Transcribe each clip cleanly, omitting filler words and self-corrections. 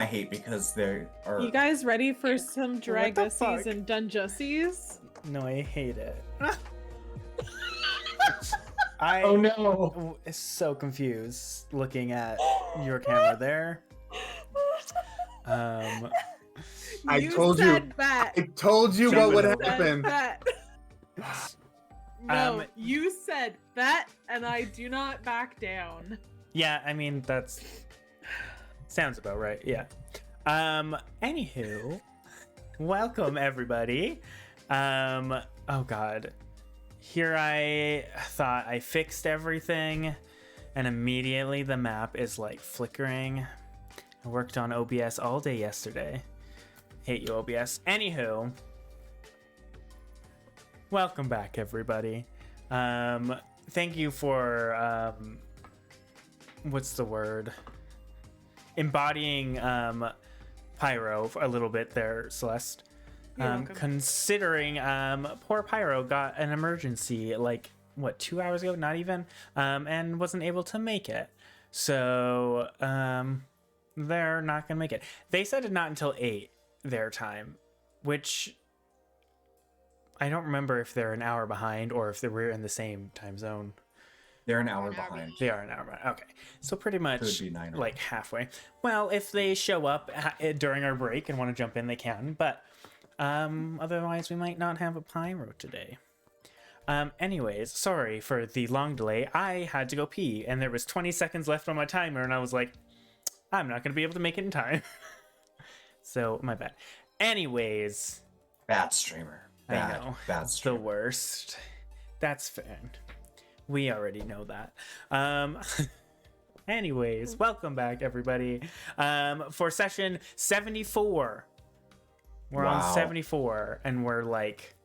hate because there are. You guys ready for some Draguses fuck? and Dunjussies? No, I hate it. Oh no! So confused looking at your camera there. I You told said you. Bet. I told you what would Said happen. Bet. No, Um, you said bet, and I do not back down. Yeah, I mean that's sounds about right. Yeah. Anywho, welcome everybody. Oh god. Here I thought I fixed everything, and immediately the map is like flickering. I worked on OBS all day yesterday. Hate you, OBS. Anywho, welcome back, everybody. Thank you for what's the word? Embodying Pyro a little bit there, Celeste. You're welcome. Considering poor Pyro got an emergency like what 2 hours ago, not even, and wasn't able to make it. So they're not gonna make it. They said it not until 8 their time, which I don't remember if they're an hour behind or if we're in the same time zone. They're an hour behind. They are an hour behind. Okay, so pretty much Could be 9 hours. like halfway. Well, if they show up during our break and want to jump in, they can. But otherwise, we might not have a Pyro today. Anyways, sorry for the long delay. I had to go pee, and there was 20 seconds left on my timer, and I was like, I'm not going to be able to make it in time. So, my bad. Anyways. Bad streamer. I know. Bad The streamer. worst. That's fair. We already know that. Anyways, welcome back, everybody. For session 74. We're on Wow. 74, and we're like,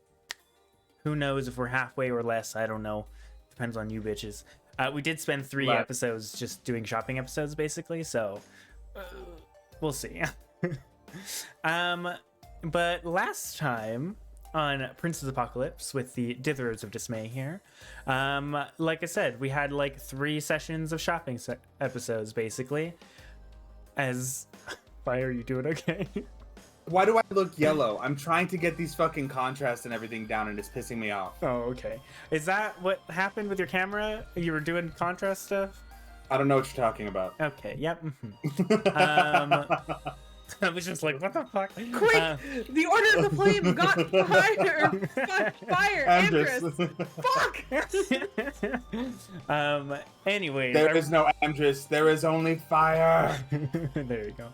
who knows if we're halfway or less? I don't know. Depends on you bitches. We did spend 3 Right. episodes just doing shopping episodes, basically, so we'll see. But last time on Prince's Apocalypse with the Ditherers of Dismay here, like I said, we had like 3 sessions of shopping episodes, basically. As... Why are you doing okay? Why do I look yellow? I'm trying to get these fucking contrasts and everything down, and it's pissing me off. Oh, okay. Is that what happened with your camera? You were doing contrast stuff? I don't know what you're talking about. Okay, yep. I was just like, what the fuck? Quick! The Order of the Flame got fire! Amdrus! Fuck! Anyways. There is no Amdrus. There is only fire. There you go.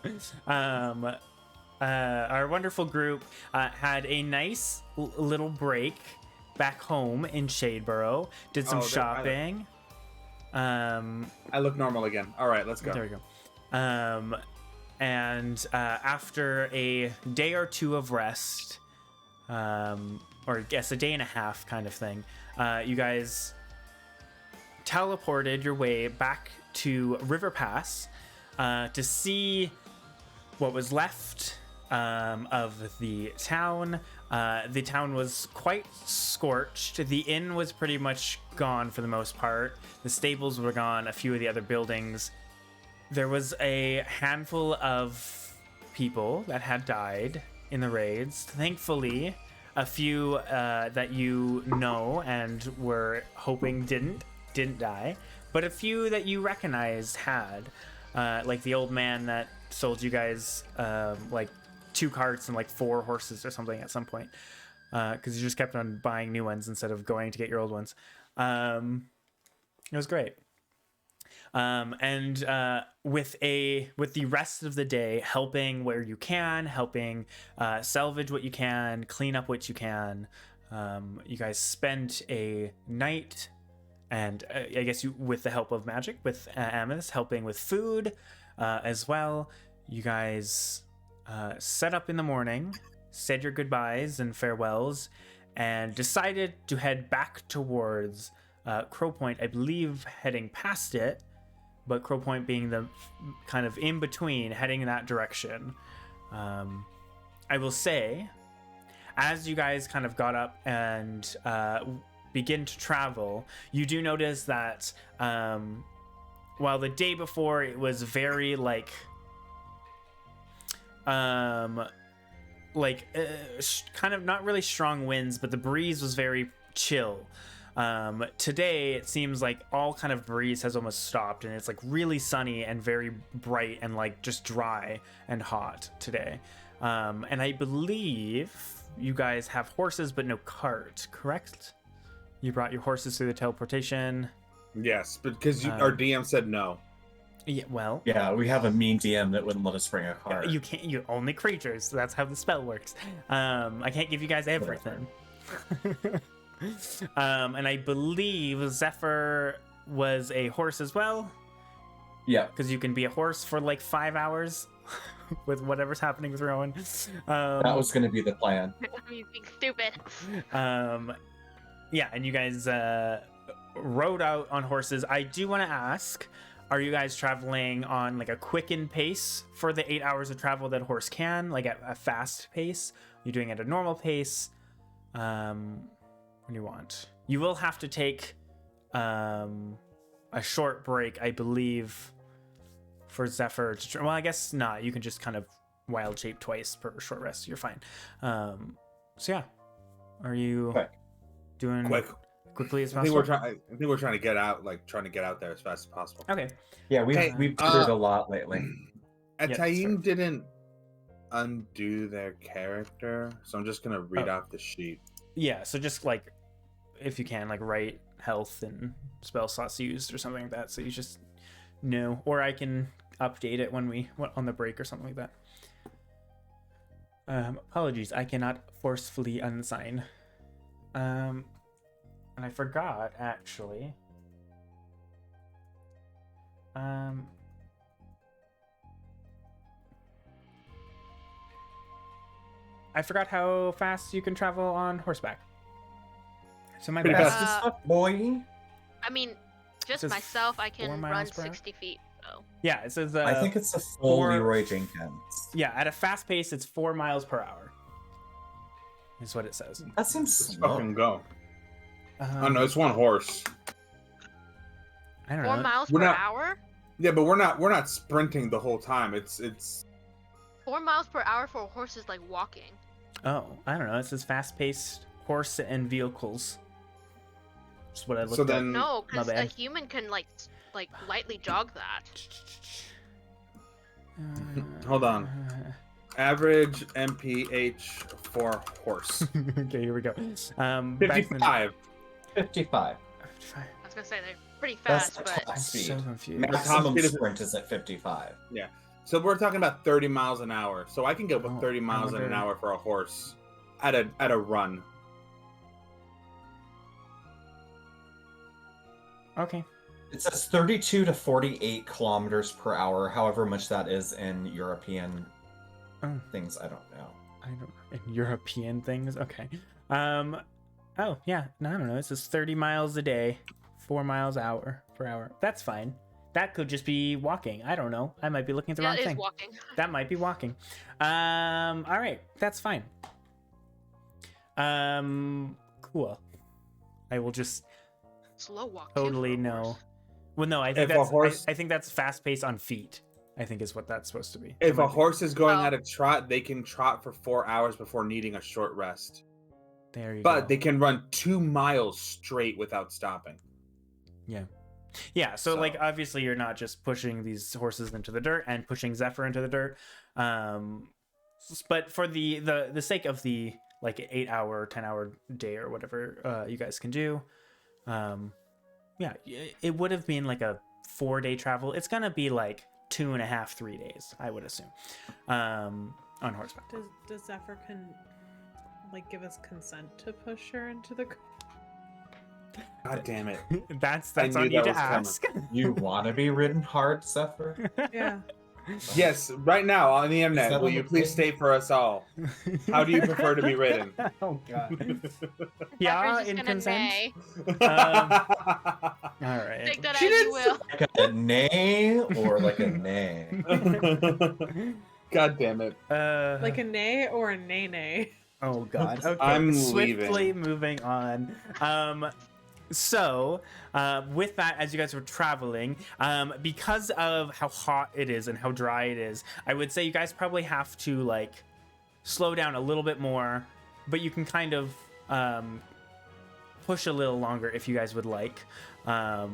Our wonderful group had a nice little break back home in Shadeborough. Did some shopping. I look normal again. All right, let's go. There we go. And after a day or 2 of rest, or I guess a day and a half kind of thing, you guys teleported your way back to River Pass to see what was left of the town. The town was quite scorched. The inn was pretty much gone for the most part. The stables were gone, a few of the other buildings. There was a handful of people that had died in the raids. Thankfully, a few that you know and were hoping didn't die, but a few that you recognized had, like the old man that sold you guys like 2 carts and like 4 horses or something at some point, because you just kept on buying new ones instead of going to get your old ones. It was great. And with the rest of the day, helping where you can, helping salvage what you can, clean up what you can. You guys spent a night, and I guess you, with the help of magic, with Amethyst helping with food as well. You guys set up in the morning, said your goodbyes and farewells, and decided to head back towards Crow Point. I believe heading past it, but Crow Point being the kind of in between, heading in that direction. I will say, as you guys kind of got up and begin to travel, you do notice that while the day before it was very like kind of not really strong winds, but the breeze was very chill. Today it seems like all kind of breeze has almost stopped, and it's like really sunny and very bright and like just dry and hot today. And I believe you guys have horses but no cart, correct? You brought your horses through the teleportation. Yes, because our DM said no. Yeah, well, Yeah, we have a mean DM that wouldn't let us bring a cart. you can't. You only creatures. So that's how the spell works. I can't give you guys everything. And I believe Zephyr was a horse as well. Yeah. Because you can be a horse for like 5 hours with whatever's happening with Rowan. That was going to be the plan. You being stupid. Yeah, and you guys rode out on horses. I do want to ask, are you guys traveling on like a quickened pace for the 8 hours of travel that a horse can, like at a fast pace? You're doing it at a normal pace? What do you want? You will have to take a short break, I believe, for Zephyr to well, I guess not. You can just kind of wild shape twice per short rest. You're fine. So yeah, are you doing quickly as possible? I think we're trying to get out, there as fast as possible. Okay. Yeah, we've toured a lot lately. Ataim didn't undo their character, so I'm just gonna read off the sheet. Yeah, so just like if you can, like write health and spell slots used or something like that, so you just know, or I can update it when we on the break or something like that. Apologies, I cannot forcefully unsign. And I forgot actually. I forgot how fast you can travel on horseback. So my Pretty best. fast. Boy. I mean, just says myself, I 4 can miles run per hour? 60 feet. So Yeah, it says. I think it's a full four- Leroy Jenkins. Yeah, at a fast pace, it's 4 miles per hour. Is what it says. That seems Let's slow. fucking go. Oh no, it's one horse. I don't 4 know. miles We're per not- hour. Yeah, but we're not sprinting the whole time. It's 4 miles per hour for a horse is like walking. Oh, I don't know. It says fast-paced horse and vehicles. That's what I looked So at. then- No, My because a bad. human can like lightly jog that. Hold on. Average MPH for horse. Okay, here we go. Back 55. 55. I was gonna say they're pretty That's fast, the but top I'm speed. so confused. Maximum speed is- sprint is at 55. So we're talking about 30 miles an hour. So I can go with Oh, 30 I miles an wonder- hour for a horse at a run. Okay. It says 32 to 48 kilometers per hour, however much that is in European Oh. things, I don't know. I don't in European things. Okay. Oh yeah. No, I don't know. It says 30 miles a day, 4 miles per hour. That's fine. That could just be walking. I don't know. I might be looking at the yeah, wrong it is thing. walking. That might be walking. All right. That's fine. Cool. I will just Slow walk. too, totally for a know. horse. Well, no, I think If a that's horse- I think that's fast pace on feet. I think is what that's supposed to be. If That a might be- horse is going Oh. at a trot, they can trot for 4 hours before needing a short rest. there you But go. they can run 2 miles straight without stopping. Yeah, so like So- obviously you're not just pushing these horses into the dirt and pushing Zephyr into the dirt. But for the sake of the like 8-hour, 10-hour day or whatever you guys can do, yeah, it would have been like a 4-day travel. It's gonna be like 2.5, 3 days, I would assume, on horseback. Does Zephyr like give us consent to push her into the? God damn it. That's I on knew you that to was coming. ask. You want to be ridden hard, Zephyr? Yeah. Yes, right now on the internet, that will on you the please thing? state for us all? How do you prefer to be ridden? Oh god. Zephyr Yeah, just in gonna consent. neigh. All right. Take that She as you didn't will. Like a nay or like a nay? God damn it. Like a nay or a nay nay. Oh god. Okay. I'm Swiftly leaving. moving on. So, with that, as you guys were traveling, because of how hot it is and how dry it is, I would say you guys probably have to like slow down a little bit more, but you can kind of push a little longer if you guys would like, to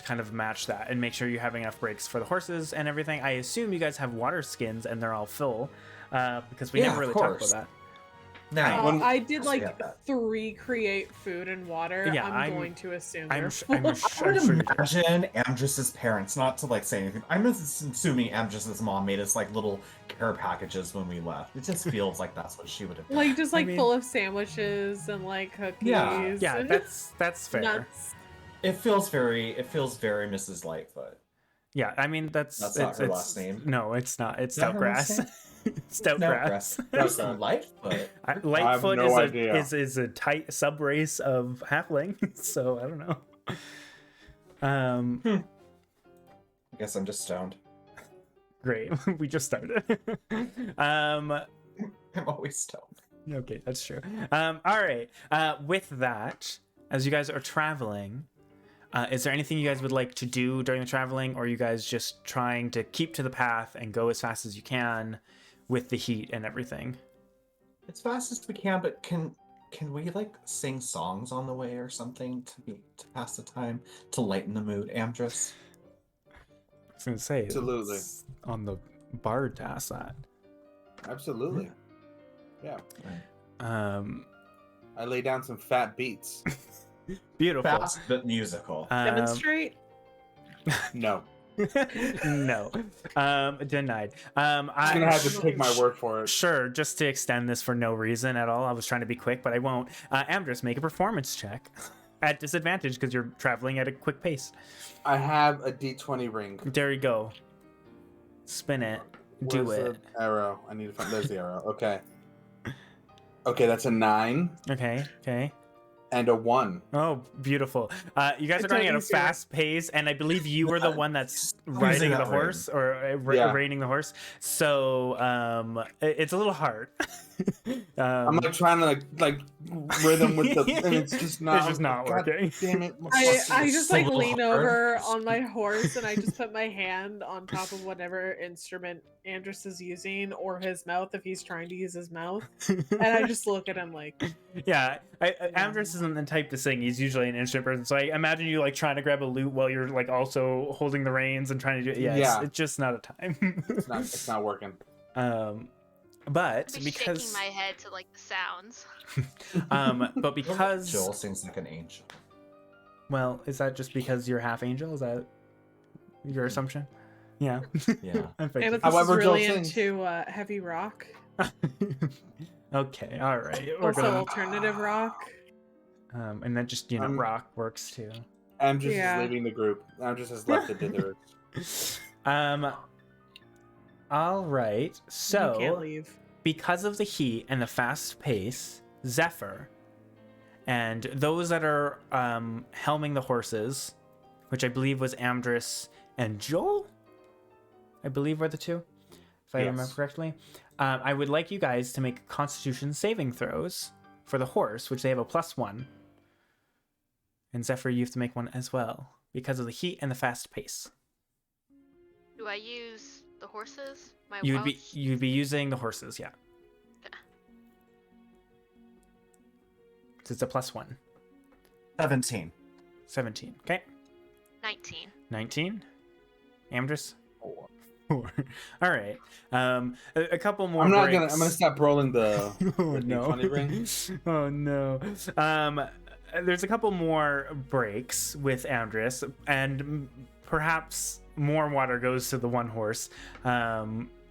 kind of match that and make sure you're having enough breaks for the horses and everything. I assume you guys have water skins and they're all full, because we never really talked about that. Now, I did like 3 create food and water. Yeah, I'm going to assume I'm they're sure I would you did. imagine Amdrus's parents, not to like say anything, I'm assuming Amdrus's mom made us like little care packages when we left. It just feels like that's what she would have done. like just like I mean- full of sandwiches and like cookies. Yeah, that's fair. Nuts. It feels very Mrs. Lightfoot. Yeah, I mean that's not her last name. No, it's not. It's Is that her last Stoutgrass. name? Stoutgrass. That's Lightfoot. Lightfoot no idea. is a tight sub race of halfling, so I don't know. I guess I'm just stoned. Great. We just started. I'm always stoned. Okay, that's true. All right. With that, as you guys are traveling, is there anything you guys would like to do during the traveling, or are you guys just trying to keep to the path and go as fast as you can with the heat and everything? As fast as we can, but can we like sing songs on the way or something to pass the time, to lighten the mood, Amdrus? I was gonna say Absolutely. it's on the bard to ask that. Absolutely. Yeah. I lay down some fat beats. Beautiful. Fast but musical. Demonstrate. No. No. Denied. I'm gonna have to take my word for it. Sure, just to extend this for no reason at all. I was trying to be quick, but I won't. Amdrus, make a performance check at disadvantage because you're traveling at a quick pace. I have a D20 ring. There you go. Spin it. Do Where's it. the arrow. I need to find. There's the arrow. Okay. Okay, that's a 9 Okay. and a 1. Oh, beautiful. You guys are It's going at a easier. fast pace, and I believe you were the one that's Using riding the that horse or Yeah. reining the horse. So it's a little hard. I'm like trying to like rhythm with the, and it's just not. It's just not God working. Damn it! I just like so lean hard. over on my horse and I just put my hand on top of whatever instrument Amdrus is using, or his mouth if he's trying to use his mouth, and I just look at him like, Yeah, Amdrus isn't the type to sing. He's usually an instrument person. So I imagine you like trying to grab a lute while you're like also holding the reins and trying to do it. Yeah. It's just not a time. It's not working. But I'm because shaking my head to like the sounds. but because Joel sings like an angel. well, is that just because you're half angel? Is that your assumption? Yeah. Yeah. I'm thinking. Amethyst However, is really Joel sings. into heavy rock, Okay, all right. We're also gonna, alternative rock. and then just rock works too. Amdrus Yeah. is leaving the group. Amdrus has left the Ditherers. All right. You can't So leave. because of the heat and the fast pace, Zephyr and those that are helming the horses, which I believe was Amdrus and Joel, I believe were the two, if I Yes. remember correctly. I would like you guys to make Constitution saving throws for the horse, which they have a +1. And Zephyr, you have to make one as well because of the heat and the fast pace. Do I use the horses? My You'd be Welsh? using the horses, yeah. So it's a +1. 17. 17. Okay. 19. 19. Amdrus? 4. 4. All right. A couple more. I'm not breaks. gonna. I'm gonna stop rolling the. Oh the no. D20 ring. Oh no. There's a couple more breaks with Amdrus, and perhaps more water goes to the one horse.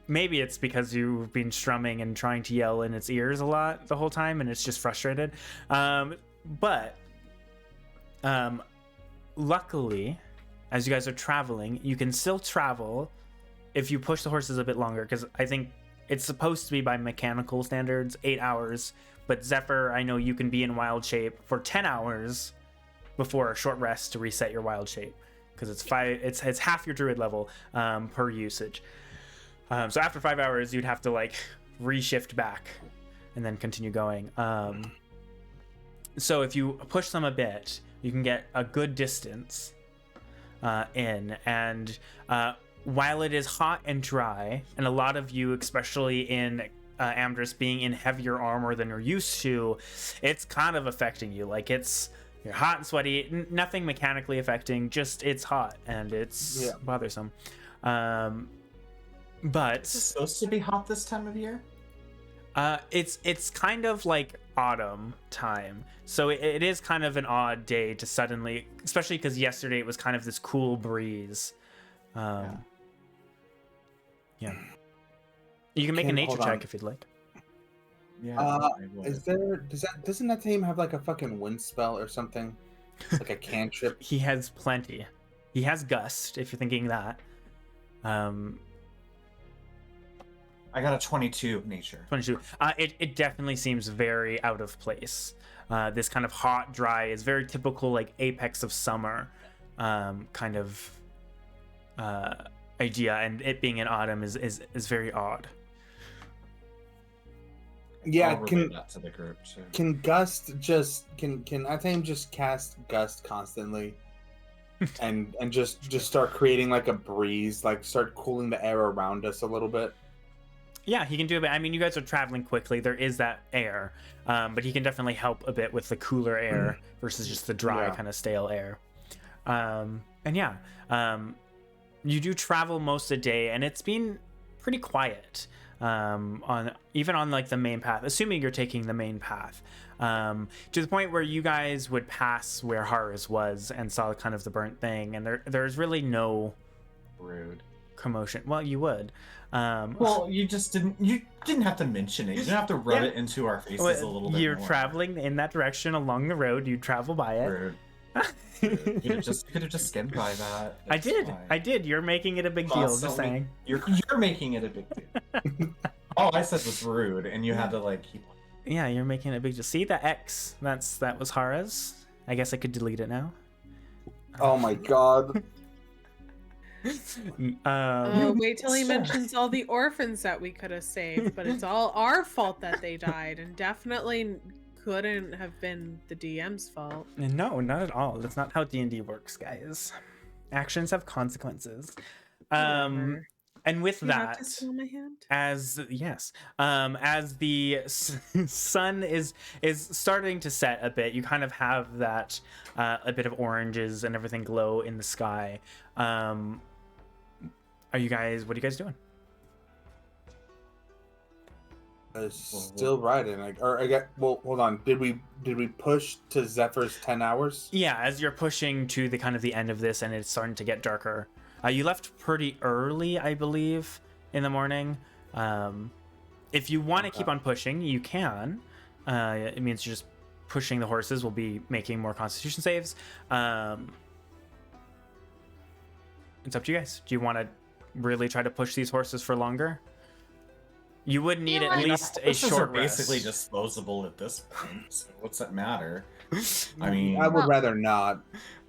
Maybe it's because you've been strumming and trying to yell in its ears a lot the whole time, and it's just frustrated. But luckily, as you guys are traveling, you can still travel if you push the horses a bit longer, because I think it's supposed to be by mechanical standards 8 hours. But Zephyr, I know you can be in wild shape for 10 hours before a short rest to reset your wild shape, because it's half your druid level per usage. So after 5 hours, you'd have to like reshift back and then continue going. So if you push them a bit, You can get a good distance in, and while it is hot and dry, and a lot of you, especially in Amdrus, being in heavier armor than you're used to, it's kind of affecting you. Like you're hot and sweaty, nothing mechanically affecting, just it's hot and it's bothersome. But Is it supposed to be hot this time of year? it's kind of like autumn time, so it is kind of an odd day to suddenly, especially because yesterday it was kind of this cool breeze. Yeah. You can make a nature check if you'd like. Yeah. Doesn't that team have like a fucking wind spell or something? Like a cantrip? He has plenty. He has gust, if you're thinking that. I got a 22 nature. 22. It definitely seems very out of place. This kind of hot, dry is very typical, like apex of summer kind of idea, and it being in autumn is very odd. Yeah, I'll relay that to the group too. can Gust just can Athame just cast Gust constantly and just start creating like a breeze, like start cooling the air around us a little bit? Yeah, he can do it. I mean, you guys are traveling quickly. There is that air, but he can definitely help a bit with the cooler air versus just the dry kind of stale air. And yeah, you do travel most of the day, and it's been pretty quiet on like the main path, assuming you're taking the main path, to the point where you guys would pass where Horus was and saw kind of the burnt thing, and there's really no Rude. commotion. Well, you would. Well, you didn't have to mention it. You didn't have to rub it into our faces a little bit You're more. traveling in that direction along the road. You travel by it. Rude. You could have just skimmed by that. I It's did. fine. I did. You're making it a big deal. Just Constantly- saying. You're making it a big deal. All I said was rude, and you had to like keep. Yeah, you're making it a big deal. See the X? That was Hara's. I guess I could delete it now. Oh my god. Wait till he mentions all the orphans that we could have saved, but it's all our fault that they died, and definitely couldn't have been the DM's fault. No, not at all. That's not how D&D works, guys. Actions have consequences. And with You have that, to smell my hand? as the sun is starting to set a bit, you kind of have that a bit of oranges and everything glow in the sky. What are you guys doing? Still riding. Hold on. Did we push to Zephyr's 10 hours? Yeah, as you're pushing to the kind of the end of this and it's starting to get darker. You left pretty early, I believe, in the morning. If you want to keep on pushing, you can. It means you're just pushing the horses. Will be making more Constitution saves. It's up to you guys. Do you want to really try to push these horses for longer? You would need Yeah, at like- least a Horses are short basically rest. disposable at this point. So what's that matter? I mean, I would Well- rather not.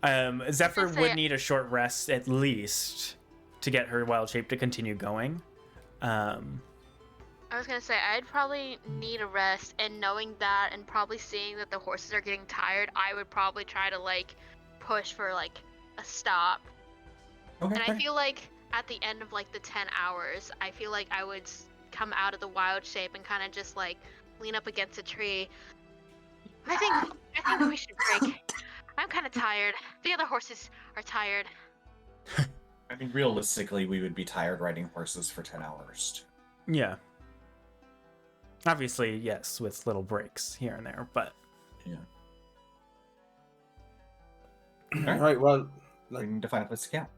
Zephyr Let's say- would need a short rest at least to get her wild shape to continue going. I was gonna say I'd probably need a rest, and knowing that, and probably seeing that the horses are getting tired, I would probably try to like push for like a stop. okay. And I feel like at the end of like the 10 hours, I feel like I would come out of the wild shape and kind of just like lean up against a tree. I think we should break. I'm kind of tired. The other horses are tired. I mean, realistically, we would be tired riding horses for 10 hours. Yeah. Obviously, yes, with little breaks here and there, but Yeah. All right. Well, We need to find a place to camp.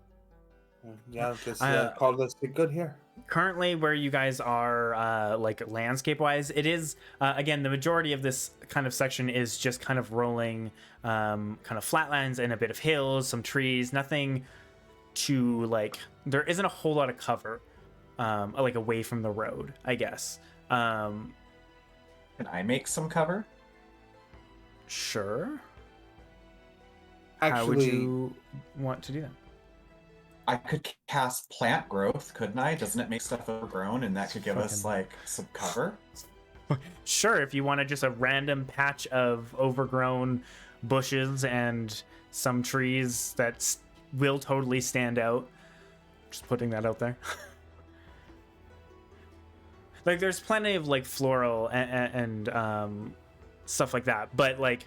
yeah. Just call this good here. currently where you guys are, like landscape wise, it is again, the majority of this kind of section is just kind of rolling kind of flatlands and a bit of hills, some trees, nothing to like, there isn't a whole lot of cover like away from the road, I guess. Can I make some cover? Sure. Actually, How would you want to do that? I could cast plant growth, couldn't I? Doesn't it make stuff overgrown, and that could give us Fucking- like some cover? Sure, if you want to just a random patch of overgrown bushes and some trees that will totally stand out. Just putting that out there. Like, there's plenty of like floral and stuff like that, but like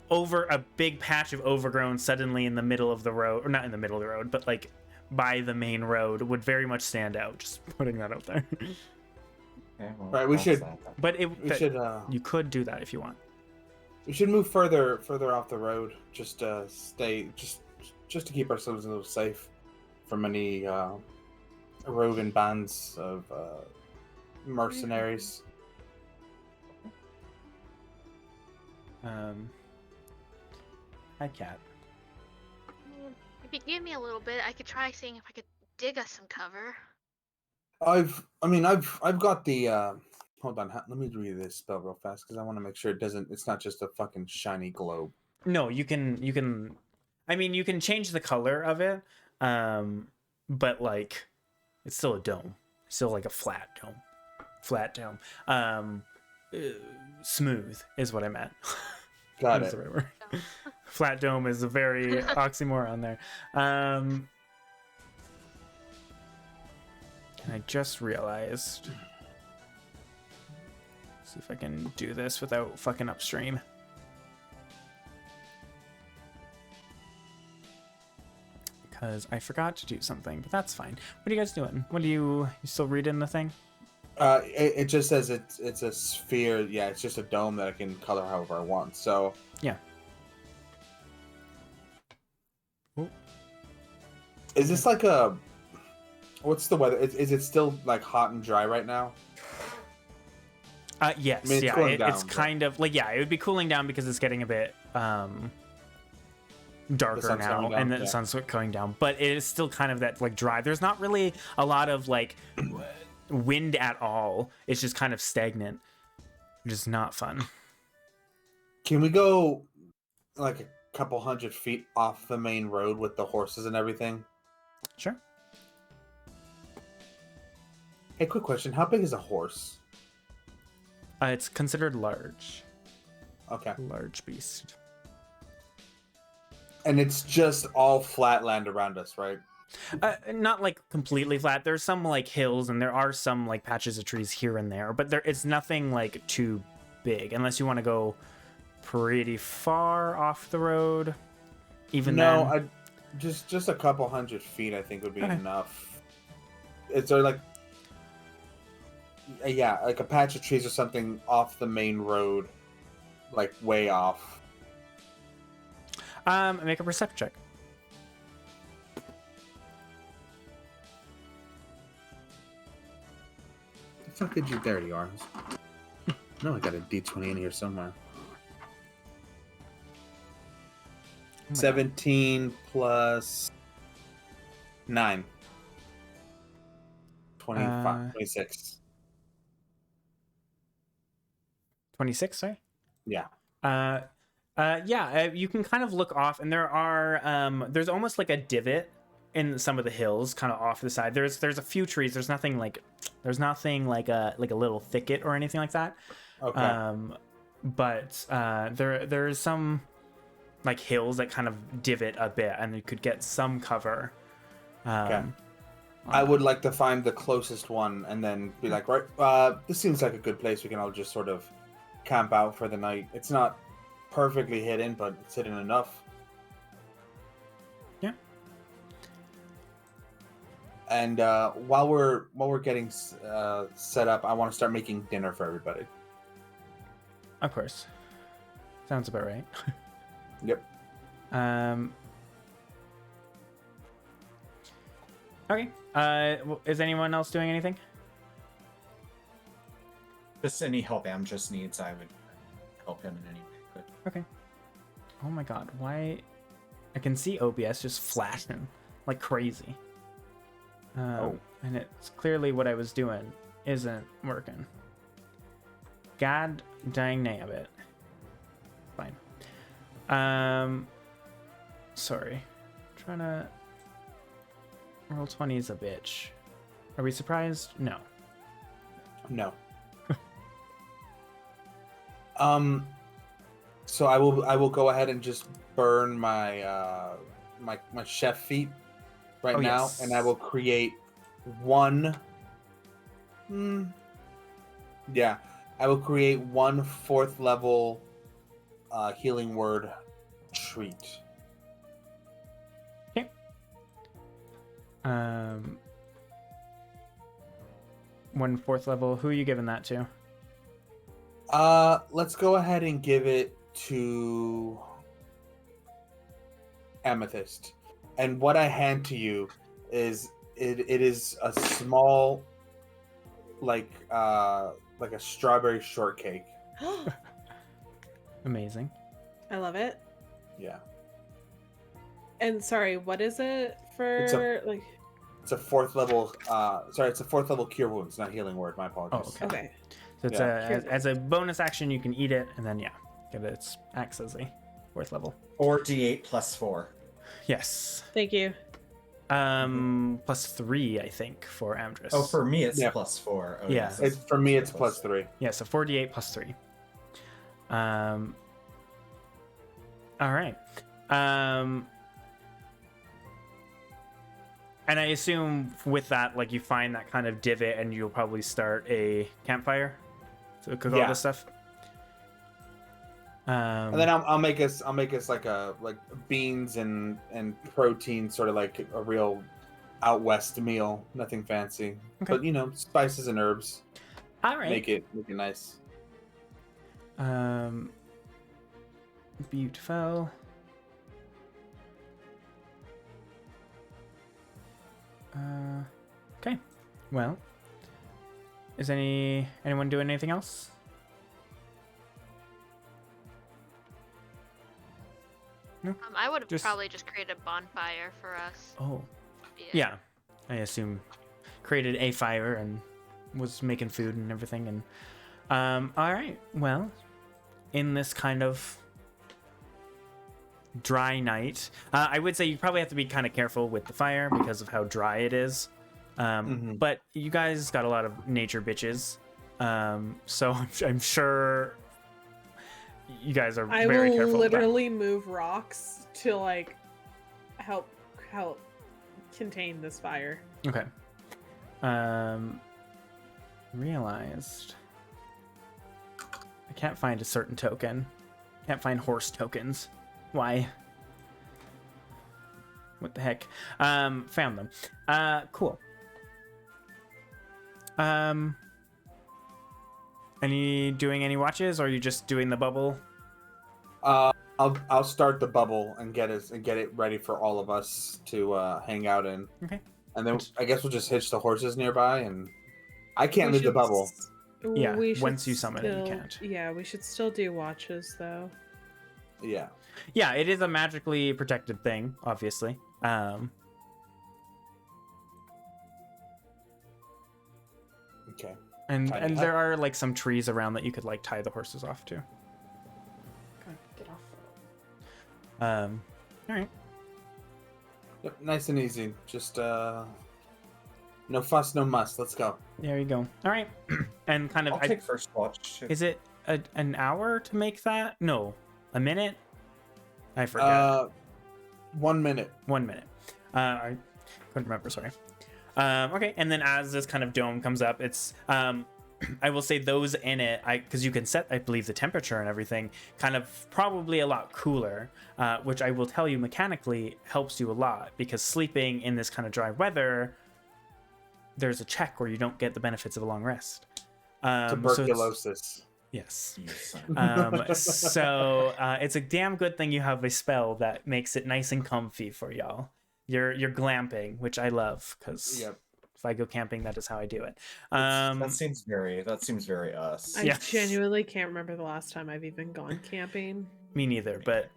over a big patch of overgrown suddenly in the middle of the road, or not in the middle of the road, but like by the main road would very much stand out. Just putting that out there. Okay, well, Right, we that's should- that then. But We you could do that if you want. should move further off the road, just to stay, just to keep ourselves a little safe from any roving bands of mercenaries. Hi, cat. If you give me a little bit, I could try seeing if I could dig us some cover. I've got the. Hold on, let me read this spell real fast because I want to make sure it's not just a fucking shiny globe. No, you can. I mean, you can change the color of it, but like, it's still a dome. Still like a flat dome. Flat dome. Smooth is what I meant. Got That's it. the right word. Flat dome is a very oxymoron there. And I just realized. See if I can do this without fucking upstream. Because I forgot to do something, but that's fine. What are you guys doing? You still reading the thing? It just says it's a sphere. Yeah, it's just a dome that I can color however I want. So Yeah. Ooh. is this like a? What's the weather? Is it still like hot and dry right now? Yes, I mean, it's yeah, cooling down, it's but- kind of like, yeah, it would be cooling down because it's getting a bit darker sun's now, going down, and the yeah. sun's going down, but it is still kind of that like dry. There's not really a lot of like wind at all. It's just kind of stagnant, which is not fun. Can we go like a couple 100 feet off the main road with the horses and everything? Sure. Hey, quick question: how big is a horse? It's considered large. Okay, Large beast. and it's just all flat land around us, right? Not like completely flat. There's some like hills and there are some like patches of trees here and there, but it's nothing like too big unless you want to go pretty far off the road. Even No, then, just a couple 100 feet, I think, would be Okay. enough. Is there like, yeah, like a patch of trees or something off the main road, like way off? make a perception check. The fuck did you? There you are. No, I got a D20 in here somewhere. Oh my 17 plus 9. 25, 26. 26, sorry. Yeah. You can kind of look off, and there's almost like a divot in some of the hills, kind of off the side. There's a few trees. There's nothing like a little thicket or anything like that. Okay. But there's some like hills that kind of divot a bit, and you could get some cover. Okay. I would like to find the closest one and then be like, right, this seems like a good place. We can all just sort of camp out for the night. It's not perfectly hidden, but it's hidden enough. Yeah. And while we're getting set up, I want to start making dinner for everybody. Of course. Sounds about right. Yep. Okay. Is anyone else doing anything? Just any help Amdrus needs, I would help him in any way I could. Okay. Oh my god, why? I can see OBS just flashing like crazy. And it's clearly what I was doing isn't working. God dang nabbit. Fine. Sorry. Trying to... Roll 20 is a bitch. Are we surprised? No. No. So I will go ahead and just burn my my chef feat right Oh, now, yes. and I will create one. Yeah, I will create one 4th level healing word treat. Okay. One 4th level. Who are you giving that to? Let's go ahead and give it to Amethyst. And what I hand to you is it is a small like a strawberry shortcake. Amazing. I love it. Yeah. And sorry, what is it for? It's like, It's a 4th level it's a 4th level cure wounds, not healing word, my apologies. Oh, okay. okay. So it's Yeah. as a bonus action, you can eat it, and then give it its acts as a 4th level. 4d8 plus 4. Yes. Thank you. Plus 3, I think, for Amdrus. Oh, for me it's Yeah. plus 4. Oh, Yeah. yes, For me it's plus 3. Yeah, so 4d8 plus 3. All right. And I assume with that, like, you find that kind of divot, and you'll probably start a campfire to cook all Yeah. this stuff. And then I'll make us like beans and protein, sort of like a real out west meal, nothing fancy. Okay. But spices and herbs. all right. Make it nice. Beautiful. Okay. Well, is anyone doing anything else? No. I would have Just- probably just created a bonfire for us. Oh, yeah. I assume created a fire and was making food and everything. And all right. Well, in this kind of dry night, I would say you probably have to be kind of careful with the fire because of how dry it is. But you guys got a lot of nature bitches, so I'm sure you guys are I very will careful. with that. literally move rocks to like help contain this fire. Okay. Realized I can't find a certain token. Can't find horse tokens. Why? What the heck? Found them. Cool. Doing any watches, or are you just doing the bubble? I'll start the bubble and get it ready for all of us to hang out in. Okay. And then I guess we'll just hitch the horses nearby, and I can't leave the bubble. Yeah, We should once you summon it, you still- can't. Yeah, we should still do watches though. Yeah. Yeah, it is a magically protected thing, obviously. Okay. And Tie it and up. there are like some trees around that you could like tie the horses off to. Get off. All right. Yep, nice and easy. Just no fuss, no muss. Let's go. There you go. All right. And kind of, I'll take first watch. Too. is it an hour to make that? No, a minute. I forget. 1 minute. 1 minute. I couldn't remember. Sorry. Okay. And then as this kind of dome comes up, it's I will say those in it, because you can set, I believe, the temperature and everything, kind of probably a lot cooler, which I will tell you mechanically helps you a lot, because sleeping in this kind of dry weather, there's a check where you don't get the benefits of a long rest. Tuberculosis. Yes. You son. So it's a damn good thing you have a spell that makes it nice and comfy for y'all. You're glamping, which I love, because Yep. if I go camping, that is how I do it. That seems very us. I Yeah. genuinely can't remember the last time I've even gone camping. Me neither, but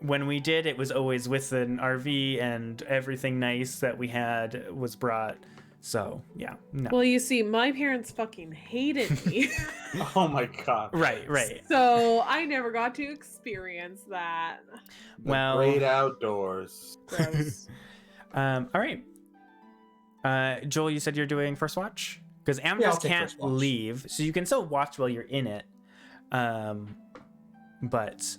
when we did, it was always with an RV, and everything nice that we had was brought. So yeah, no. Well, you see, my parents fucking hated me. Oh my god. Right. So I never got to experience that. The Well- great outdoors. Gross. All right. Joel, you said you're doing first watch? Because I'll Amdrus take can't first watch. leave, so you can still watch while you're in it. but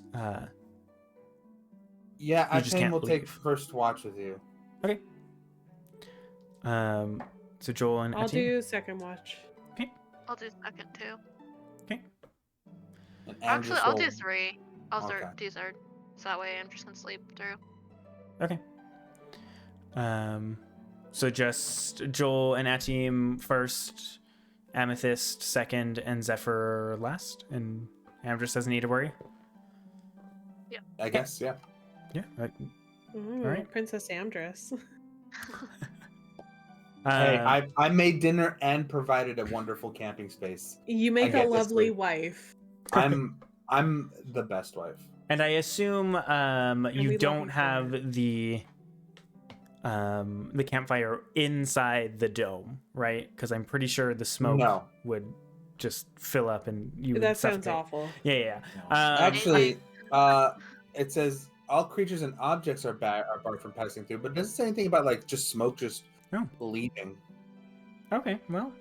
Yeah, I just think can't we'll take leave. first watch with you. okay. So Joel and I'll Atim. do second watch. I'll do second too. Okay. And Actually, Amdrus I'll will- do 3. I'll start Okay. Dithered, so that way Amdrus can sleep through. Okay. So just Joel and Atim first, Amethyst second, and Zephyr last, and Amdrus doesn't need to worry. I guess, yeah. Yeah. Ooh, Alright. Princess Amdrus. Hey, I made dinner and provided a wonderful camping space. You make get a this lovely week. wife. I'm the best wife. And I assume we you love don't him for have the campfire inside the dome, right? Because I'm pretty sure the smoke No. would just fill up and you would That sounds suffocate. awful. Yeah. No. Actually, it says all creatures and objects are barred from passing through, but it doesn't say anything about like just smoke just Oh. leaving. Okay, well,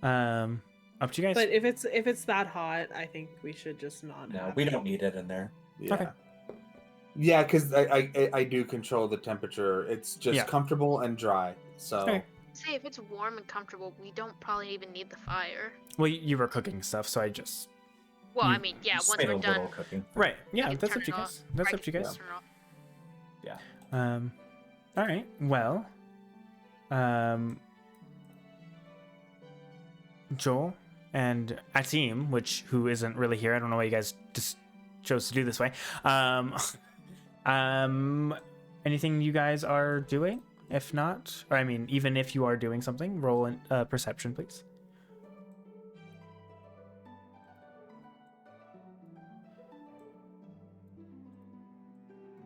up to you guys. But if it's that hot, I think we should just not. No, have we it. don't need it in there. Yeah. Okay. Yeah, because I do control the temperature. It's just Yeah. comfortable and dry. So Okay. Say if it's warm and comfortable, we don't probably even need the fire. Well, you were cooking stuff, so I just Well, You I mean, yeah, Just once made we're a little done, cooking. right. Yeah, can that's turn up to you it guys. off. That's I up to you can guys. turn it off. All right. Well, Joel and Atim, who isn't really here. I don't know why you guys just chose to do this way. Anything you guys are doing? If not, or I mean, even if you are doing something, roll in perception, please.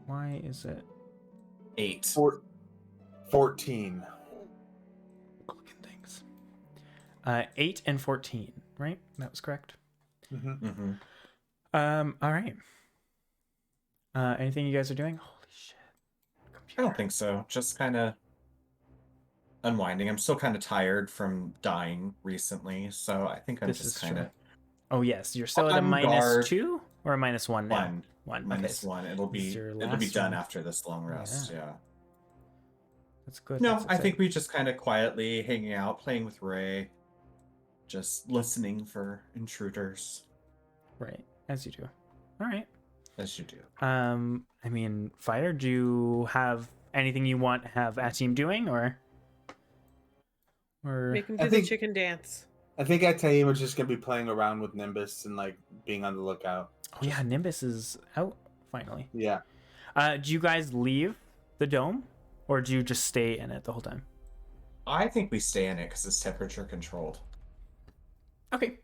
Why is it 8. 14. clicking things? 8 and 14, right? That was correct. Mm-hmm. Mm-hmm. All right. Anything you guys are doing? Holy shit. I don't think so. Just kind of unwinding. I'm still kind of tired from dying recently, so I think I'm This is just kind of Oh yes, you're still at a On minus guard. 2 or a minus 1 now? one. One. Minus okay. 1. It'll This is be your done last one. after this long rest. Yeah. Yeah. That's good. No, That's I think exciting. we just kind of quietly hanging out, playing with Ray, just listening for intruders, Right, as you do. All right. as you do. I mean, Fire, do you have anything you want to have Atim doing, or Make him I do the think- chicken dance. I think Ataim is just gonna be playing around with Nimbus and like being on the lookout. oh yeah, Nimbus is out finally. Yeah. Do you guys leave the dome, or do you just stay in it the whole time? I think we stay in it because it's temperature controlled. Okay.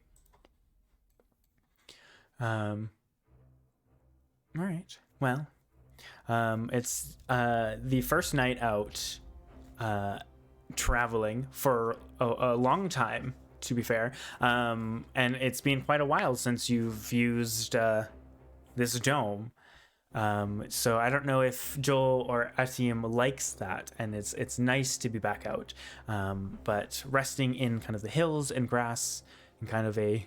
All right. Well, it's the first night out, traveling for a long time, to be fair. And it's been quite a while since you've used this dome. So I don't know if Joel or Atim likes that, and it's nice to be back out. But resting in kind of the hills and grass in kind of a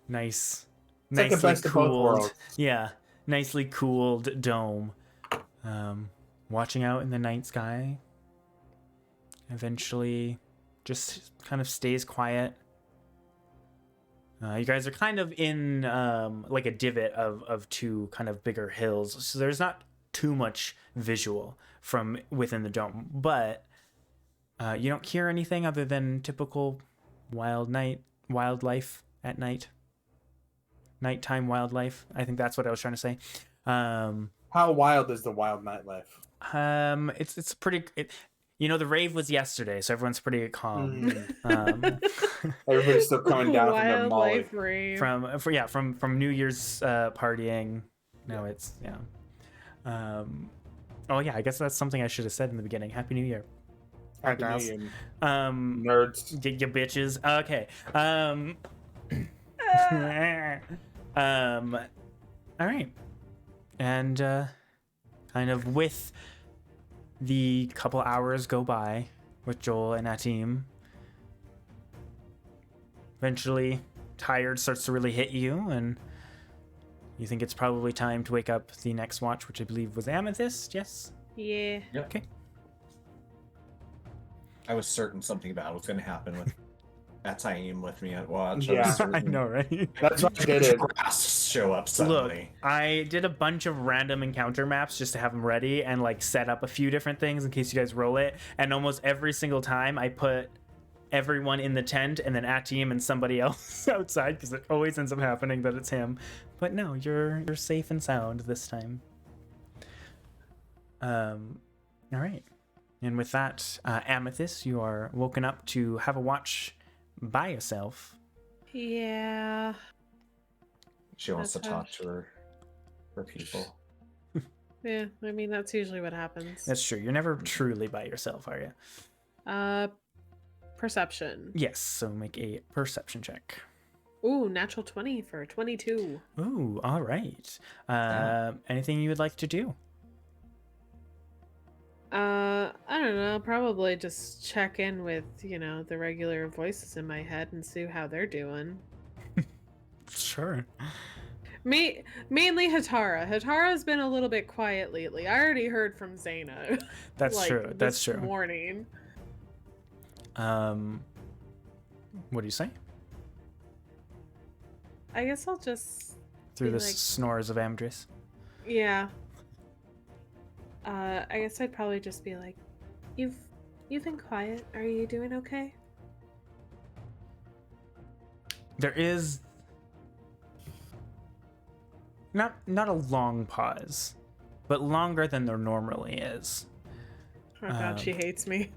It's like the nicely best of both cooled, worlds. yeah, nicely cooled dome. Watching out in the night sky. Eventually, just kind of stays quiet. You guys are kind of in like a divot of two kind of bigger hills, so there's not too much visual from within the dome, but you don't hear anything other than typical wildlife at night. Nighttime wildlife. I think that's what I was trying to say. How wild is the wild nightlife? It's pretty. The rave was yesterday, so everyone's pretty calm. Everybody's still coming down from their molly. Wildlife rave. From New Year's partying. No, it's oh yeah, I guess that's something I should have said in the beginning. Happy New Year. Happy New Guys. Year, Um, nerds. you bitches. Okay. All right, and kind of with the couple hours go by with Joel and Atim. Eventually, tired starts to really hit you, and You think it's probably time to wake up the next watch, which I believe was Amethyst, yes? Yeah. Yep. Okay. I was certain something bad was going to happen with Ataim with me at watch. Yeah. I was I certain. know, right? That's why I did it. Grass show up Look, suddenly. I did a bunch of random encounter maps just to have them ready and like set up a few different things in case you guys roll it. And almost every single time I put everyone in the tent and then Atim and somebody else outside because it always ends up happening that it's him. But no, you're safe and sound this time. All right. And with that, Amethyst, you are woken up to have a watch by yourself. Yeah. She wants to That's talk how- to her people. Yeah, I mean that's usually what happens. That's true. You're never truly by yourself, are you? Perception. Yes. So make a perception check. Ooh, natural 20 for 22. Ooh, all right. Anything you would like to do? I don't know, probably just check in with, the regular voices in my head and see how they're doing. Sure. Mainly Hatara. Hatara's been a little bit quiet lately. I already heard from Zaina. That's true. That's this true. morning. What do you say? I guess I'll just Through Be the like- snores of Amdrus. yeah. I guess I'd probably just be like, You've been quiet. Are you doing okay? There is not a long pause, but longer than there normally is. Oh god, she hates me.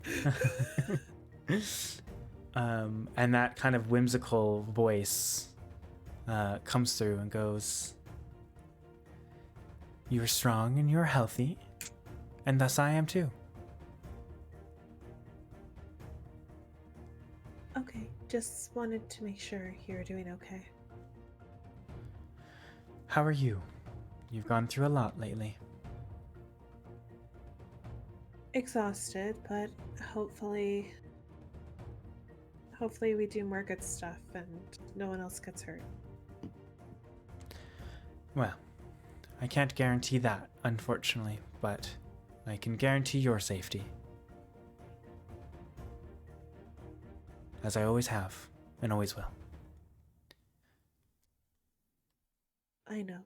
And that kind of whimsical voice comes through and goes, "You're strong and you're healthy, and thus I am too." Okay, just wanted to make sure you're doing okay. How are you? You've gone through a lot lately. Exhausted, but hopefully we do more good stuff and no one else gets hurt. Well, I can't guarantee that, unfortunately, but I can guarantee your safety. As I always have, and always will. I know.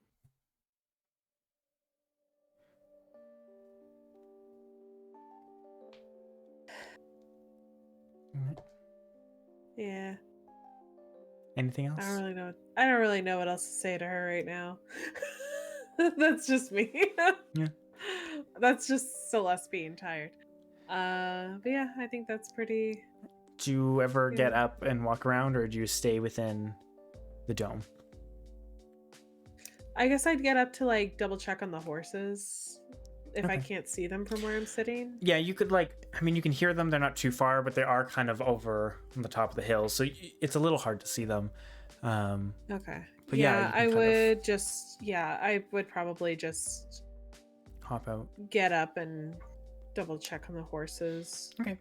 Yeah. Anything else? I don't really know what else to say to her right now. That's just me. Yeah. That's just Celeste being tired. But yeah, I think that's pretty. Do you ever Yeah. get up and walk around, or do you stay within the dome? I guess I'd get up to like double check on the horses if I Okay. can't see them from where I'm sitting. Yeah, you could you can hear them. They're not too far, but they are kind of over on the top of the hill, so it's a little hard to see them. Okay. But yeah, you I can kind of- would just I would probably just Hop out. get up and double check on the horses. Okay.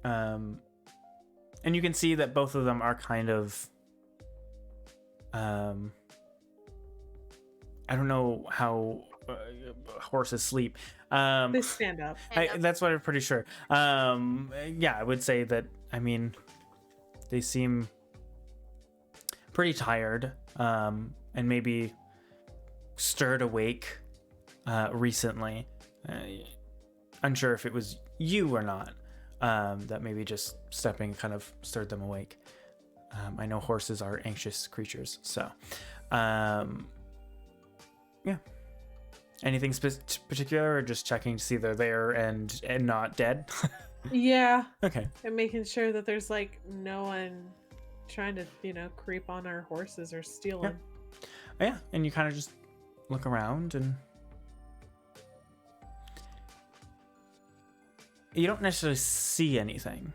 And you can see that both of them are kind of, I don't know how horses sleep. They stand up. That's what I'm pretty sure. Yeah, I would say that. I mean, they seem pretty tired, and maybe stirred awake recently. Unsure if it was you or not. That maybe just stepping kind of stirred them awake. I know horses are anxious creatures, so yeah. Anything particular, or just checking to see they're there and not dead? Yeah. Okay. And making sure that there's like no one trying to, creep on our horses or steal them. Yeah, and you kind of just look around and you don't necessarily see anything,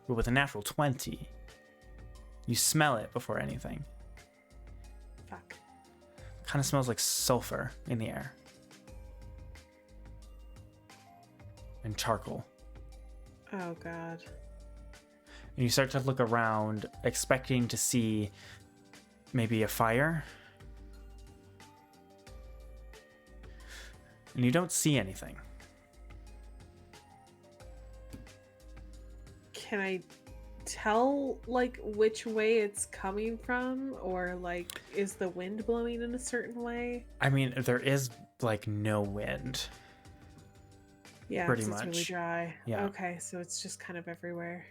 but with a natural 20, you smell it before anything. Fuck. Kind of smells like sulfur in the air. And charcoal. Oh god. And you start to look around, expecting to see maybe a fire, and you don't see anything. Can I tell like which way it's coming from, or like is the wind blowing in a certain way? I mean, there is like no wind. Yeah, Pretty 'cause it's really much. dry. Yeah. Okay, so it's just kind of everywhere.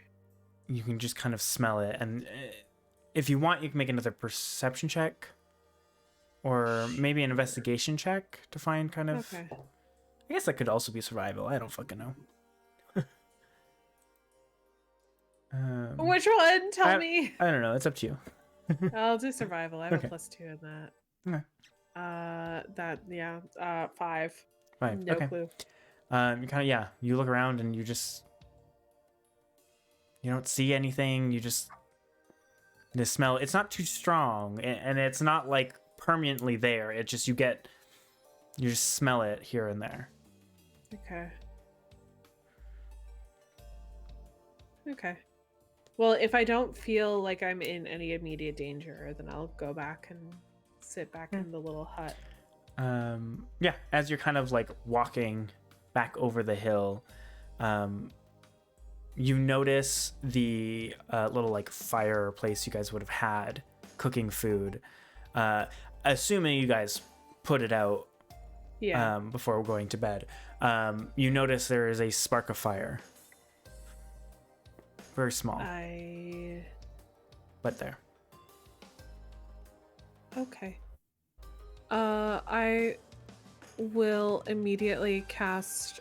You can just kind of smell it, and if you want, you can make another perception check, or maybe an investigation check to find kind of. Okay. I guess that could also be survival. I don't fucking know. Which one? Tell me. I don't know. It's up to you. I'll do survival. I have Okay. a +2 in that. Okay. 5. 5. No Okay. clue. You kind of you look around and you don't see anything. You just the smell. It's not too strong, and it's not like permanently there. It just you just smell it here and there. Okay. Okay. Well, if I don't feel like I'm in any immediate danger, then I'll go back and sit back in the little hut. As you're kind of like walking back over the hill, you notice the little like fireplace you guys would have had cooking food. Assuming you guys put it out Yeah. before going to bed. You notice there is a spark of fire. Very small, but there. Okay. I will immediately cast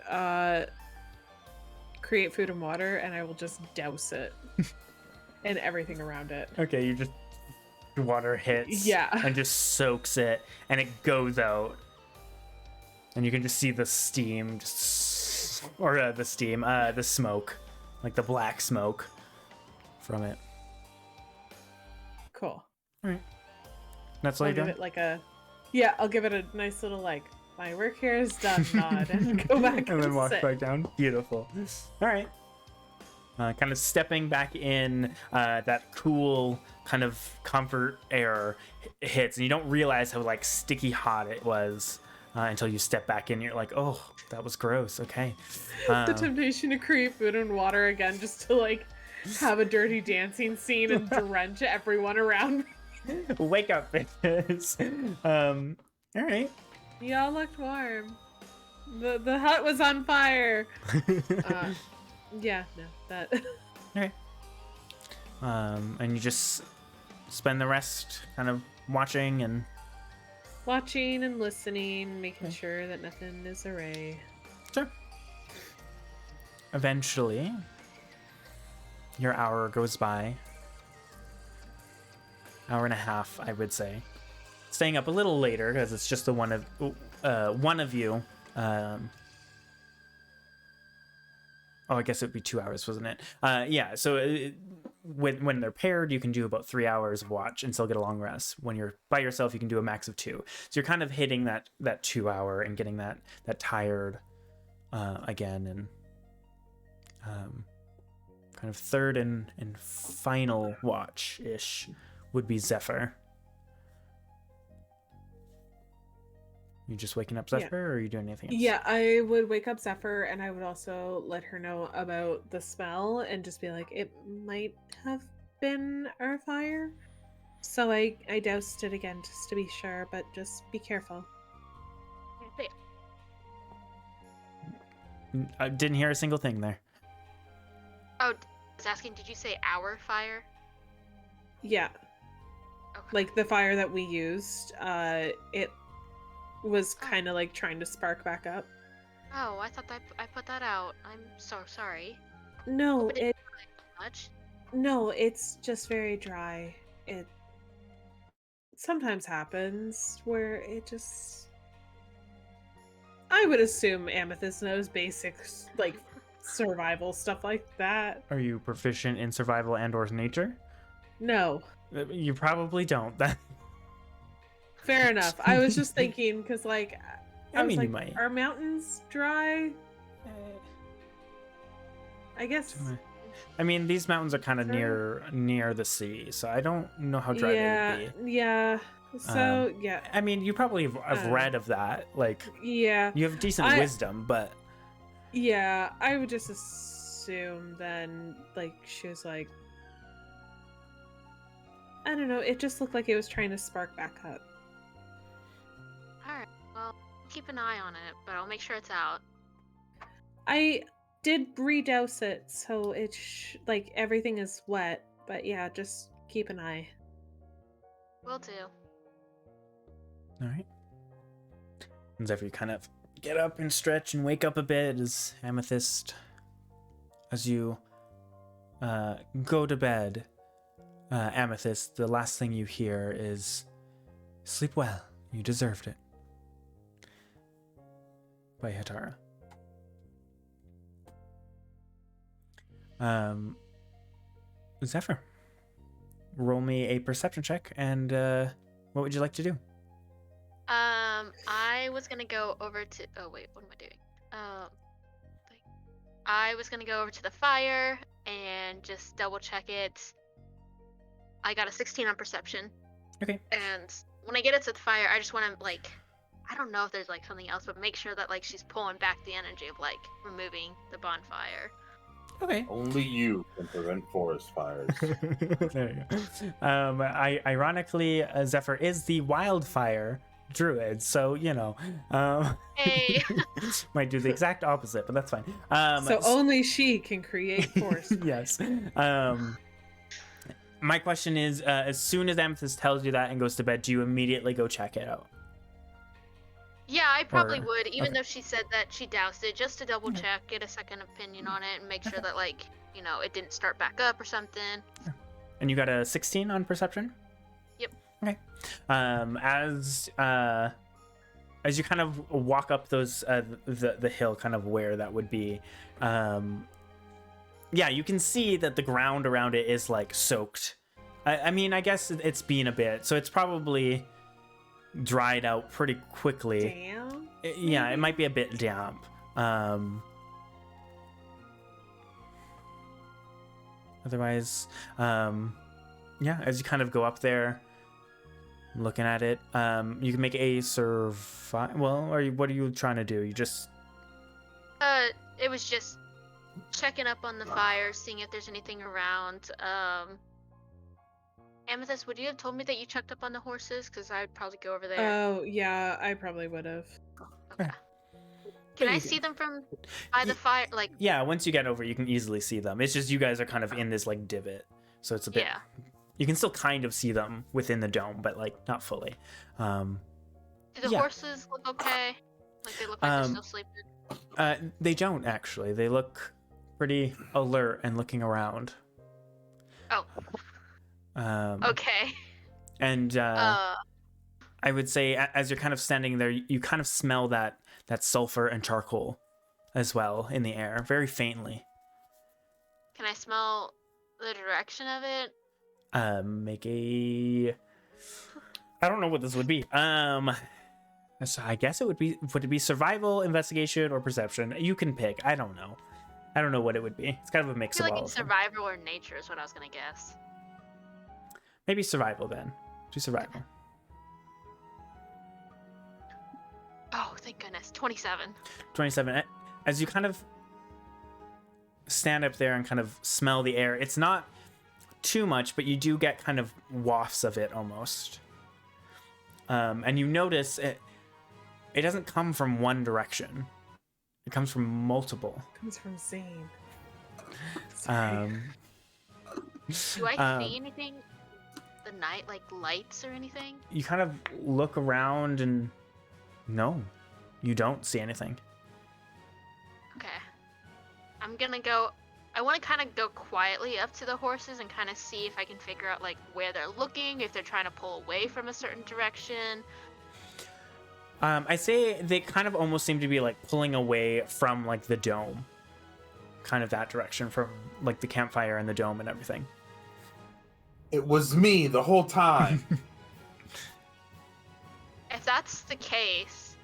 create food and water, and I will just douse it and everything around it. Okay, you just water hits, Yeah. and just soaks it, and it goes out, and you can just see the steam, the smoke, like the black smoke from it. Cool. All right, that's all I'll you give got. it like I'll give it a nice little like my work here is done nod and go back And then walk sit. back down. Beautiful. All right. Kind of stepping back in, that cool kind of comfort air hits, and you don't realize how like sticky hot it was until you step back in. You're like, oh, that was gross. Okay. The temptation to create food and water again, just to like have a dirty dancing scene and drench everyone around me. Wake up, bitches. All right. Y'all looked warm. The hut was on fire. Yeah, no, that. Okay. And you just spend the rest kind of watching and Watching and listening, making sure that nothing is array. sure. Eventually, your hour goes by. Hour and a half, I would say. Staying up a little later because it's just the one of you. I guess it would be 2 hours, wasn't it? Yeah. So when they're paired, you can do about 3 hours of watch and still get a long rest. When you're by yourself, you can do a max of 2. So you're kind of hitting that 2 hour and getting that tired again, and kind of third and final watch ish would be Zephyr. You just waking up Zephyr, or are you doing anything else? Yeah, I would wake up Zephyr, and I would also let her know about the smell and just be like, it might have been our fire. So I doused it again just to be sure, but just be careful. I didn't hear a single thing there. Oh, I was asking, did you say our fire? Yeah, Okay. like the fire that we used, it was kind of like trying to spark back up. Oh, I thought that I put that out. I'm so sorry. No, But it Much? no, it's just very dry. It sometimes happens where it just. I would assume Amethyst knows basics like survival stuff like that. Are you proficient in survival and/or nature? No, You probably don't. fair enough. I was just thinking because like I was mean, you like, might. are mountains dry? I guess. I mean, these mountains are kind of Sure. near the sea, so I don't know how dry they would be. Yeah. So yeah, I mean, you probably have read of that. Like, yeah, you have decent wisdom, but yeah, I would just assume then, like, she was like, I don't know, it just looked like it was trying to spark back up. Alright, well, keep an eye on it, but I'll make sure it's out. I did re-douse it, so it's like everything is wet, but yeah, just keep an eye. Will do. all right. And Zephyr, you kind of get up and stretch and wake up a bit as Amethyst, as you go to bed. Amethyst, the last thing you hear is, "Sleep well, you deserved it," by Hitara. Zephyr, roll me a perception check, and what would you like to do? I was gonna go over to. Oh wait, what am I doing? I was gonna go over to the fire and just double check it. I got a 16 on perception. Okay. And when I get it to the fire, I just want to like, I don't know if there's like something else, but make sure that like she's pulling back the energy of like removing the bonfire. Okay. Only you can prevent forest fires. There you go. Ironically, Zephyr is the wildfire druid, so you know, Hey. might do the exact opposite, but that's fine. So only she can create force. Yes. My question is, as soon as Amethyst tells you that and goes to bed, do you immediately go check it out? Yeah, I probably Or- would, even okay. though she said that she doused it, just to double check, get a second opinion on it, and make sure that like, you know, it didn't start back up or something. And you got a 16 on perception? Yep. Okay. As you kind of walk up those the hill, kind of where that would be, yeah, you can see that the ground around it is like soaked. I mean, I guess it's been a bit, so it's probably dried out pretty quickly. Damn. Yeah, it might be a bit damp. Otherwise, yeah, as you kind of go up there, looking at it, you can make a survive. Well, what are you trying to do? You just It was just checking up on the fire, seeing if there's anything around. Amethyst, would you have told me that you checked up on the horses? Because I'd probably go over there. Oh yeah, I probably would have. Okay. Yeah, Can I you see them from by the fire? Like, yeah. Once you get over, you can easily see them. It's just you guys are kind of in this like divot, so it's a bit. yeah. You can still kind of see them within the dome, but like not fully. Do the yeah. horses look okay? Like they look like they're still sleeping? They don't actually. They look pretty alert and looking around. Oh. Okay. And I would say, as you're kind of standing there, you kind of smell that sulfur and charcoal as well in the air, very faintly. Can I smell the direction of it? Make a. I don't know what this would be. So I guess it would be. Would it be survival, investigation, or perception? You can pick. I don't know. I don't know what it would be. It's kind of a mix I feel of like all it's of them. survival or nature is what I was gonna guess. Maybe survival then. Do survival. Oh, thank goodness. 27. 27. As you kind of stand up there and kind of smell the air, it's not too much, but you do get kind of wafts of it almost. And you notice it doesn't come from one direction. It comes from multiple. Comes from Zane. Do I see anything? The night, like lights or anything? You kind of look around and no, you don't see anything. Okay. I'm gonna go. I want to kind of go quietly up to the horses and kind of see if I can figure out like where they're looking, if they're trying to pull away from a certain direction. I say they kind of almost seem to be like pulling away from like the dome, kind of that direction from like the campfire and the dome and everything. It was me the whole time. If that's the case,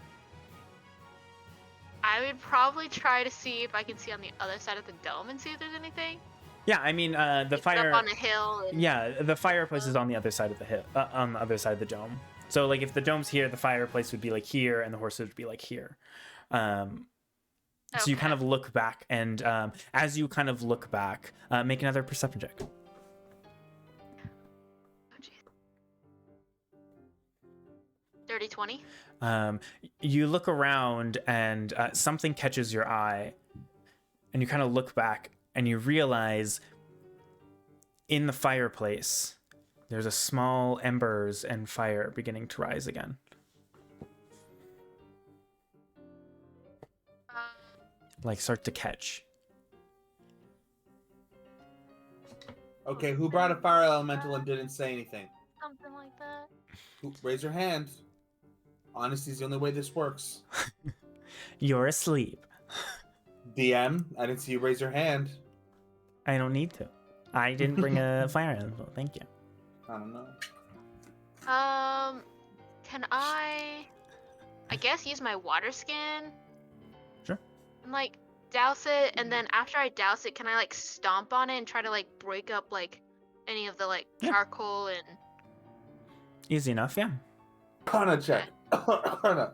I would probably try to see if I can see on the other side of the dome and see if there's anything. Yeah, I mean the It's fire. up on a hill. And... Yeah, the fireplace is on the other side of the hill, on the other side of the dome. So like if the dome's here, the fireplace would be like here, and the horses would be like here. So you kind of look back, and as you kind of look back, make another perception check. Oh, jeez. Dirty 20. You look around, and something catches your eye, and you kind of look back, and you realize in the fireplace there's a small embers and fire beginning to rise again. Like start to catch. Okay, who brought a fire elemental and didn't say anything? Something like that. Raise your hand. Honesty's the only way this works. You're asleep. DM, I didn't see you raise your hand. I don't need to. I didn't bring a fire elemental. Thank you. I don't know. Can I guess use my water skin? Sure. And like douse it, and then after I douse it, can I like stomp on it and try to like break up like any of the like charcoal and Easy enough, yeah. Kana check. Kana.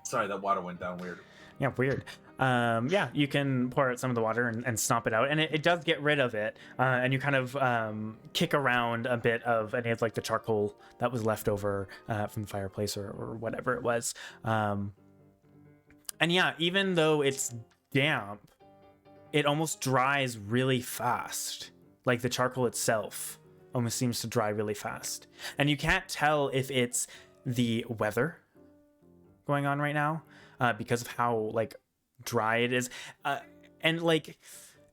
Sorry, that water went down weird. Yeah, weird. Yeah, you can pour out some of the water and stomp it out, and it does get rid of it. And you kind of kick around a bit of any of like the charcoal that was left over from the fireplace or whatever it was. And yeah, even though it's damp, it almost dries really fast. Like the charcoal itself almost seems to dry really fast. And you can't tell if it's the weather going on right now because of how like dry it is. And like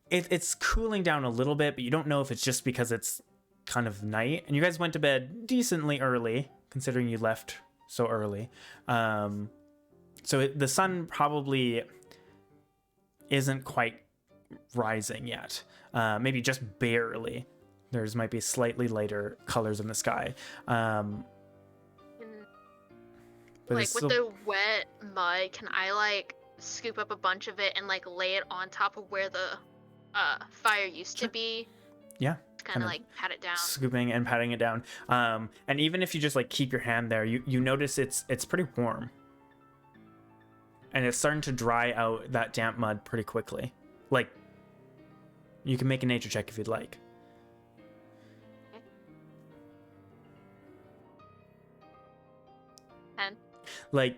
it's cooling down a little bit, but you don't know if it's just because it's kind of night. And you guys went to bed decently early, considering you left so early. So the sun probably isn't quite rising yet. Maybe just barely. There's might be slightly lighter colors in the sky. But like with the wet mud, can I like scoop up a bunch of it and like lay it on top of where the fire used to be? Yeah. Kind of like pat it down. Scooping and patting it down. And even if you just like keep your hand there, you notice it's pretty warm. And it's starting to dry out that damp mud pretty quickly. Like, you can make a nature check if you'd like. Okay. 10. Like,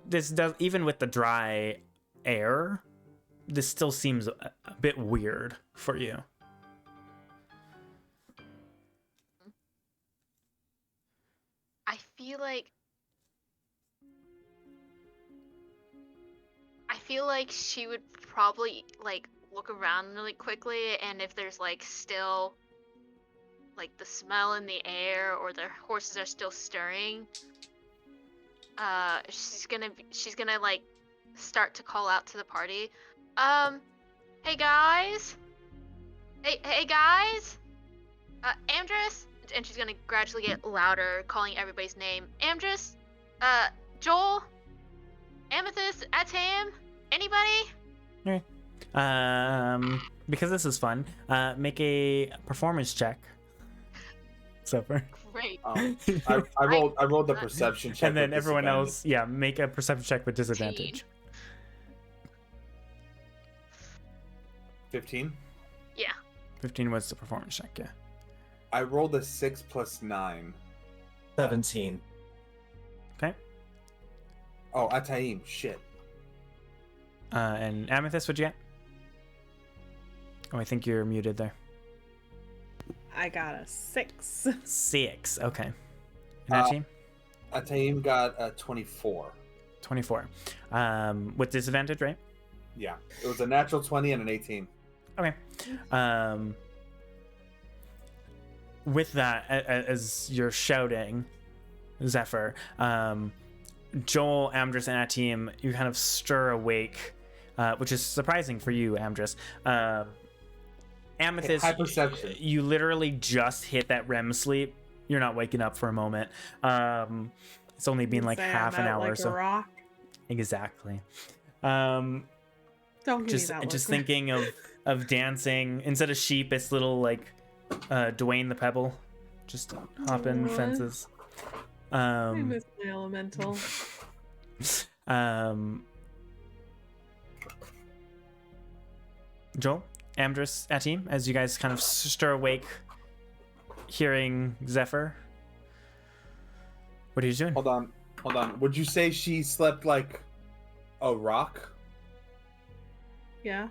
this does, even with the dry air, this still seems a bit weird for you. I feel like she would probably like look around really quickly, and if there's like still like the smell in the air or the horses are still stirring, she's gonna like start to call out to the party. Hey guys, hey guys, Amdrus, and she's gonna gradually get louder, calling everybody's name. Amdrus, Joel, Amethyst, Atam, anybody? Okay. Because this is fun, make a performance check. Zephyr. Great. I rolled the perception check. And then everyone else, yeah, make a perception check with disadvantage. 15? Yeah. 15 was the performance check, yeah. I rolled a 6 plus 9. 17. Okay. Oh, Ataim, shit. And Amethyst, what'd you get? Oh, I think you're muted there. I got a 6. 6, okay. And that team? Ataim got a 24. 24. With disadvantage, right? Yeah. It was a natural 20 and an 18. Okay. With that, as you're shouting, Zephyr, Joel, Amdrus, and Atim, you kind of stir awake, which is surprising for you, Amdrus. Amethyst, high perception. You literally just hit that REM sleep. You're not waking up for a moment. It's only been like half an hour like or so. A rock. Exactly. Don't give just me that just look. thinking of dancing instead of sheep. It's little like Dwayne the Pebble, just hopping What? fences. I miss my elemental. Joel, Amdrus, Atim, as you guys kind of stir awake, hearing Zephyr. What are you doing? Hold on. Would you say she slept like a rock? Yeah.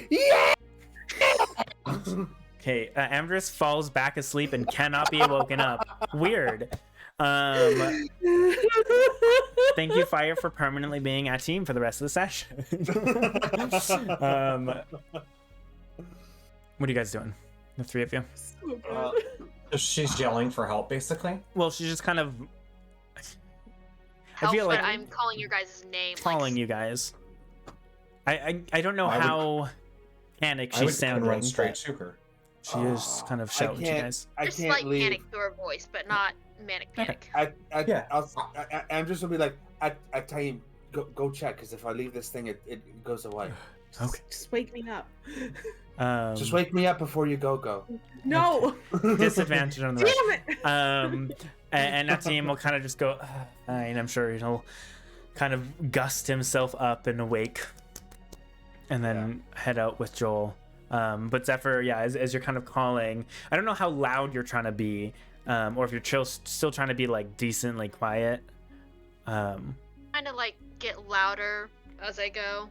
Yeah. Okay, Amdrus falls back asleep and cannot be woken up. Weird. Thank you, Fire, for permanently being at team for the rest of the session. What are you guys doing? The three of you? So good. So she's yelling for help, basically. Well, she's just kind of Help, feel but like- I'm calling your guys' name. calling you guys. I don't know how panicked I would she's kind of sounding. run straight but to her. She is kind of shouting to you guys. I Just can't like leave. panic through her voice, but not manic panic. Yeah. I'm just gonna be like, I tell you, go check, because if I leave this thing, it goes away. Okay. Just wake me up. Just wake me up before you go. No! Disadvantage on the rest. Damn it! And Atim will kind of just go, and I'm sure he'll kind of gust himself up and awake, and then head out with Joel. But Zephyr, yeah, as you're kind of calling, I don't know how loud you're trying to be, or if you're still trying to be like decently quiet. Kind of like get louder as I go,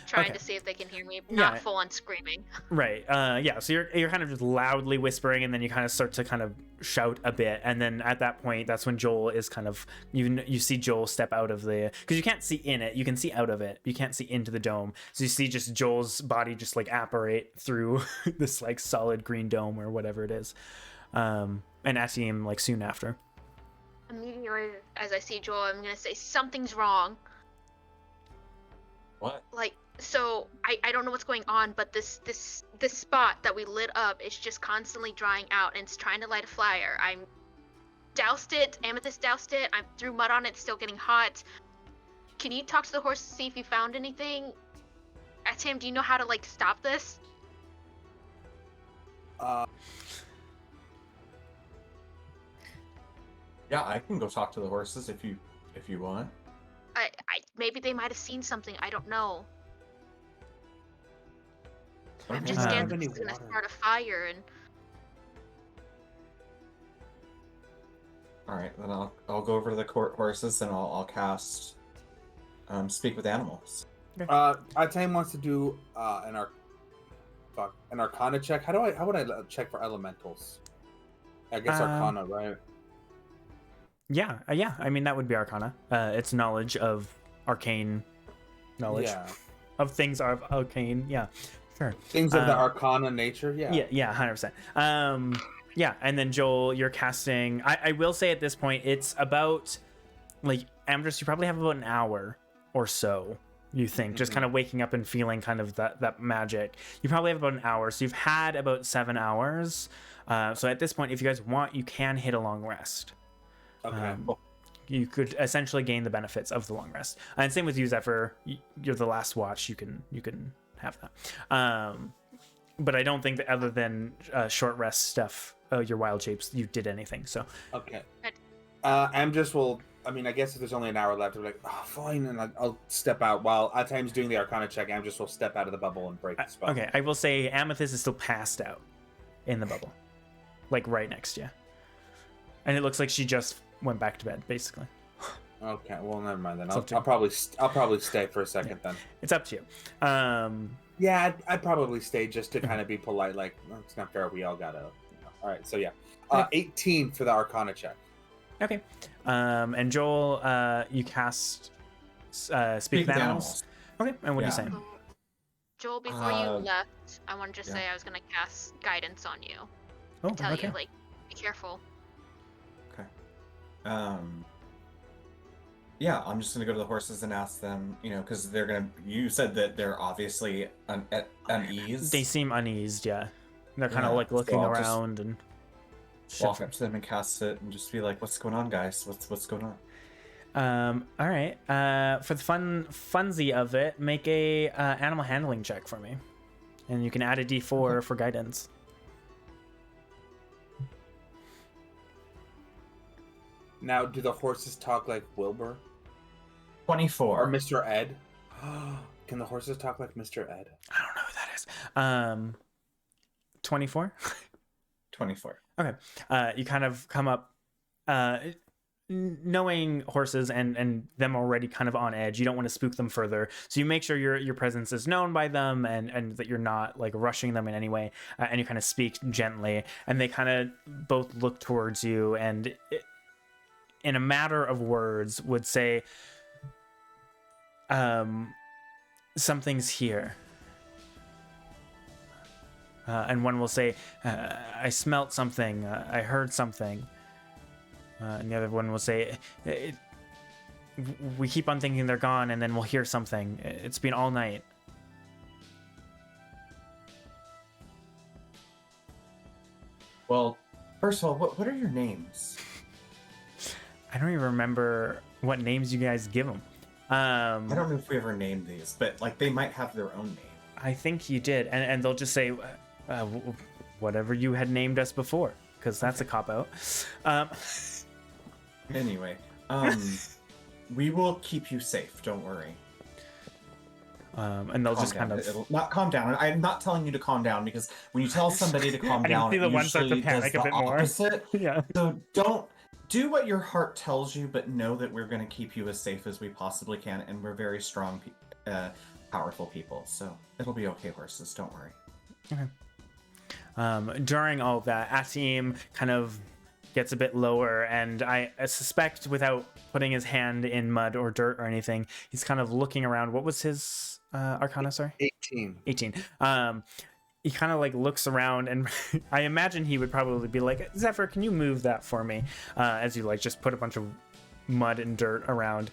trying Okay. to see if they can hear me, not Yeah. full on screaming. Right. Yeah. So you're kind of just loudly whispering, and then you kind of start to kind of shout a bit, and then at that point, that's when Joel is kind of you see Joel step out of the, because you can't see in it, you can see out of it, you can't see into the dome. So you see just Joel's body just like apparate through this like solid green dome or whatever it is, and Atim like soon after. Immediately as I see Joel, I'm gonna say something's wrong. What? Like, so I don't know what's going on, but this spot that we lit up is just constantly drying out, and it's trying to light a fire. I'm doused it, Amethyst doused it, I threw mud on it, it's still getting hot. Can you talk to the horse to see if you found anything? Tim, do you know how to like stop this? Yeah, I can go talk to the horses if you want. I maybe they might have seen something, I don't know. I'm just have scared that any it's gonna water. start a fire and All right, then I'll go over to the court horses and I'll cast speak with animals. Time wants to do an Arcana check. How would I check for elementals? I guess Arcana, right? Yeah. I mean, that would be Arcana. It's knowledge of arcane knowledge Yeah. of things of arcane. Yeah, sure. Things of the Arcana nature. Yeah. Yeah, 100%. Yeah, and then Joel, you're casting. I will say at this point, it's about like Amdrus. You probably have about an hour or so. You think just kind of waking up and feeling kind of that magic. You probably have about an hour, so you've had about 7 hours. So at this point, if you guys want, you can hit a long rest. Okay. You could essentially gain the benefits of the long rest. And same with you, Zephyr. You're the last watch. You can have that. But I don't think that other than short rest stuff, your wild shapes, you did anything. So Okay. Amdrus will. I mean, I guess if there's only an hour left, we're like, oh, fine, and I'll step out while at times doing the Arcana check. Amdrus will step out of the bubble and break the spell. okay, I will say Amethyst is still passed out in the bubble, like right next to you, and it looks like she just went back to bed, basically. Okay. Well, never mind then. It's I'll up to you. probably stay for a second then. It's up to you. Yeah, I'd probably stay just to kind of be polite. Like, "Oh, it's not fair. We all gotta. All right. So yeah, 18 for the Arcana check. Okay, and Joel, you cast speak with animals. Okay, and what are you Yeah. saying? Joel, before you Uh, left, I wanted to just yeah. say I was gonna cast guidance on you. Oh, Tell okay. you, like, be careful. Yeah, I'm just gonna go to the horses and ask them, because they're gonna. You said that they're obviously at unease. They seem uneased, yeah. They're kind of Yeah, like so looking I'll just around and walk up to them and cast it and just be like, "What's going on, guys? What's going on?" All right. For the funsy of it, make a animal handling check for me, and you can add a D4 for guidance. Now, do the horses talk like Wilbur 24. or Mr. Ed? Can the horses talk like Mr. Ed? I don't know who that is. 24. 24. Okay. You kind of come up, knowing horses and them already kind of on edge. You don't want to spook them further, so you make sure your presence is known by them and that you're not like rushing them in any way. And you kind of speak gently, and they kind of both look towards you, and in a matter of words, would say, "Something's here." And one will say, I smelt something, I heard something. And the other one will say, we keep on thinking they're gone, and then we'll hear something. It's been all night. Well, first of all, what are your names? I don't even remember what names you guys give them. I don't know if we ever named these, but like they might have their own name. I think you did. And they'll just say, whatever you had named us before, because that's a cop-out. Anyway, we will keep you safe. Don't worry. And they'll Calm just down. kind of... It'll not calm down. I'm not telling you to calm down, because when you tell somebody to calm I can down, see it the one start to usually panic does a the bit more. opposite. Yeah. So don't do what your heart tells you, but know that we're going to keep you as safe as we possibly can, and we're very strong, powerful people. So it'll be okay, horses. Don't worry. Okay. During all of that, Asim kind of gets a bit lower, and I suspect, without putting his hand in mud or dirt or anything, he's kind of looking around. What was his arcana, sorry? 18. 18. He kind of like looks around, and I imagine he would probably be like, Zephyr, can you move that for me? As you like just put a bunch of mud and dirt around,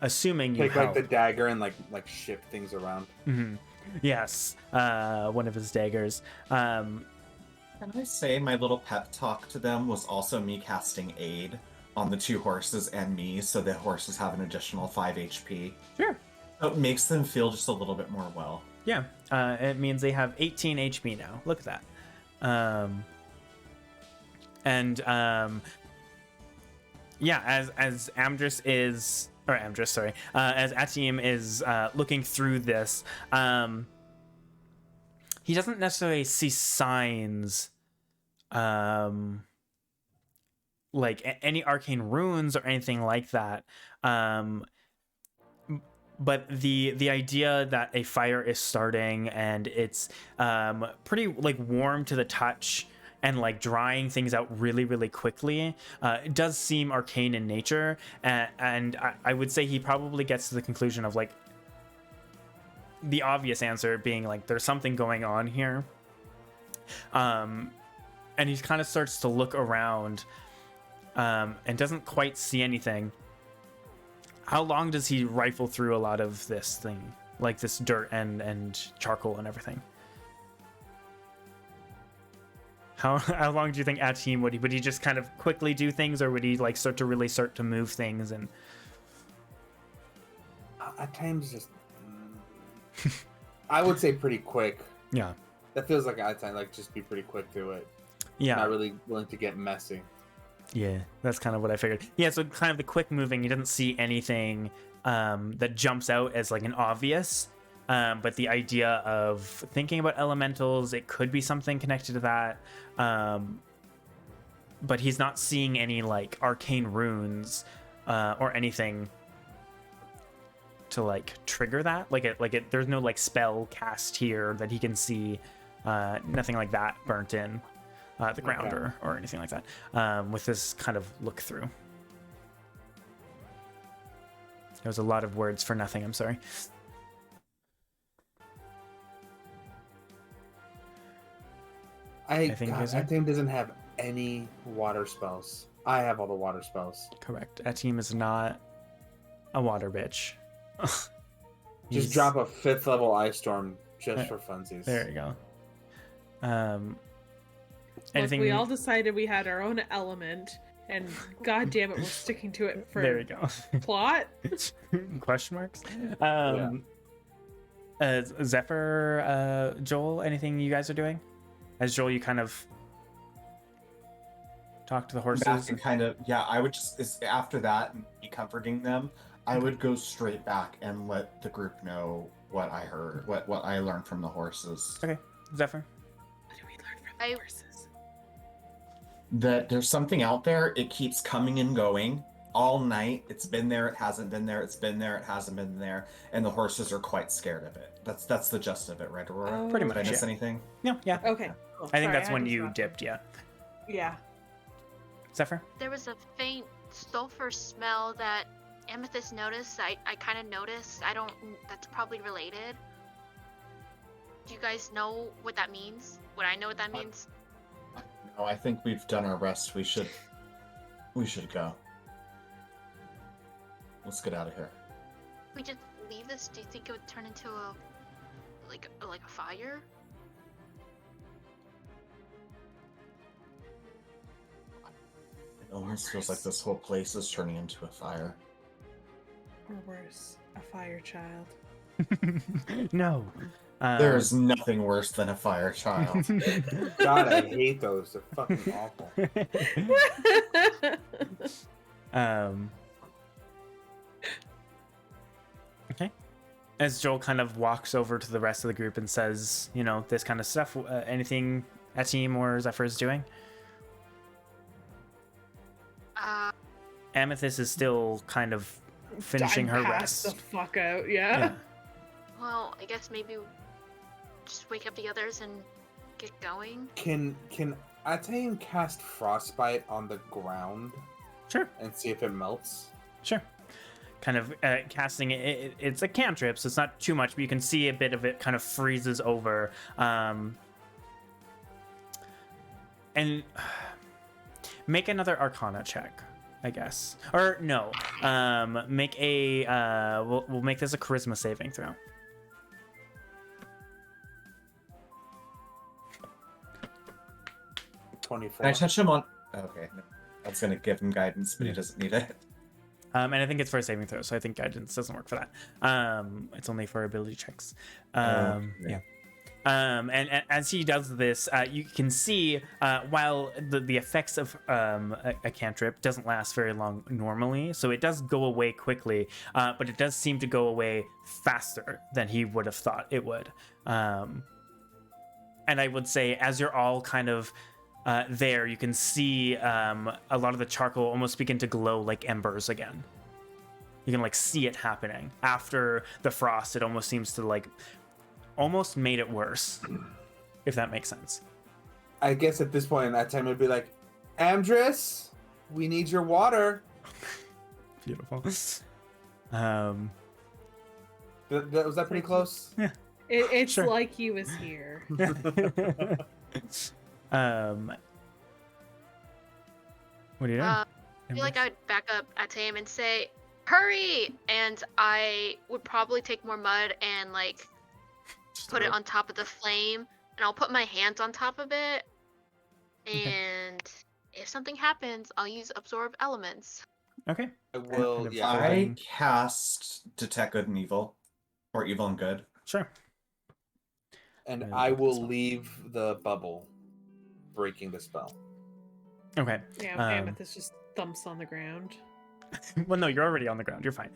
assuming you Take help. like the dagger and like shift things around. Mm-hmm. Yes, one of his daggers. Can I say my little pep talk to them was also me casting aid on the two horses and me, so the horses have an additional 5 HP. Sure. So it makes them feel just a little bit more well. Yeah, it means they have 18 HP now. Look at that. Yeah, as Amdrus is, or Amdrus, sorry, as Atim is looking through this, he doesn't necessarily see signs, like any arcane runes or anything like that. But the idea that a fire is starting and it's pretty like warm to the touch and like drying things out really, really quickly, it does seem arcane in nature. And I would say he probably gets to the conclusion of like the obvious answer being like there's something going on here. And he kind of starts to look around and doesn't quite see anything. How long does he rifle through a lot of this thing, like this dirt and charcoal and everything? How long do you think Atim would he just kind of quickly do things, or would he like start to move things? And At times, just I would say pretty quick. yeah, That feels like at times like just be pretty quick through it. yeah, Not really willing to get messy. yeah. That's kind of what I figured. Yeah, so kind of the quick moving. He doesn't see anything that jumps out as like an obvious. But the idea of thinking about elementals, it could be something connected to that. But he's not seeing any like arcane runes or anything to like trigger that. There's no like spell cast here that he can see. Nothing like that burnt in the ground or anything like that. With this kind of look through. There was a lot of words for nothing. I'm sorry. I think God, he's that team doesn't have any water spells. I have all the water spells. Correct. That team is not a water bitch. Just drop a 5th level ice storm just for funsies. There you go. Look, we all decided we had our own element, and god damn it, we're sticking to it for There you go. plot. Question marks. Zephyr, Joel, anything you guys are doing? As Joel, you kind of talk to the back horses. and kind of, I would just, after that and be comforting them, I would go straight back and let the group know what I heard, what I learned from the horses. Okay, Zephyr. What do we learn from the horses? That there's something out there. It keeps coming and going all night. It's been there. It hasn't been there. It's been there. It hasn't been there. And the horses are quite scared of it. That's the gist of it, right, Aurora? Pretty Did I much, miss yeah. anything? No, yeah. Okay. Cool. I think Sorry, that's had when to you stop. dipped, yeah. Yeah. Zephyr? There was a faint sulfur smell that Amethyst noticed. I kind of noticed. That's probably related. Do you guys know what that means? Would I know what that means? No, I think we've done our rest. We should go. Let's get out of here. If we just leave this, do you think it would turn into a fire? It almost feels like this whole place is turning into a fire. Or worse, a fire child. No. There's nothing worse than a fire child. God, I hate those. They're fucking awful. Okay. As Joel kind of walks over to the rest of the group and says, this kind of stuff, anything Ateem or Zephyr is doing? Amethyst is still kind of finishing her Pass rest. the fuck out, yeah. Well, I guess maybe just wake up the others and get going. Can Atayim cast frostbite on the ground Sure. and see if it melts? Sure. Kind of casting it. It's a cantrip, so it's not too much, but you can see a bit of it kind of freezes over. And make another Arcana check, I guess. Or no. Make a. We'll make this a Charisma saving throw. 24. Can I touch him on? Okay, no. I was gonna give him guidance, but he doesn't need it. And I think it's for a saving throw, so I think guidance doesn't work for that. It's only for ability checks. Yeah. And as he does this, you can see while the effects of a cantrip doesn't last very long normally, so it does go away quickly, but it does seem to go away faster than he would have thought it would. And I would say as you're all kind of there, you can see a lot of the charcoal almost begin to glow like embers again. You can see it happening. After the frost, it almost seems to almost made it worse, if that makes sense. I guess at this point, that time it'd be like, Amdrus, we need your water. Beautiful. Was that pretty close? Yeah. It's Sure. like he was here. What are you doing? I feel like I'd back up Atem and say, "Hurry!" And I would probably take more mud and put it on top of the flame, and I'll put my hands on top of it. And if something happens, I'll use absorb elements. Okay. I will, yeah. I cast Detect Good and Evil, or Evil and Good. Sure. And Yeah, I will that's fine. leave the bubble, breaking the spell. Okay. Yeah, Amethyst just thumps on the ground. Well, no, you're already on the ground. You're fine.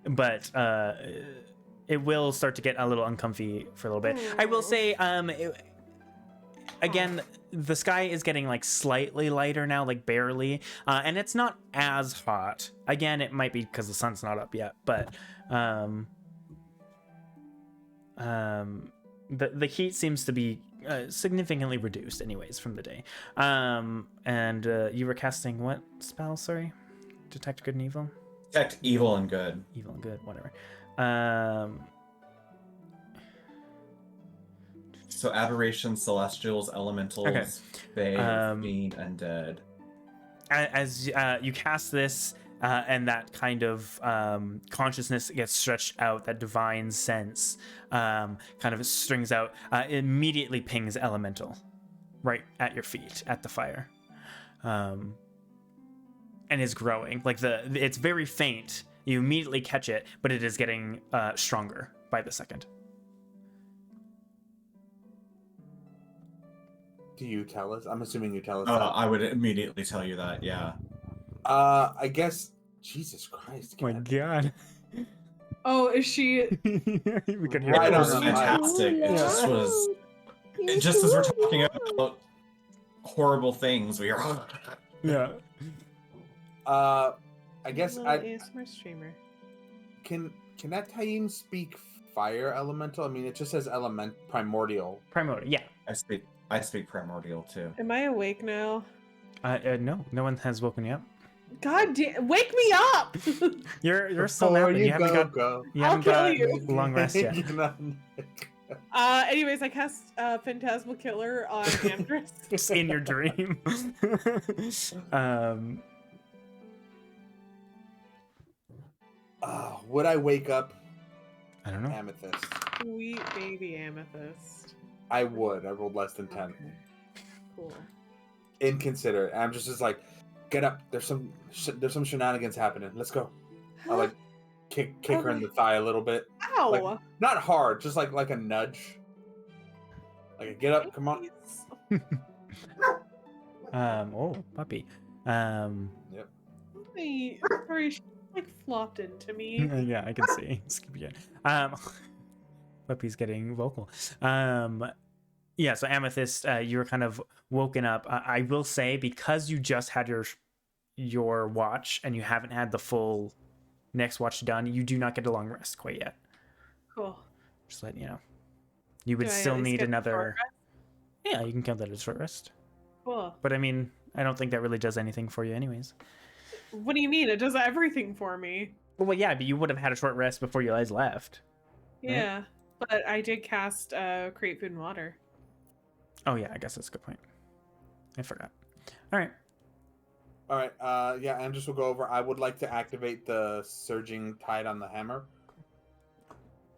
But it will start to get a little uncomfy for a little bit. I will say, again, the sky is getting slightly lighter now, barely, and it's not as hot. Again, it might be because the sun's not up yet, but the heat seems to be significantly reduced, anyways, from the day. And you were casting what spell? Sorry, detect good and evil. Detect Evil and Good. Evil and good, whatever. So aberration, celestials, elementals, Okay. fae, fiend, undead. As you cast this, and that kind of consciousness gets stretched out, that divine sense kind of strings out, it immediately pings elemental right at your feet, at the fire, and is growing. It's very faint. You immediately catch it, but it is getting stronger by the second. Do you tell us? I'm assuming you tell us I would immediately tell you that. Yeah. that. I guess. Jesus Christ. Oh my god. Oh, is she? We could hear Right It it. on was the mic. fantastic. It just was. Just as we're talking about horrible things, we are. Yeah. I guess Little I ASMR streamer. can that Taim speak fire elemental? I mean, it just says element primordial. Primordial. Yeah. I speak primordial too. Am I awake now? No one has woken you up. God damn! Wake me up! You're still Before napping. You haven't got go. you I'll haven't kill got you. long rest yet. Anyways, I cast Phantasmal Killer on Amdrus. Just in your dream. Would I wake up I don't know. Amethyst? Sweet baby Amethyst. I would. I rolled less than 10. Okay. Cool. Inconsiderate. I'm just like, get up. There's some shenanigans happening. Let's go. I like kick her in the thigh a little bit. Ow! Like, not hard, just like a nudge. Like a get up, come on. Oh, puppy. Yep. Hey, sorry, she like flopped into me. Yeah, I can see. Skip again. Puppy's getting vocal. Yeah, so Amethyst, you were kind of woken up. I will say, because you just had your watch and you haven't had the full next watch done, you do not get a long rest quite yet. Cool. Just letting you know. You would Do I at still least need get the short another. rest? Yeah, you can count that as short rest. Cool. But I mean, I don't think that really does anything for you, anyways. What do you mean? It does everything for me. Well, yeah, but you would have had a short rest before you guys left. Right? Yeah, but I did cast Create Food and Water. Oh yeah, I guess that's a good point. I forgot. All right. All right. Yeah, Amdrus will go over. I would like to activate the surging tide on the hammer.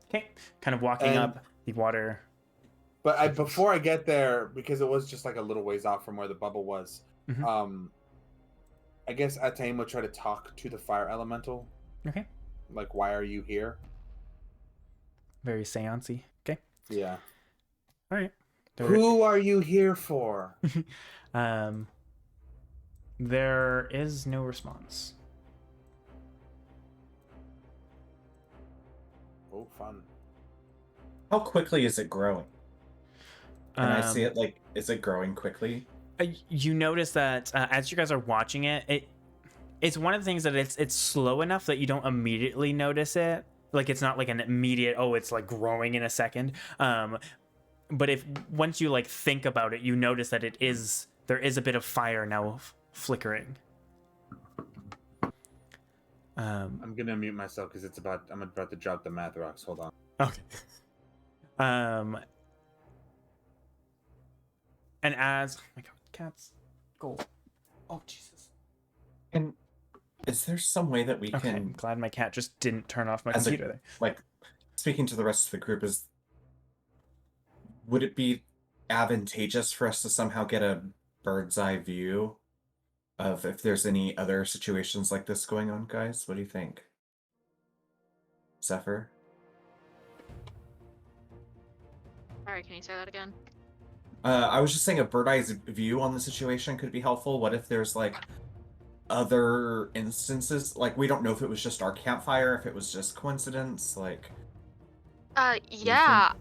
Okay. Kind of walking And- up the water. But before I get there, because it was just like a little ways off from where the bubble was, Mhm. I guess Ataim would try to talk to the fire elemental. Okay. Like, why are you here? Very seancey. Okay. Yeah. All right. Who are you here for? There is no response. Oh, fun. How quickly is it growing? Can I see Um, it? Like, is it growing quickly? You notice that as you guys are watching it's one of the things that it's slow enough that you don't immediately notice it. Like, it's not like an immediate, oh, it's like growing in a second. But if once you like think about it, you notice that there is a bit of fire now flickering. I'm gonna mute myself because I'm about to drop the math rocks. Hold on. Okay. And as oh my god, cats, go. Oh Jesus. And is there some way that we Okay, I'm can, glad my cat just didn't turn off my as a- computer there. like, speaking to the rest of the group, would it be advantageous for us to somehow get a bird's eye view of if there's any other situations like this going on, guys? What do you think? Zephyr? Sorry, can you say that again? I was just saying a bird's eye view on the situation could be helpful. What if there's like other instances? Like, we don't know if it was just our campfire, if it was just coincidence. Like, Yeah.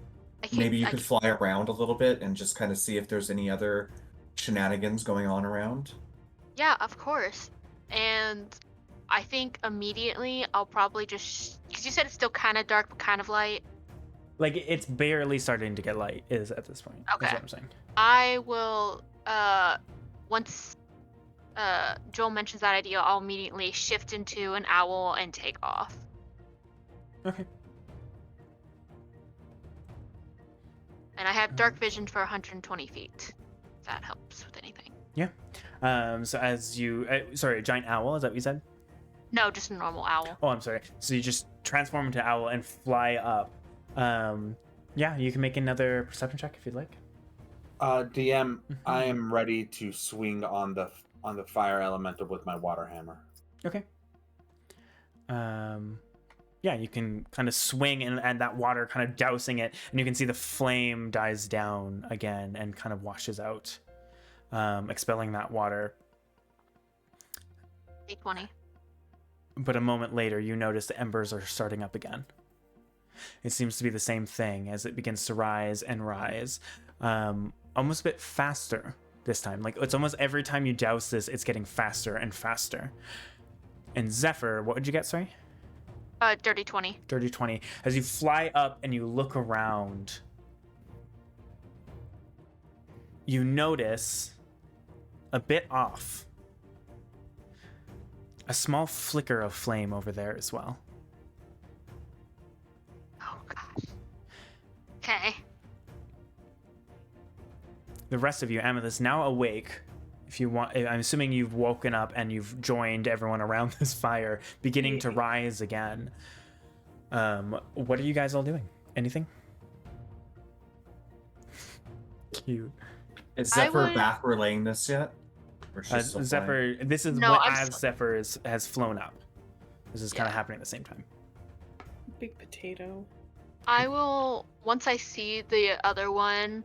maybe you could fly around a little bit and just kind of see if there's any other shenanigans going on around. Yeah, of course. And I think immediately I'll probably just, because you said it's still kind of dark but kind of light. Like, it's barely starting to get light is at this point. Okay. Is what I'm saying. I will, once Joel mentions that idea, I'll immediately shift into an owl and take off. Okay. And I have dark vision for 120 feet. If that helps with anything. So as you, sorry, a giant owl, is that what you said? No, just a normal owl. Oh, I'm sorry. So you just transform into owl and fly up. Yeah, you can make another perception check if you'd like. DM, I am ready to swing on the fire elemental with my water hammer. Okay. Yeah, you can kind of swing and that water kind of dousing it, and you can see the flame dies down again and kind of washes out expelling that water. 820. But a moment later, you notice the embers are starting up again. It seems to be the same thing as it begins to rise and rise, almost a bit faster this time. Like, it's almost every time you douse this, it's getting faster and faster. And Zephyr, what would you get, sorry? Dirty 20. Dirty 20. As you fly up and you look around, you notice a bit off a small flicker of flame over there as well. Oh gosh. Okay. The rest of you, Amethyst, now awake. If you want, I'm assuming you've woken up and you've joined everyone around this fire, beginning to rise again. What are you guys all doing? Anything? Cute. Is Zephyr would- back relaying this yet? Or she's still flying? Zephyr, this is No, what I'm as Zephyr has flown up. This is kind of Yeah. happening at the same time. Big potato. I will, once I see the other one,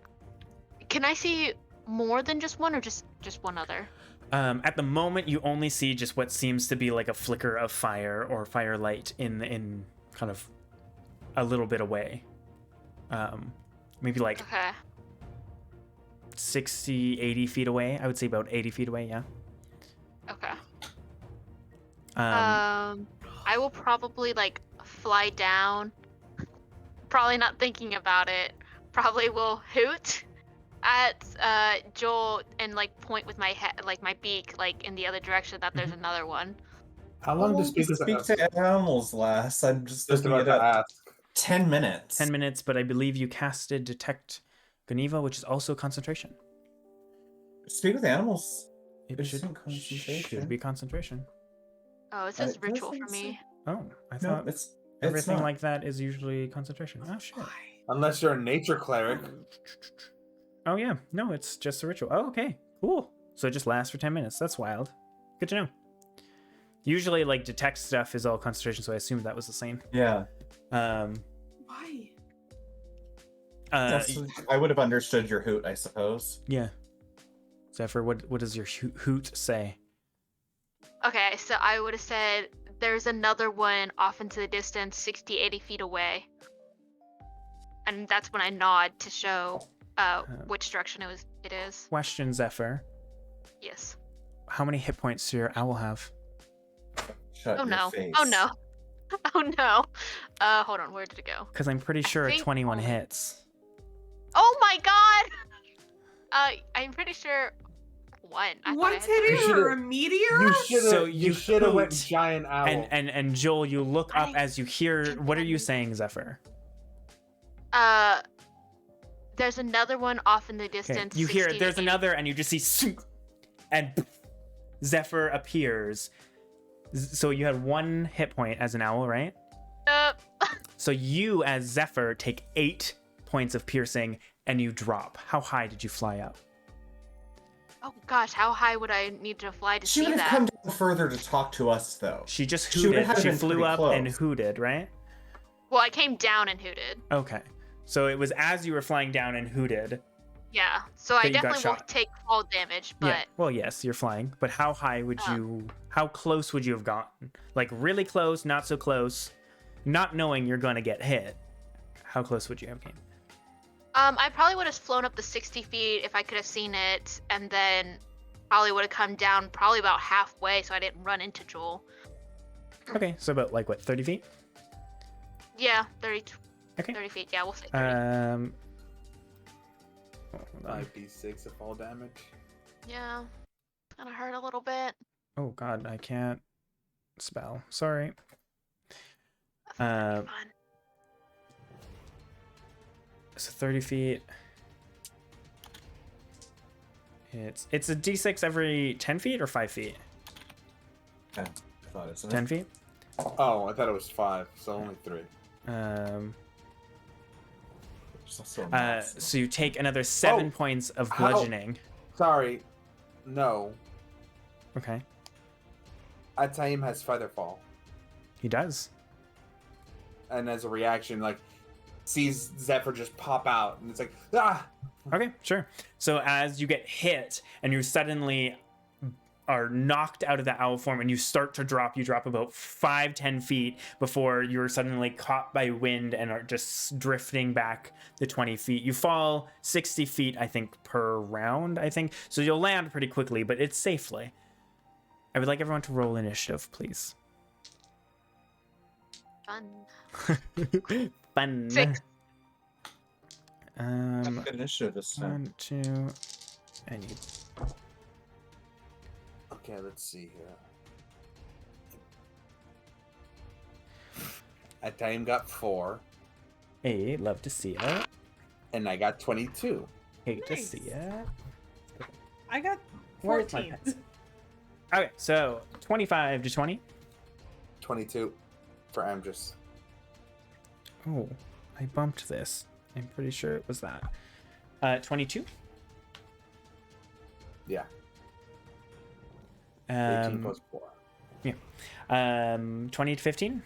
can I see more than just one or just one other? At the moment, you only see just what seems to be like a flicker of fire or firelight in kind of a little bit away. Maybe like Okay. 60, 80 feet away. I would say about 80 feet away, yeah. Okay. Um, I will probably like fly down. Probably not thinking about it. Probably will hoot at Joel and like point with my head, like my beak, like in the other direction that there's another one. How long does speak to animals last? I'm just Just looking about at to it. ask. 10 minutes. 10 minutes, but I believe you casted Detect Ganiva, which is also concentration. Speak with animals. It It's should, in concentration. should be concentration. Oh, it says It ritual for doesn't me. Oh, I No, thought it's everything not. like that is usually concentration. Oh, shit. Unless you're a nature cleric. Oh, yeah. No, it's just a ritual. Oh, okay. Cool. So it just lasts for 10 minutes. That's wild. Good to know. Usually, like, detect stuff is all concentration, so I assumed that was the same. Yeah. Why? I would have understood your hoot, I suppose. Yeah. Zephyr, what does your hoot say? Okay, so I would have said there's another one off into the distance, 60, 80 feet away. And that's when I nod to show which direction it is. Question, Zephyr. Yes. How many hit points do your owl have? Shut Oh your no. face. Oh no. Oh no. Hold on, where did it go? Because I'm pretty sure think 21 only- hits. Oh my god! I'm pretty sure one. I thought I One's had hitting You her should've- a meteor? So You you should have went hoot, giant owl. And Joel, you look up I as you hear. didn't What are have you any- saying, Zephyr? There's another one off in the Okay, distance. you hear 60 to there's 80. another, and you just see, swoop, and Zephyr appears. So you had 1 hit point as an owl, right? So you, as Zephyr, take 8 points of piercing, and you drop. How high did you fly up? Oh gosh, how high would I need to fly to She see would have that? come down further to talk to us, though. She just She would hooted. have She been flew pretty up and close. hooted, right? Well, I came down and hooted. Okay. So it was as you were flying down and hooted. Yeah, so I But you got definitely won't shot. take fall damage, but Yeah. Well, yes, you're flying. But how high would you? How close would you have gotten? Like really close, not so close, not knowing you're gonna get hit. How close would you have came? I probably would have flown up the 60 feet if I could have seen it, and then probably would have come down probably about halfway so I didn't run into Joel. Okay, so about like what, 30 feet? Yeah, 30, Okay. 30 feet. Yeah, we'll say 30. Hold on. 5d6 of fall damage. Yeah, kind of hurt a little bit. Oh God, I can't spell. Sorry. Fun. So 30 feet. It's a d6 every 10 feet or 5 feet? 10, I thought it was 10 feet. Oh, I thought it was 5, so only 3. There's also a mouse. So you take another 7 Oh, points of how- bludgeoning. Sorry. No. Okay, Ataim has Featherfall. he does. And as a reaction, like, sees Zephyr just pop out. And it's like, ah! Okay, sure. So as you get hit and you suddenly are knocked out of the owl form and you start to drop, you drop about 5-10 feet before you're suddenly caught by wind and are just drifting back the 20 feet. You fall 60 feet, I think, per round, I think. So you'll land pretty quickly, but it's safely. I would like everyone to roll initiative, please. Fun. Fun. 6. Initiative this time. 1, 2, and you. Okay, let's see here. Time got 4, Hey, love to see it. and I got 22. Hate to Nice. see it. I got Where's my 14. pets? Okay, so 25 to 20. 22 for Amdrus. Oh, I bumped this. I'm pretty sure it was that. 22. Yeah. 18 Um, plus 4. 20 to 15.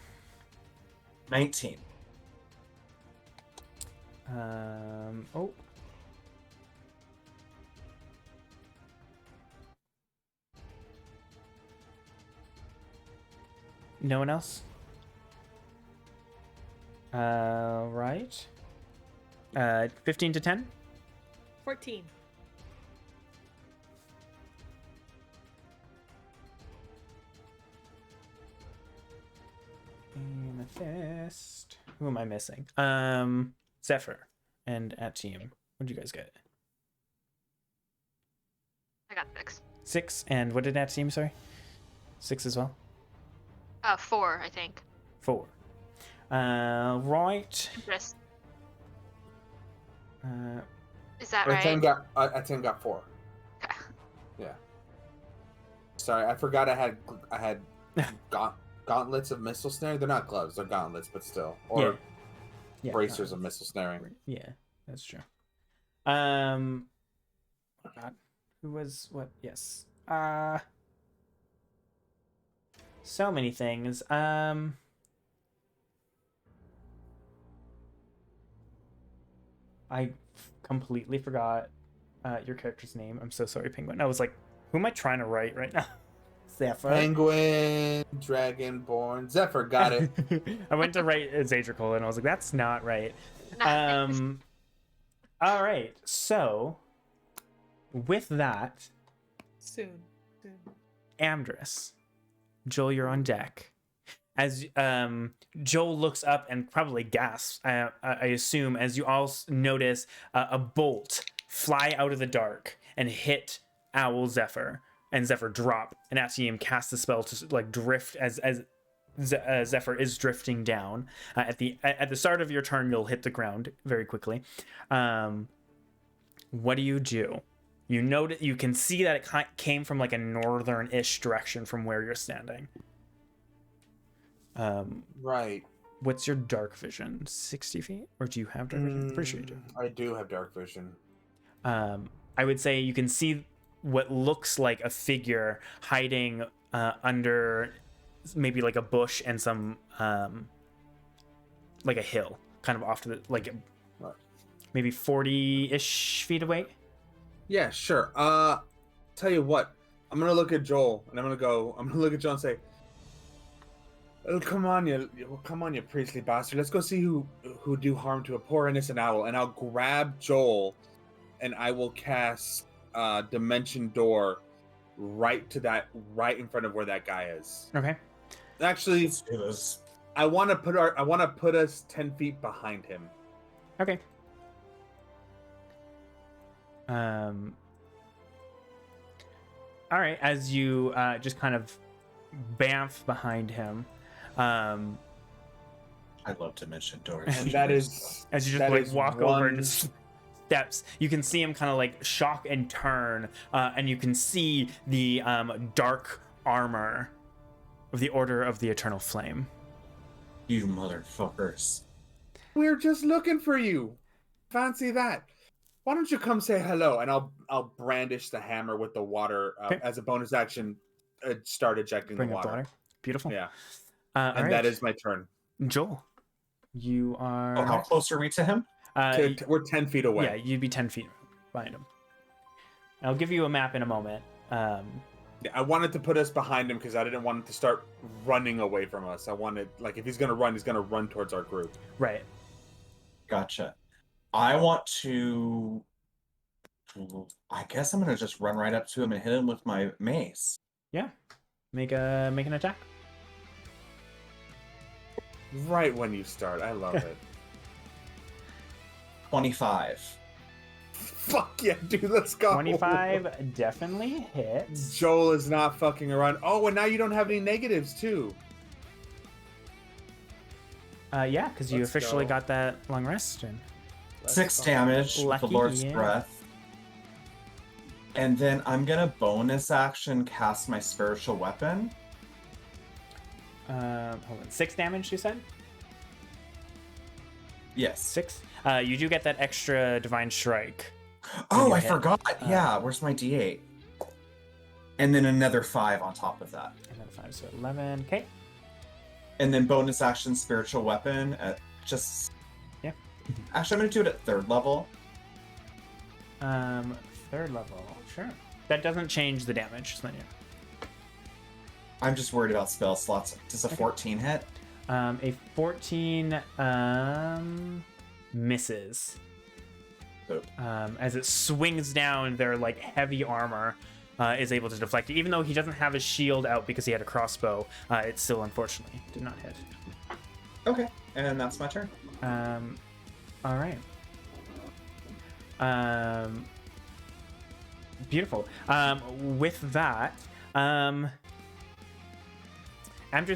19. Oh. No one else? Right. 15 to 10. 14. Amethyst. Who am I missing? Zephyr and at team. What did you guys get? I got 6. 6. And what did at team? Sorry. 6 as well. 4, I think. 4. Right. Yes. Uh, Is that Tim right? got 4. Okay. Yeah. Sorry, I forgot I had gauntlets of missile snare. They're not gloves, they're gauntlets, but still. Or yeah, bracers of missile snaring. Yeah, that's true. Oh God, who was what? Yes. So many things. I completely forgot your character's name. I'm so sorry, Penguin. I was like, who am I trying to write right now? Zephyr. Penguin, Dragonborn, Zephyr, got it. I went to write Zadrical and I was like, that's not right. All right. So, with that, Soon. Amdrus, Joel, you're on deck. As Joel looks up and probably gasps, I assume, as you all notice a bolt fly out of the dark and hit Owl Zephyr, and Zephyr drop, and Atium cast the spell to like drift as Zephyr is drifting down. At the start of your turn, you'll hit the ground very quickly. What do? You can see that it came from like a northern-ish direction from where you're standing. Right. What's your dark vision? 60 feet? Or do you have dark vision? Pretty sure you do. I do have dark vision. I would say you can see what looks like a figure hiding under maybe like a bush and some like a hill, kind of off to the maybe 40-ish feet away. Yeah, sure. Tell you what, I'm gonna look at Joel and I'm gonna look at Joel and say, "Oh, come on, you priestly bastard. Let's go see who do harm to a poor innocent owl." And I'll grab Joel, and I will cast Dimension Door right in front of where that guy is. Okay. Actually, Let's do this. I want to put us 10 feet behind him. Okay. All right. As you just kind of bamf behind him, I love Dimension Doors. And that is as you just that like is walk one- over and just steps, you can see him kind of like shock and turn, and you can see the dark armor of the Order of the Eternal Flame. You motherfuckers. We're just looking for you. Fancy that. Why don't you come say hello? And I'll brandish the hammer with the water Okay. as a bonus action. Start ejecting Bring the up the water. water. Beautiful. Yeah, All and right. that is my turn. Joel. You are. Oh, how close are we to him? We're 10 feet away. Yeah, you'd be 10 feet. find him. I'll give you a map in a moment. Yeah, I wanted to put us behind him because I didn't want him to start running away from us. I wanted, like, if he's gonna run towards our group. Right. Gotcha. I want to. I guess I'm gonna just run right up to him and hit him with my mace. Yeah. Make an attack. Right when you start, I love it. 25. Fuck yeah, dude, let's go. 25 definitely hits. Joel is not fucking around. Oh, and now you don't have any negatives too. Yeah, because you Let's officially go. got that long rest in. 6 damage with Lucky, the Lord's yeah. Breath. And then I'm gonna bonus action cast my spiritual weapon. Hold on. 6 damage, you said? Yes. 6? You do get that extra divine strike. Oh, you I hit. forgot. Yeah, where's my D8? And then another 5 on top of that. And then 5, so 11. Okay. And then bonus action spiritual weapon at just... Yeah. Actually, I'm gonna do it at 3rd level. 3rd level. Sure. That doesn't change the damage. So yeah. I'm just worried about spell slots. Does a 14 hit? A 14 misses. Oop. As it swings down, their like heavy armor is able to deflect it. Even though he doesn't have his shield out because he had a crossbow, it still unfortunately did not hit. Okay, and that's my turn. All right. Beautiful. With that, Amdrus,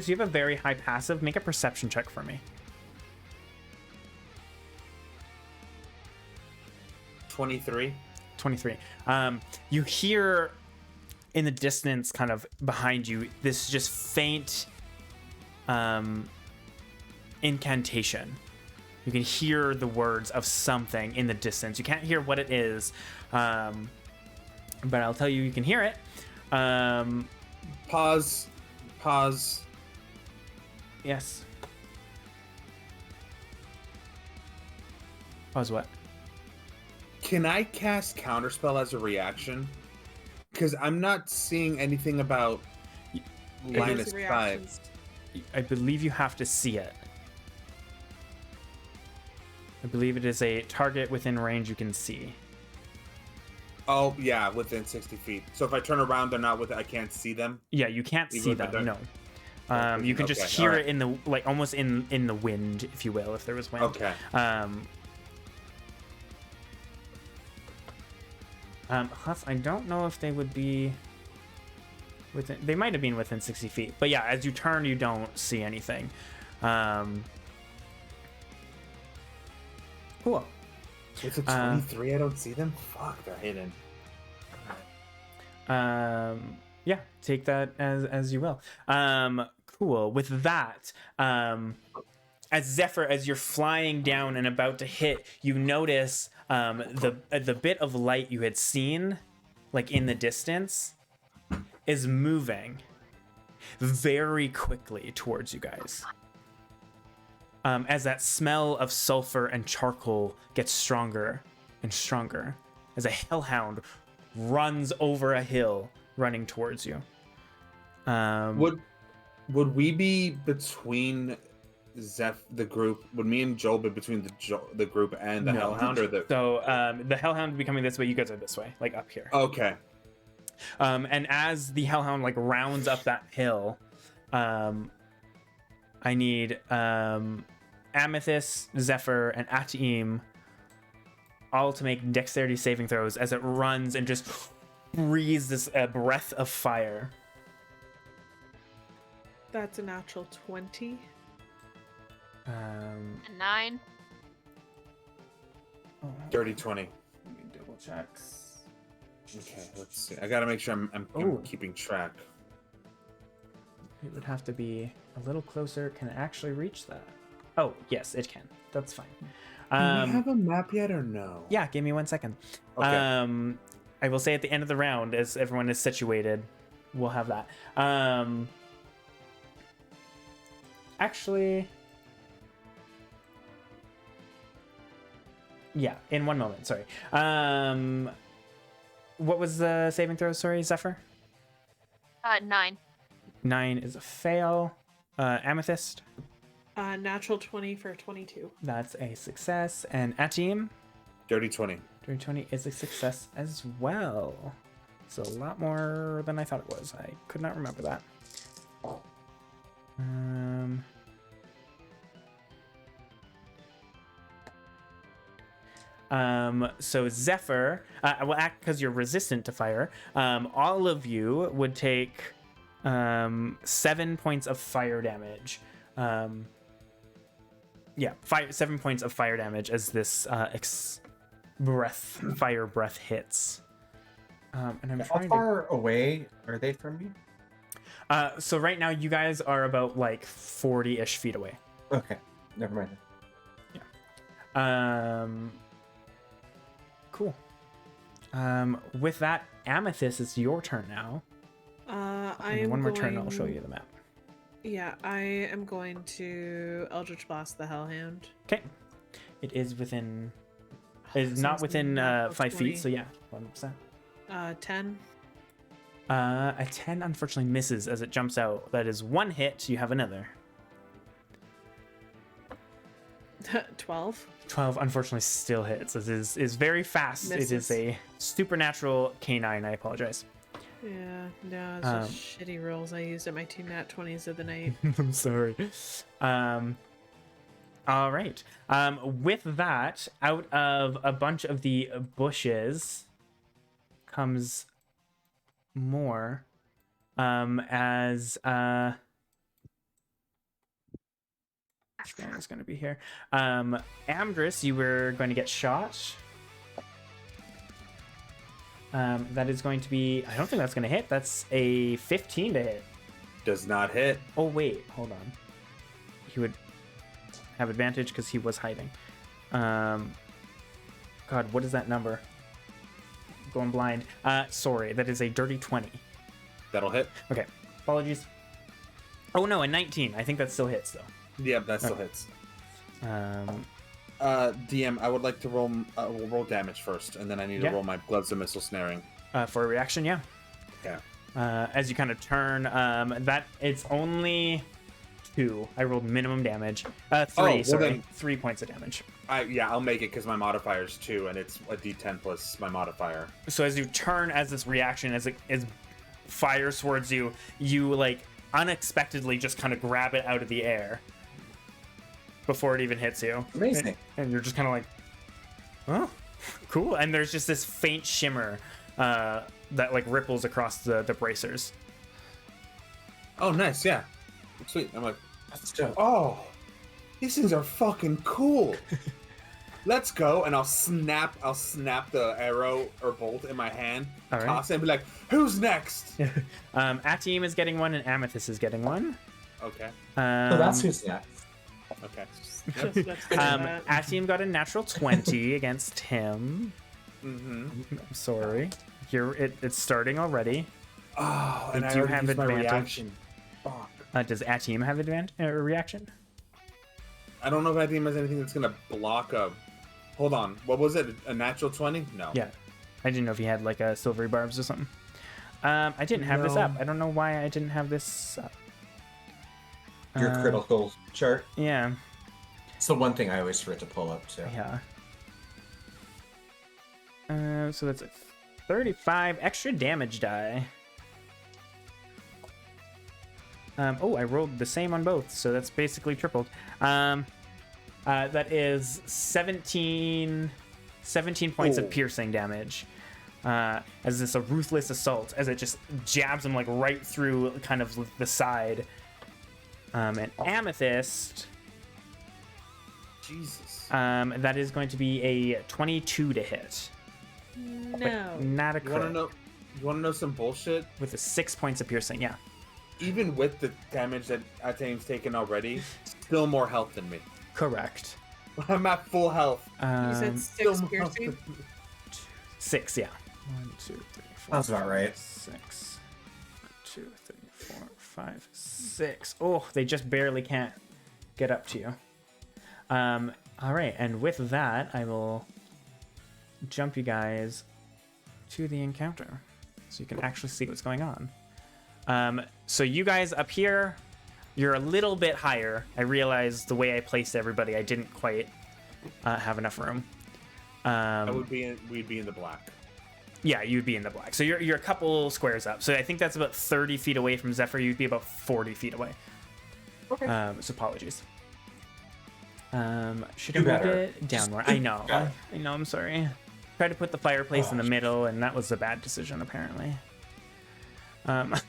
you have a very high passive. Make a perception check for me. 23. 23. You hear in the distance, kind of behind you, this just faint incantation. You can hear the words of something in the distance. You can't hear what it is, but I'll tell you, you can hear it. Pause. Yes. Pause what? Can I cast Counterspell as a reaction? Because I'm not seeing anything about line of Those sight. reactions. I believe you have to see it. I believe it is a target within range you can see. Oh, yeah, within 60 feet. So if I turn around, they're not with it. I can't see them. Yeah, you can't Even see if I them. don't- No. You can just Okay, hear alright. it in the like almost in the wind, if you will, if there was wind. Okay. Plus, I don't know if they would be within. They might have been within 60 feet, but yeah, as you turn, you don't see anything. Cool. It's a 23. I don't see them. Fuck, they're hidden. Yeah, take that as you will. Cool. With that, as Zephyr, as you're flying down and about to hit, you notice the bit of light you had seen, like in the distance, is moving very quickly towards you guys. As that smell of sulfur and charcoal gets stronger and stronger, as a hellhound runs over a hill, running towards you. Would we be between the group? Would me and Joel be between the group and the No. Hellhound, or the? So the Hellhound would be coming this way. You guys are this way, like up here. Okay. And as the Hellhound like rounds up that hill, I need Amethyst, Zephyr, and Ataim all to make dexterity saving throws as it runs and just breathes this breath of fire. That's a natural 20. A 9. Dirty 20. Let me double check. Okay, let's see. I gotta make sure I'm Ooh. keeping track. It would have to be a little closer. Can it actually reach that? Oh, yes, it can. That's fine. Do we have a map yet or no? Yeah, give me 1 second. Okay. I will say at the end of the round, as everyone is situated, we'll have that. Actually, Yeah, in 1 moment. Sorry. What was the saving throw? Sorry, Zephyr. 9. 9 is a fail. Amethyst. Natural 20 for 22. That's a success. And Atim. Dirty 20. Dirty 20 is a success as well. It's a lot more than I thought it was. I could not remember that. So Zephyr will act because you're resistant to fire. All of you would take 7 points of fire damage. 7 points of fire damage as this fire breath hits. And I'm How trying to. far away are they from me? So right now you guys are about like 40-ish feet away. Okay, never mind. Cool. With that, Amethyst, it's your turn now. I And am one more going... turn, I'll show you the map. Yeah, I am going to Eldritch Blast the Hellhound. Okay. It is within. It is So not it's within not 5 20. feet, so yeah, 100%. 10. A 10 unfortunately misses as it jumps out. That is 1 hit. You have another. 12. 12 unfortunately still hits. It is very fast. It is Misses. a supernatural canine. I apologize. Yeah, no, it's just shitty rolls I used at my 2 nat 20s of the night. I'm sorry. All right. With that, out of a bunch of the bushes comes more. As which one is going to be here? Amdrus, you were going to get shot. That is going to be. I don't think that's going to hit. That's a 15 to hit. Does not hit. Oh wait, hold on. He would have advantage because he was hiding. God, what is that number? Going blind. Sorry, that is a dirty 20. That'll hit. Okay, apologies. Oh no, a 19. I think that still hits though. Yeah, that still hits. Um, DM, I would like to roll damage first, and then I need to Yeah. roll my gloves of missile snaring. for a reaction, yeah. Yeah. As you kind of turn, that it's only 2. I rolled minimum damage. 3, well sorry, then- 3 points of damage. I'll make it because my modifier is 2, and it's a D10 plus my modifier. So as you turn, as this reaction, as it fires towards you, you like unexpectedly just kind of grab it out of the air before it even hits you. Amazing. And you're just kind of like, oh, cool. And there's just this faint shimmer that like ripples across the bracers. Oh, nice, yeah. Sweet. I'm like, That's dope. oh, these things are fucking cool. Let's go, and I'll snap the arrow or bolt in my hand, All right. toss it, and be like, who's next? Atim is getting 1 and Amethyst is getting 1. Okay, So that's who's next. okay. Just what's good about that. Atim got a natural 20 against him. Mm-hmm. I'm sorry. It's starting already. Oh, and They I do already have used my advantage. reaction. Fuck. Does Atim have a reaction? I don't know if Adim has anything that's gonna block a. Hold on, what was it? A natural 20? No. Yeah. I didn't know if he had like a silvery barbs or something. I didn't have this No. up. I don't know why I didn't have this up. Your critical chart. Yeah. It's the one thing I always forget to pull up too. Yeah. So that's a 35 extra damage die. Oh, I rolled the same on both, so that's basically tripled. That is 17 points of Oh. piercing damage. As this a ruthless assault, as it just jabs him like right through kind of the side. And Amethyst, Jesus. that is going to be a 22 to hit. No. Not a You wanna crit. know? You wanna know some bullshit? With a 6 points of piercing, yeah. Even with the damage that Atim's taken already, still more health than me. Correct. I'm at full health. You said Still 6 more health piercing? than me. 6, yeah. 1, 2, 3, 4. Sounds about right. 6. 1, 2, 3, 4, 5, 6. Oh, they just barely can't get up to you. All right, and with that, I will jump you guys to the encounter so you can actually see what's going on. So you guys up here, you're a little bit higher. I realized the way I placed everybody, I didn't quite have enough room. We'd be in the black. Yeah, you'd be in the black. So you're a couple squares up. So I think that's about 30 feet away from Zephyr. You'd be about 40 feet away. Okay. So apologies. Should have moved it downward. I know. I know. I'm sorry. Tried to put the fireplace in the middle, and that was a bad decision, apparently. And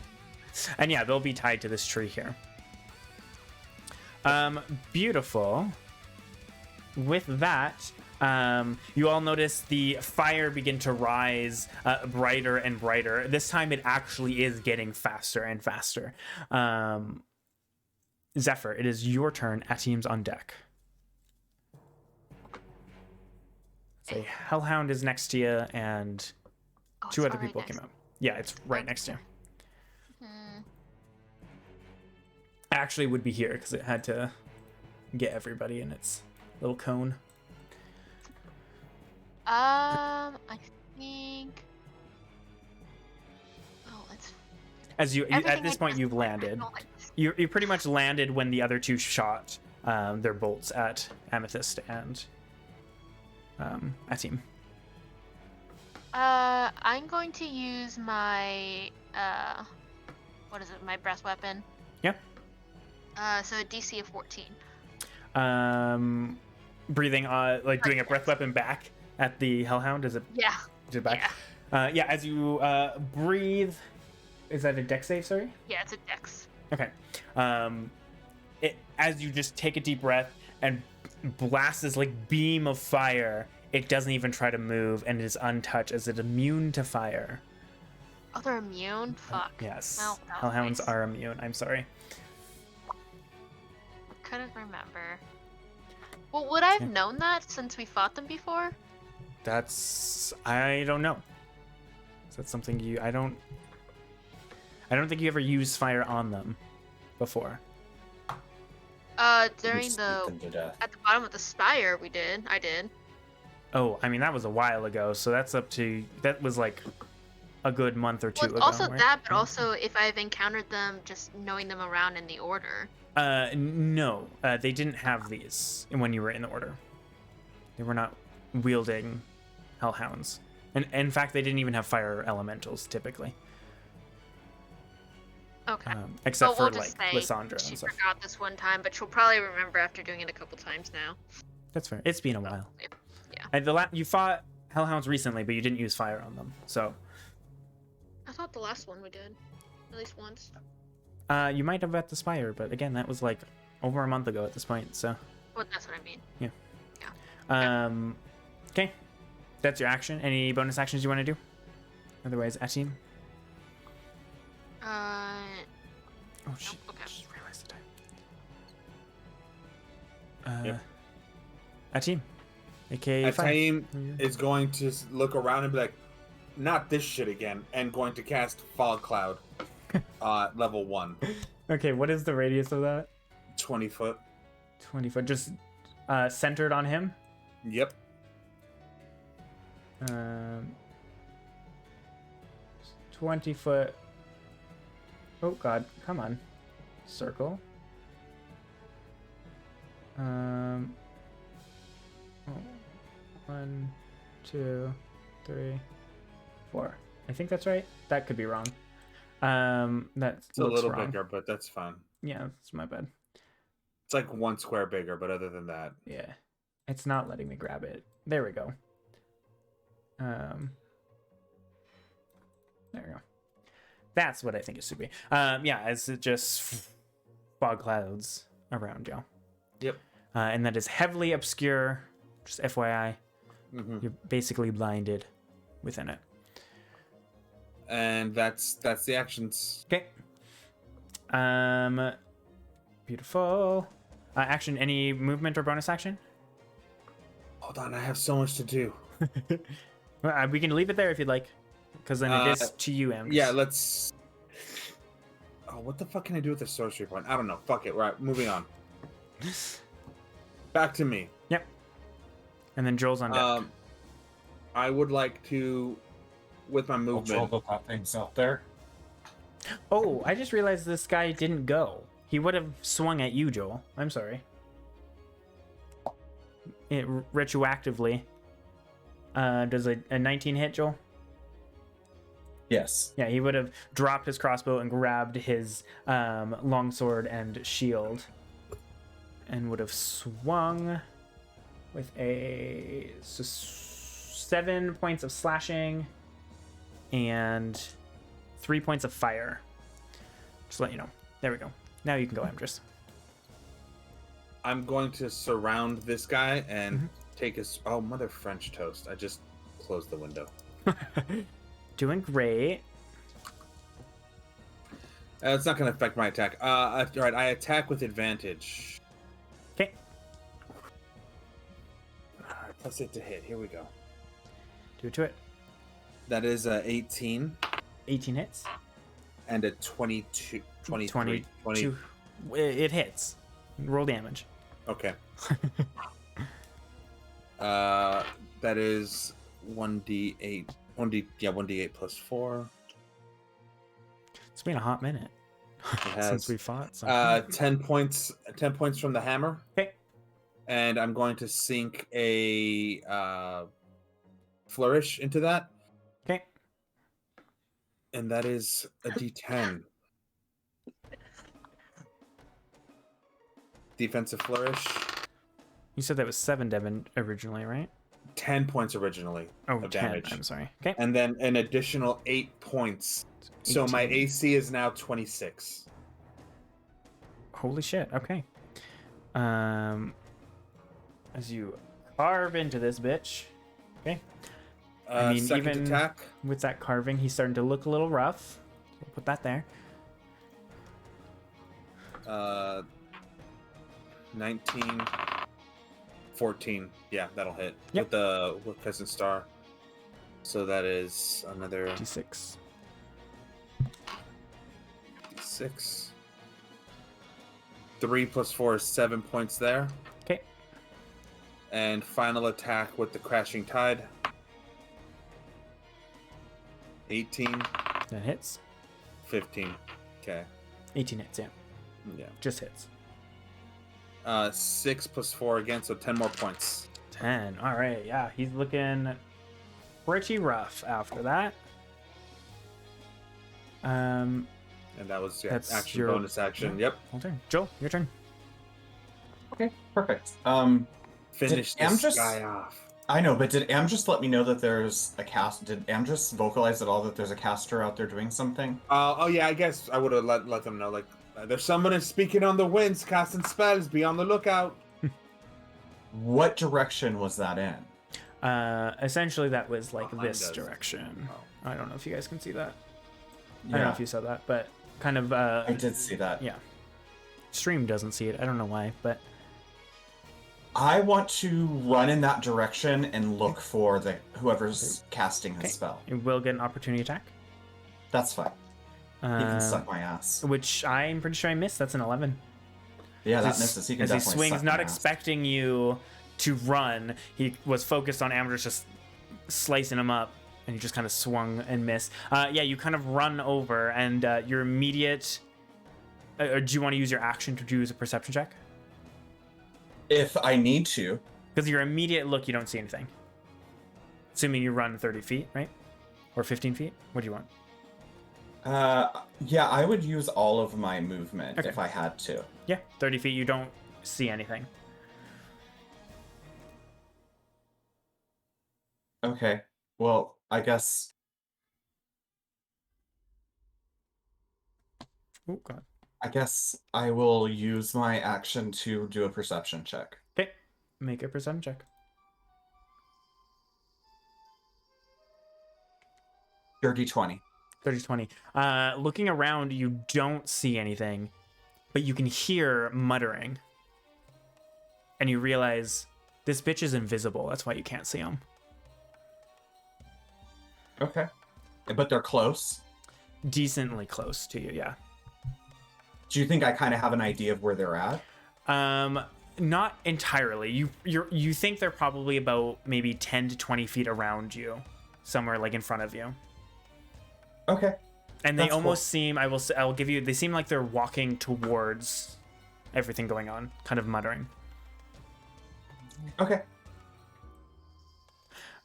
yeah, they'll be tied to this tree here. Beautiful. With that, you all notice the fire begin to rise brighter and brighter. This time it actually is getting faster and faster. Zephyr, it is your turn. Atim's on deck. So Hellhound is next to you, and two other people came up. Yeah, it's right next to you. Actually would be here because it had to get everybody in its little cone. I think. Oh, it's. As you at this point you've landed. You pretty much landed when the other two shot their bolts at Amethyst and Atim. I'm going to use my what is it? My breath weapon. Yep. So a DC of 14. Breathing like doing a breath weapon back at the Hellhound. Is it? Yeah. Is it back? Yeah. As you breathe, is that a dex save? Sorry. Yeah, it's a dex. Okay. As you just take a deep breath and blast this like beam of fire, it doesn't even try to move and is untouched as it's immune to fire. Oh, they're immune? Fuck. Yes. Well, Hellhounds nice. are immune. I'm sorry. Couldn't remember. Well, would I have known that since we fought them before? I don't know. Is that something I don't think you ever used fire on them before. During at the bottom of the spire, I did. Oh, I mean that was a while ago, so that was like a good month or two ago. Also right? that, but also if I've encountered them, just knowing them around in the order. No, they didn't have these when you were in the order. They were not wielding hellhounds, and in fact, they didn't even have fire elementals typically. Okay. Except we'll for like say Lysandra she and stuff. forgot this one time, but she'll probably remember after doing it a couple times now. That's fair. It's been a while. Yeah. And you fought hellhounds recently, but you didn't use fire on them, so. I thought the last one we did, at least once. You might have at the spire, but again, that was like over a month ago at this point, so. Well, that's what I mean. Yeah. Okay. That's your action. Any bonus actions you want to do? Otherwise, Atim. Oh shit! Okay. Just realized the time. Yep. Atim, aka Atim is going to look around and be like, "Not this shit again," and going to cast Fog Cloud, level 1. Okay, what is the radius of that? 20 foot. 20 foot, just centered on him. Yep. 20 foot. Oh god, come on. Circle. Oh, 1, 2, 3, 4. I think that's right. That could be wrong. That's a little bigger, but that's fine. Yeah, that's my bad. It's like 1 square bigger, but other than that, yeah, it's not letting me grab it. There we go. There we go. That's what I think it should be. Yeah, it's just fog clouds around you. Yep. And that is heavily obscure. Just FYI, you're basically blinded within it. And that's the actions. Okay. Beautiful. Action. Any movement or bonus action? Hold on, I have so much to do. We can leave it there if you'd like, because then it is to you, Amdrus. Yeah, let's. Oh, what the fuck can I do with the sorcery point? I don't know. Fuck it. Right, moving on. Back to me. Yep. And then Joel's on deck. I would like to, with my I'll movement. throw the things out there. Oh, I just realized this guy didn't go. He would have swung at you, Joel. I'm sorry. It retroactively. Does a 19 hit, Joel? Yes. Yeah, he would have dropped his crossbow and grabbed his longsword and shield, and would have swung with a 7 points of slashing and 3 points of fire. Just let you know. There we go. Now you can go, Amdrus. I'm going to surround this guy and take his. Oh, mother French toast! I just closed the window. Doing great. It's not going to affect my attack. All right, I attack with advantage. Okay. +8 to hit. Here we go. Do it to it. That is 18 18 hits. and a 22. 23. 22. It hits. Roll damage. Okay. That is 1d8. 1d8 plus 4. It's been a hot minute has, since we fought. So. 10 points. 10 points from the hammer. Okay. And I'm going to sink a flourish into that. Okay. And that is a d10. Defensive flourish. You said that was 7 Devon originally, right? 10 points originally Oh, of 10. damage. I'm sorry. Okay. And then an additional 8 points. So my 18. AC is now 26. Holy shit. Okay. As you carve into this bitch. Okay. I mean, Second even attack. with that carving, he's starting to look a little rough. We'll put that there. 19, 14. Yeah, that'll hit. Yep. With Peasant Star. So that is another D6. d6. 3 plus 4 is 7 points there. Okay. And final attack with the Crashing Tide. 18, That hits. 15. Okay. 18 hits, yeah. Yeah. Just hits. 6 plus 4 again, so 10 more points. 10. All right. Yeah, he's looking pretty rough after that. And that was That's action, your bonus action. Yep. Full turn. Joel, your turn. Okay, perfect. Finish Did this Amdrus- guy off. I know, but did Amdrus let me know that there's a cast? Did Amdrus vocalize at all that there's a caster out there doing something? Oh yeah, I guess I would have let them know. Like, there's someone is speaking on the winds, casting spells. Be on the lookout. What direction was that in? Essentially, that was like Behind this us. direction. Oh. I don't know if you guys can see that. I don't know Yeah, if you saw that, but kind of. I did see that. Yeah. Stream doesn't see it. I don't know why, but I want to run in that direction and look for whoever's casting Okay. his spell. you will get an opportunity attack. That's fine. He can suck my ass. Which I'm pretty sure I missed. That's an 11. Yeah, that As misses. He can as he definitely swings, suck not my ass. expecting you to run. He was focused on Amdrus just slicing him up, and you just kind of swung and missed. Yeah, you kind of run over, and your immediate. Or do you want to use your action to use a perception check? If I need to. Because your immediate look, you don't see anything. Assuming you run 30 feet, right? Or 15 feet? What do you want? Yeah, I would use all of my movement Okay. if I had to. Yeah, 30 feet, you don't see anything. Okay. Well, I guess. Oh, God. I guess I will use my action to do a perception check. Okay, make a perception check. Dirty 20. 30-20. Looking around, you don't see anything, but you can hear muttering. And you realize this bitch is invisible. That's why you can't see them. Okay. But they're close. Decently close to you, yeah. Do you think I kind of have an idea of where they're at? Not entirely. You think they're probably about maybe 10 to 20 feet around you, somewhere like in front of you. Okay. And they That's almost seem, I'll give you, they seem like they're walking towards everything going on, kind of muttering. Okay.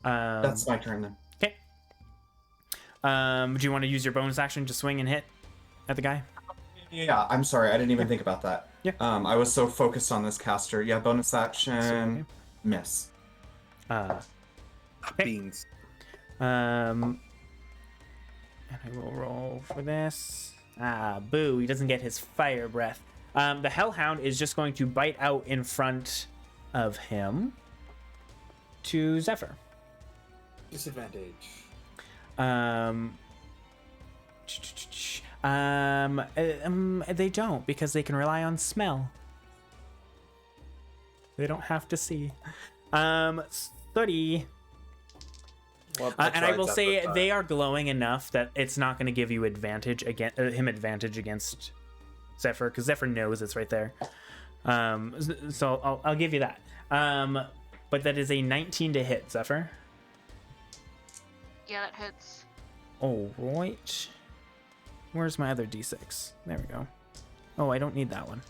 That's my turn then. Okay. Do you want to use your bonus action to swing and hit at the guy? Yeah, I'm sorry. I didn't even think about that. Yeah. I was so focused on this caster. Yeah, bonus action. Okay. Miss. Beans. And I will roll for this. Boo, he doesn't get his fire breath. The Hellhound is just going to bite out in front of him to Zephyr. Disadvantage. They don't, because they can rely on smell. They don't have to see. 30. Well, And I will say they are glowing enough that it's not going to give you advantage against Zephyr, because Zephyr knows it's right there. So I'll give you that. But that is a 19 to hit, Zephyr. Yeah, that hits. Oh, right. Where's my other d6? There we go. Oh, I don't need that one.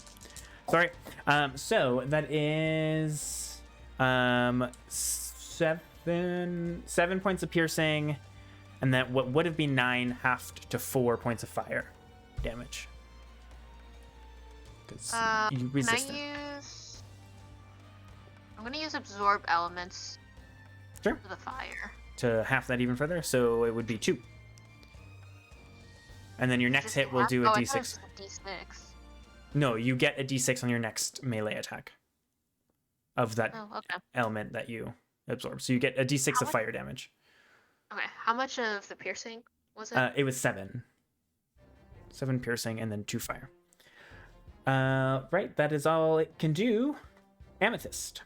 Sorry. So that is 7 points of piercing, and that what would have been 9 halved to 4 points of fire damage. Because you resist it. I'm gonna use absorb elements. Sure. For the fire. To half that even further, so it would be 2. And then your next hit will do a d6. I thought it was a d6. No, you get a d6 on your next melee attack of that element that you absorb. So you get a d6 of fire damage. Okay, how much of the piercing was it? It was 7. 7 piercing and then 2 fire. Right, that is all it can do. Amethyst.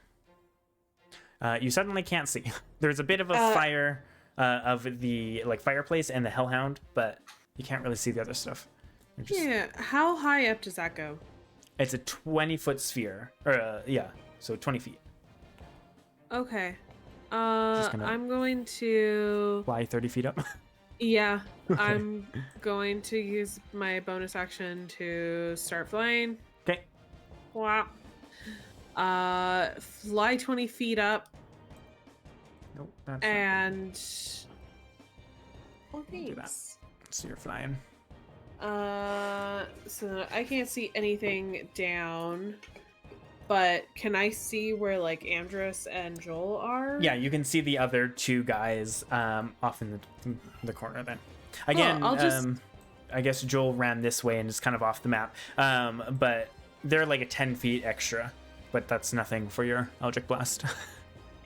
You suddenly can't see. There's a bit of a fire of the fireplace and the Hellhound, but you can't really see the other stuff. Yeah, how high up does that go? It's a 20-foot sphere. So 20 feet. Okay. I'm going to Fly 30 feet up. Yeah, Okay. I'm going to use my bonus action to start flying. Okay. Wow. Fly 20 feet up. Nope. That's And do that. So you're flying. So I can't see anything down, but can I see where Amdrus and Joel are? Yeah, you can see the other 2 guys off in the corner then. Again, I guess Joel ran this way and is kind of off the map. But they're like a 10 feet extra, but that's nothing for your Eldritch Blast.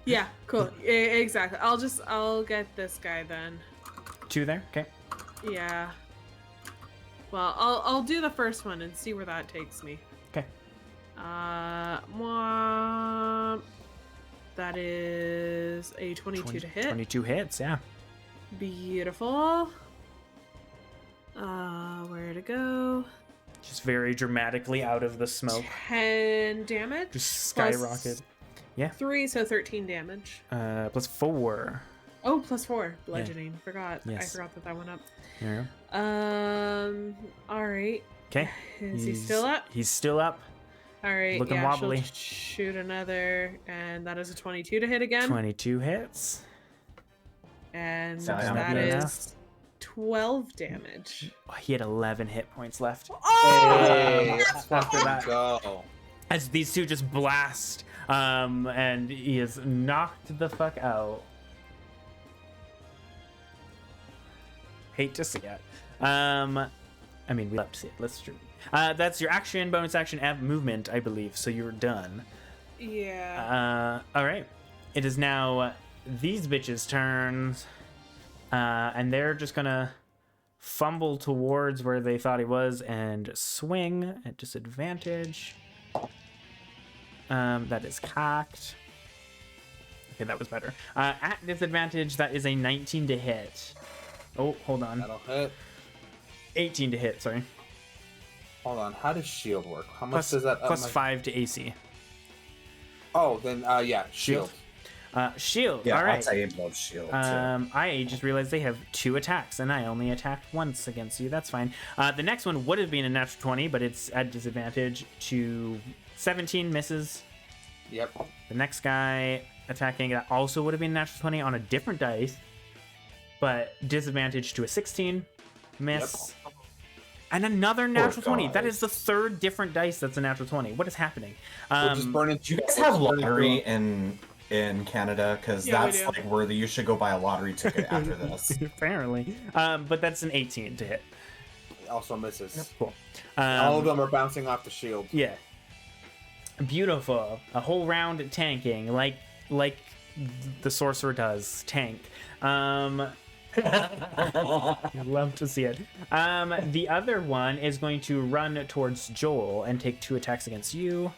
Yeah, cool. Exactly. I'll get this guy then. 2 there? Okay. Yeah. Well, I'll do the first one and see where that takes me. Okay. That is a 22 to hit. 22 hits, yeah. Beautiful. Where to go? Just very dramatically out of the smoke. 10 damage. Just skyrocket. Yeah. 3, so 13 damage. Plus 4. Oh, plus 4. Bludgeoning. Yeah. Forgot. Yes. I forgot that went up. There you Alright. Okay. Is he still up? He's still up. Alright, Looking yeah, wobbly. she'll shoot another, and that is a 22 to hit again. 22 hits. And Sounds that good is enough. 12 damage. Oh, he had 11 hit points left. Hey, let's After fucking that. go. As these 2 just blast, and he is knocked the fuck out. Hate to see it. I mean, we love to see it. Let's do. That's your action, bonus action, and movement, I believe. So you're done. Yeah. All right. It is now these bitches' turns, and they're just gonna fumble towards where they thought he was and swing at disadvantage. That is cocked. Okay, that was better. At disadvantage, that is a 19 to hit. Oh, hold on. That'll hit. 18 to hit, sorry. Hold on. How does shield work? How much Plus, does that? plus 5 to AC. Oh, then yeah, shield. Shield. Yeah, All right. I'll love shield too. I just realized they have 2 attacks, and I only attacked once against you. That's fine. The next one would have been a natural 20, but it's at disadvantage to 17 misses. Yep. The next guy attacking that also would have been a natural 20 on a different dice, but disadvantage to a 16 miss. Yep. And another natural 20. guys. That is the 3rd different dice that's a natural 20. What is happening? We'll just burn it. Do you guys have lottery in Canada? Because Yeah, we that's do. like where you should go buy a lottery ticket after this. Apparently. But that's an 18 to hit. Also misses. Cool. All of them are bouncing off the shield. Yeah. Beautiful. A whole round tanking, like the sorcerer does. Tank. I'd love to see it. The other one is going to run towards Joel and take 2 attacks against you.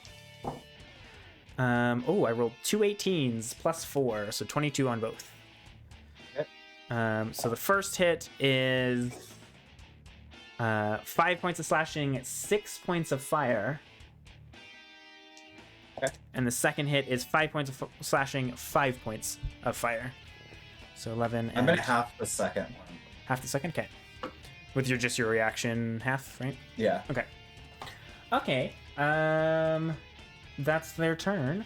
Oh, I rolled 2 18s plus 4, so 22 on both. So the first hit is 5 points of slashing, 6 points of fire. Okay. And the second hit is 5 points of slashing, 5 points of fire. So 11 I'm and gonna half the second one. half the second. Okay. With your reaction half, right? Yeah. Okay. Okay. That's their turn.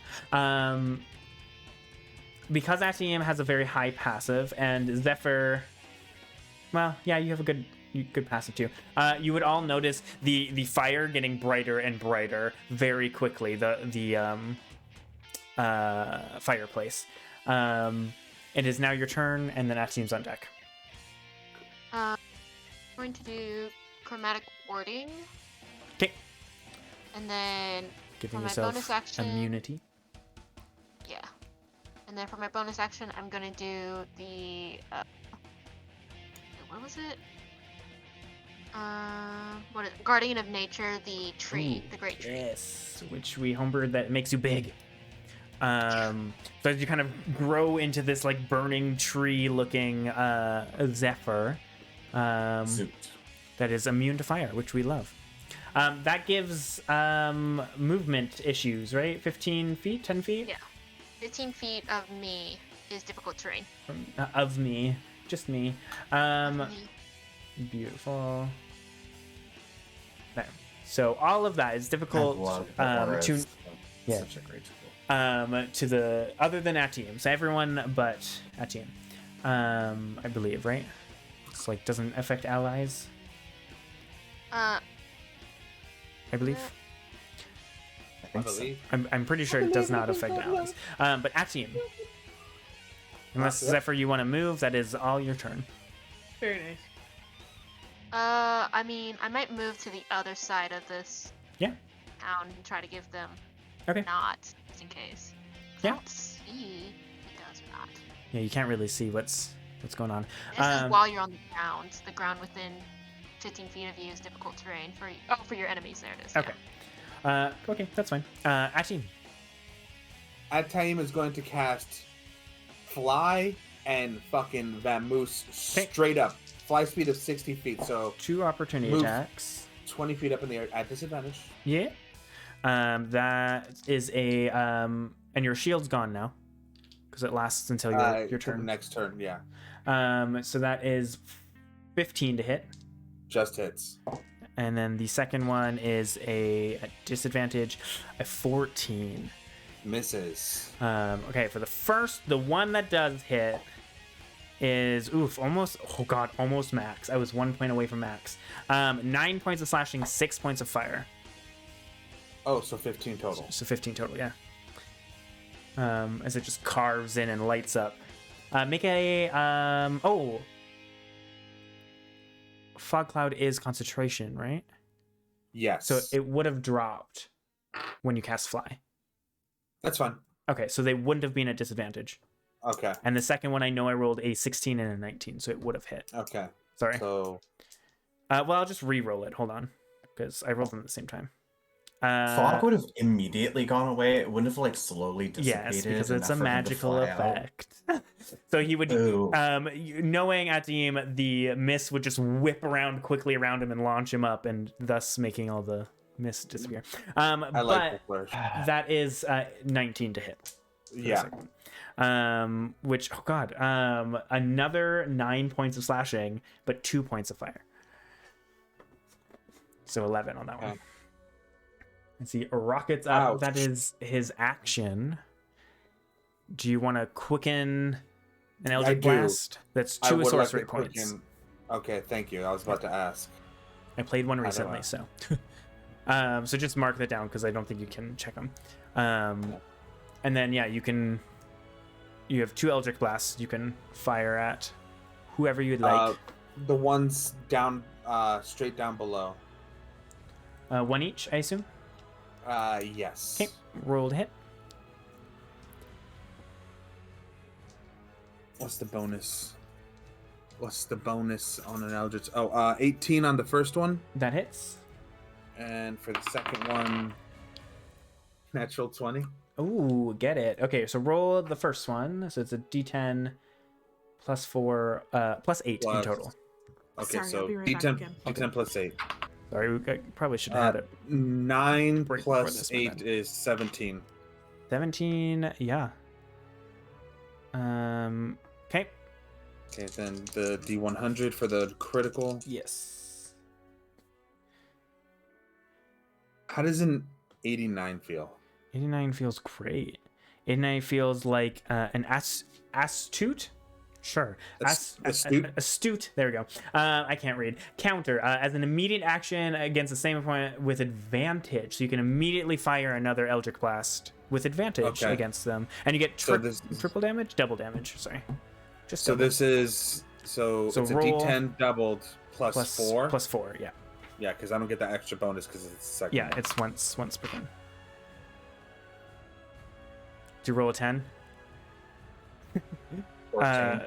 Because Atium has a very high passive, and Zephyr, well, yeah, you have a good passive too. You would all notice the fire getting brighter and brighter very quickly. The fireplace. It is now your turn, and then Atium's on deck. I'm going to do chromatic warding, Okay. and then Giving for my yourself bonus action, immunity. yeah. And then for my bonus action, I'm gonna do the what was it? What is it? Guardian of Nature, the tree, Ooh, the great tree. Yes, which we homebrewed that makes you big. So as you kind of grow into this like burning tree looking Zephyr, Suit. that is immune to fire, which we love. That gives movement issues, right? 15 feet, 10 feet? Yeah. 15 feet of me is difficult terrain. Of me, just me. Of me. Beautiful. There. So all of that is difficult to yeah. Such a great tool. to the other than Atium. So everyone but Atium. I believe, right? It's like doesn't affect allies, I believe. I I think so. believe. I'm pretty sure it does not affect allies. But Atium. Unless Zephyr you want to move, that is all your turn. Very nice. I mean, I might move to the other side of this Yeah. town and try to give them Okay. not, just in case. Yeah. I don't see it does not. Yeah, you can't really see what's going on. This is while you're on the ground. The ground within 15 feet of you is difficult terrain for your enemies. There it is. Okay. Okay, that's fine. Atium. Ataim is going to cast Fly and fucking Vamoose straight up. Fly speed of 60 feet, so 2 opportunity Move. attacks. 20 feet up in the air at disadvantage. Yeah. That is a and your shield's gone now because it lasts until your To the turn. next turn, yeah. So that is 15 to hit, Just hits. and then the second one is a disadvantage, a 14. Misses. Okay, for the one that does hit is almost max. I was 1 point away from max. 9 points of slashing, 6 points of fire. Oh, so 15 total. So 15 total, yeah. As it just carves in and lights up. Make a fog cloud is concentration, right? Yes. So it would have dropped when you cast fly. That's fine. Okay, so they wouldn't have been at disadvantage. Okay. And the second one, I know I rolled a 16 and a 19, so it would have hit. Okay. Sorry. So Well, I'll just re-roll it. Hold on, because I rolled them at the same time. Fog would have immediately gone away. It wouldn't have like slowly dissipated. Yes, because it's enough a for him to magical fly out. effect. So he would, Ooh. knowing Atim, the mist would just whip around quickly around him and launch him up, and thus making all the Miss disappear. I like the But flourish. that is 19 to hit. For the Yeah. second one. Which, oh god, another 9 points of slashing, but 2 points of fire. So 11 on that one. Okay. Let's see, rockets up. Ouch. That is his action. Do you want to quicken an Eldritch do. Blast? That's I 2 would like sorcery to points. quicken- Okay, thank you. I was about to ask. I played one don't recently, know. so. So just mark that down because I don't think you can check them. And then yeah, you have 2 Eldritch Blasts you can fire at whoever you'd like. The ones down, straight down below. 1 each, I assume. Yes. Okay, roll to hit. What's the bonus? What's the bonus on an Eldritch? 18 on the first one. That hits. And for the second one, natural 20. Ooh, get it. Okay, so roll the first one. So it's a D10 plus 4, plus 8 in Plus- total. Okay, Sorry, so I'll be right back D10, again. D10 plus 8. Sorry, I probably should have had it. 9 Right before plus this one 8 then. is 17. 17, yeah. Okay. Okay, then the D100 for the critical. Yes. How does an 89 feel? 89 feels great. 89 feels like an astute? Sure. Astute? Astute. There we go. I can't read. Counter. As an immediate action against the same opponent with advantage. So you can immediately fire another Eldritch Blast with advantage Okay. against them. And you get So this is- triple damage? Double damage. Sorry. Just So double. this is it's a roll D10 doubled plus 4. Plus 4, yeah. Yeah, because I don't get that extra bonus because it's the second. Yeah, it's once per turn. Do you roll a 10? 14.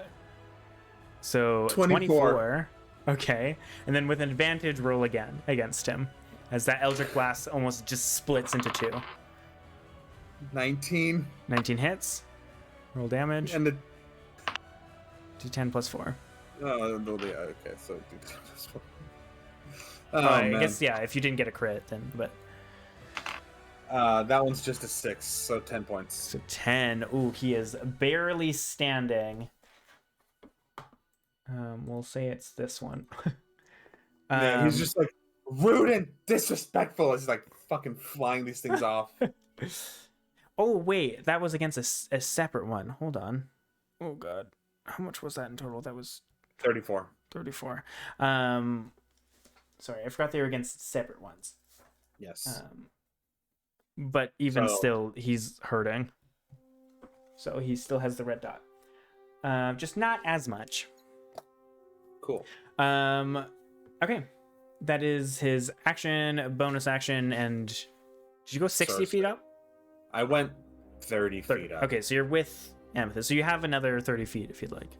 So 24. 24. Okay. And then with an advantage, roll again against him. As that Eldritch Blast almost just splits into 2. 19. 19 hits. Roll damage. And the D10 plus 4. oh no, okay, so D10 plus 4. Oh I man, guess, yeah, if you didn't get a crit, then, but. that one's just a 6, so 10 points. So 10. Ooh, he is barely standing. We'll say it's this one. Yeah, he's just like rude and disrespectful. He's like fucking flying these things off. Oh, wait, that was against a separate one. Hold on. Oh, God. How much was that in total? That was 34. 34. Sorry, I forgot they were against separate ones. Yes. But even So- still, he's hurting. So he still has the red dot. Just not as much. Cool. Okay. That is his action, bonus action, and did you go 60 feet up? I went 30 feet up. Okay, so you're with Amethyst. So you have another 30 feet if you'd like.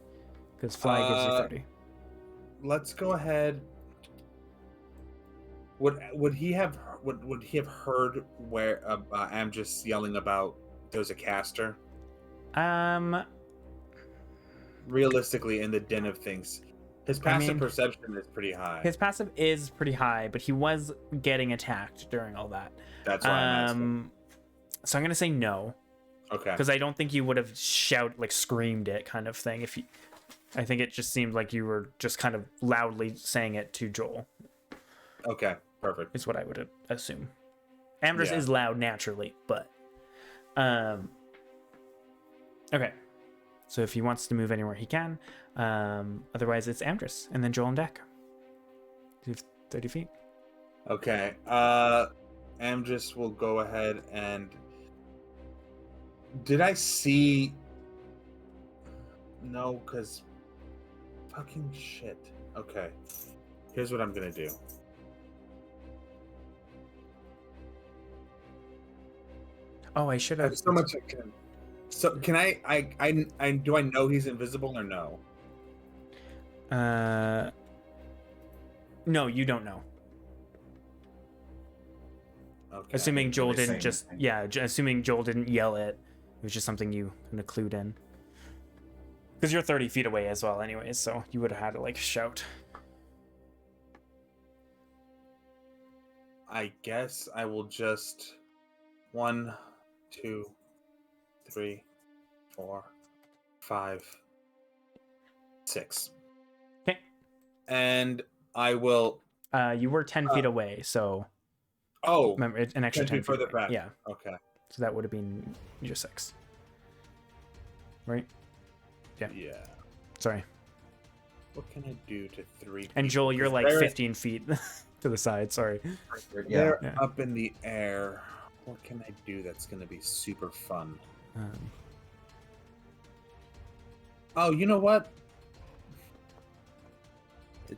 Because fly gives you 30. Let's go ahead. Would he have heard where Amdrus yelling about there's a caster? Realistically, in the den of things, his passive perception is pretty high. His passive is pretty high, but he was getting attacked during all that. That's why I'm asking. So I'm gonna say no, Okay. because I don't think you would have screamed it kind of thing. I think it just seemed like you were just kind of loudly saying it to Joel. Okay. Perfect. Is what I would assume. Amdrus Yeah. is loud naturally, but okay. So if he wants to move anywhere, he can. Otherwise, it's Amdrus, and then Joel and Deck. You have 30 feet. Okay. Amdrus will go ahead and. Did I see? No, because. Fucking shit. Okay. Here's what I'm gonna do. Oh, I should have. There's so much I can. So can I do I know he's invisible or no? No, you don't know. Okay. Assuming Joel really didn't say anything. assuming Joel didn't yell it. It was just something you kind of clued in. Because you're 30 feet away as well, anyways, so you would have had to like shout. I guess I will just 1, 2, 3, 4, 5, 6. Okay. And I will. You were 10 feet away, so Oh, remember it's an extra 10 10 feet further away. back. Yeah, Okay. so that would have been your 6, right? Yeah. Yeah. Sorry. What can I do to 3? And Joel, you're like 15 feet to the side. Sorry. Yeah. They're Yeah. up in the air. What can I do that's going to be super fun? Oh, you know what?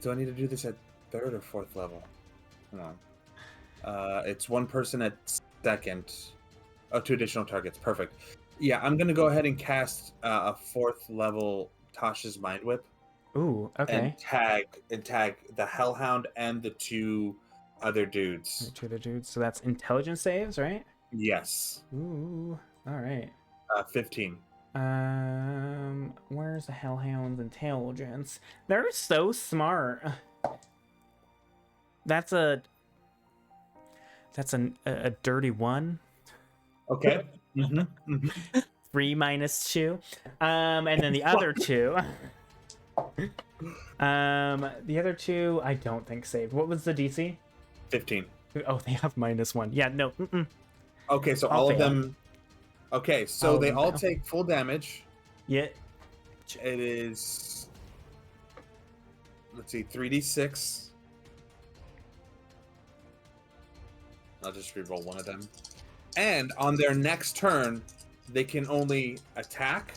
Do I need to do this at 3rd or 4th level? Hold on. It's 1 person at 2nd. Oh, 2 additional targets. Perfect. Yeah, I'm going to go ahead and cast a 4th level Tasha's Mind Whip. Ooh, okay. And tag the Hellhound and the 2 other dudes. 2 other dudes. So that's intelligence saves, right? Yes. Ooh, all right. 15. Where's the Hellhound's intelligence? They're so smart. That's a dirty 1. Okay. 3 minus 2. And then the other 2. The other 2 I don't think saved. What was the DC? 15. Oh, they have -1. Yeah, no. Okay, so I'll all of fail. them. Okay, so All of they them all fail. take full damage. Yeah. It is. Let's see, 3d6. I'll just reroll one of them. And on their next turn, they can only attack,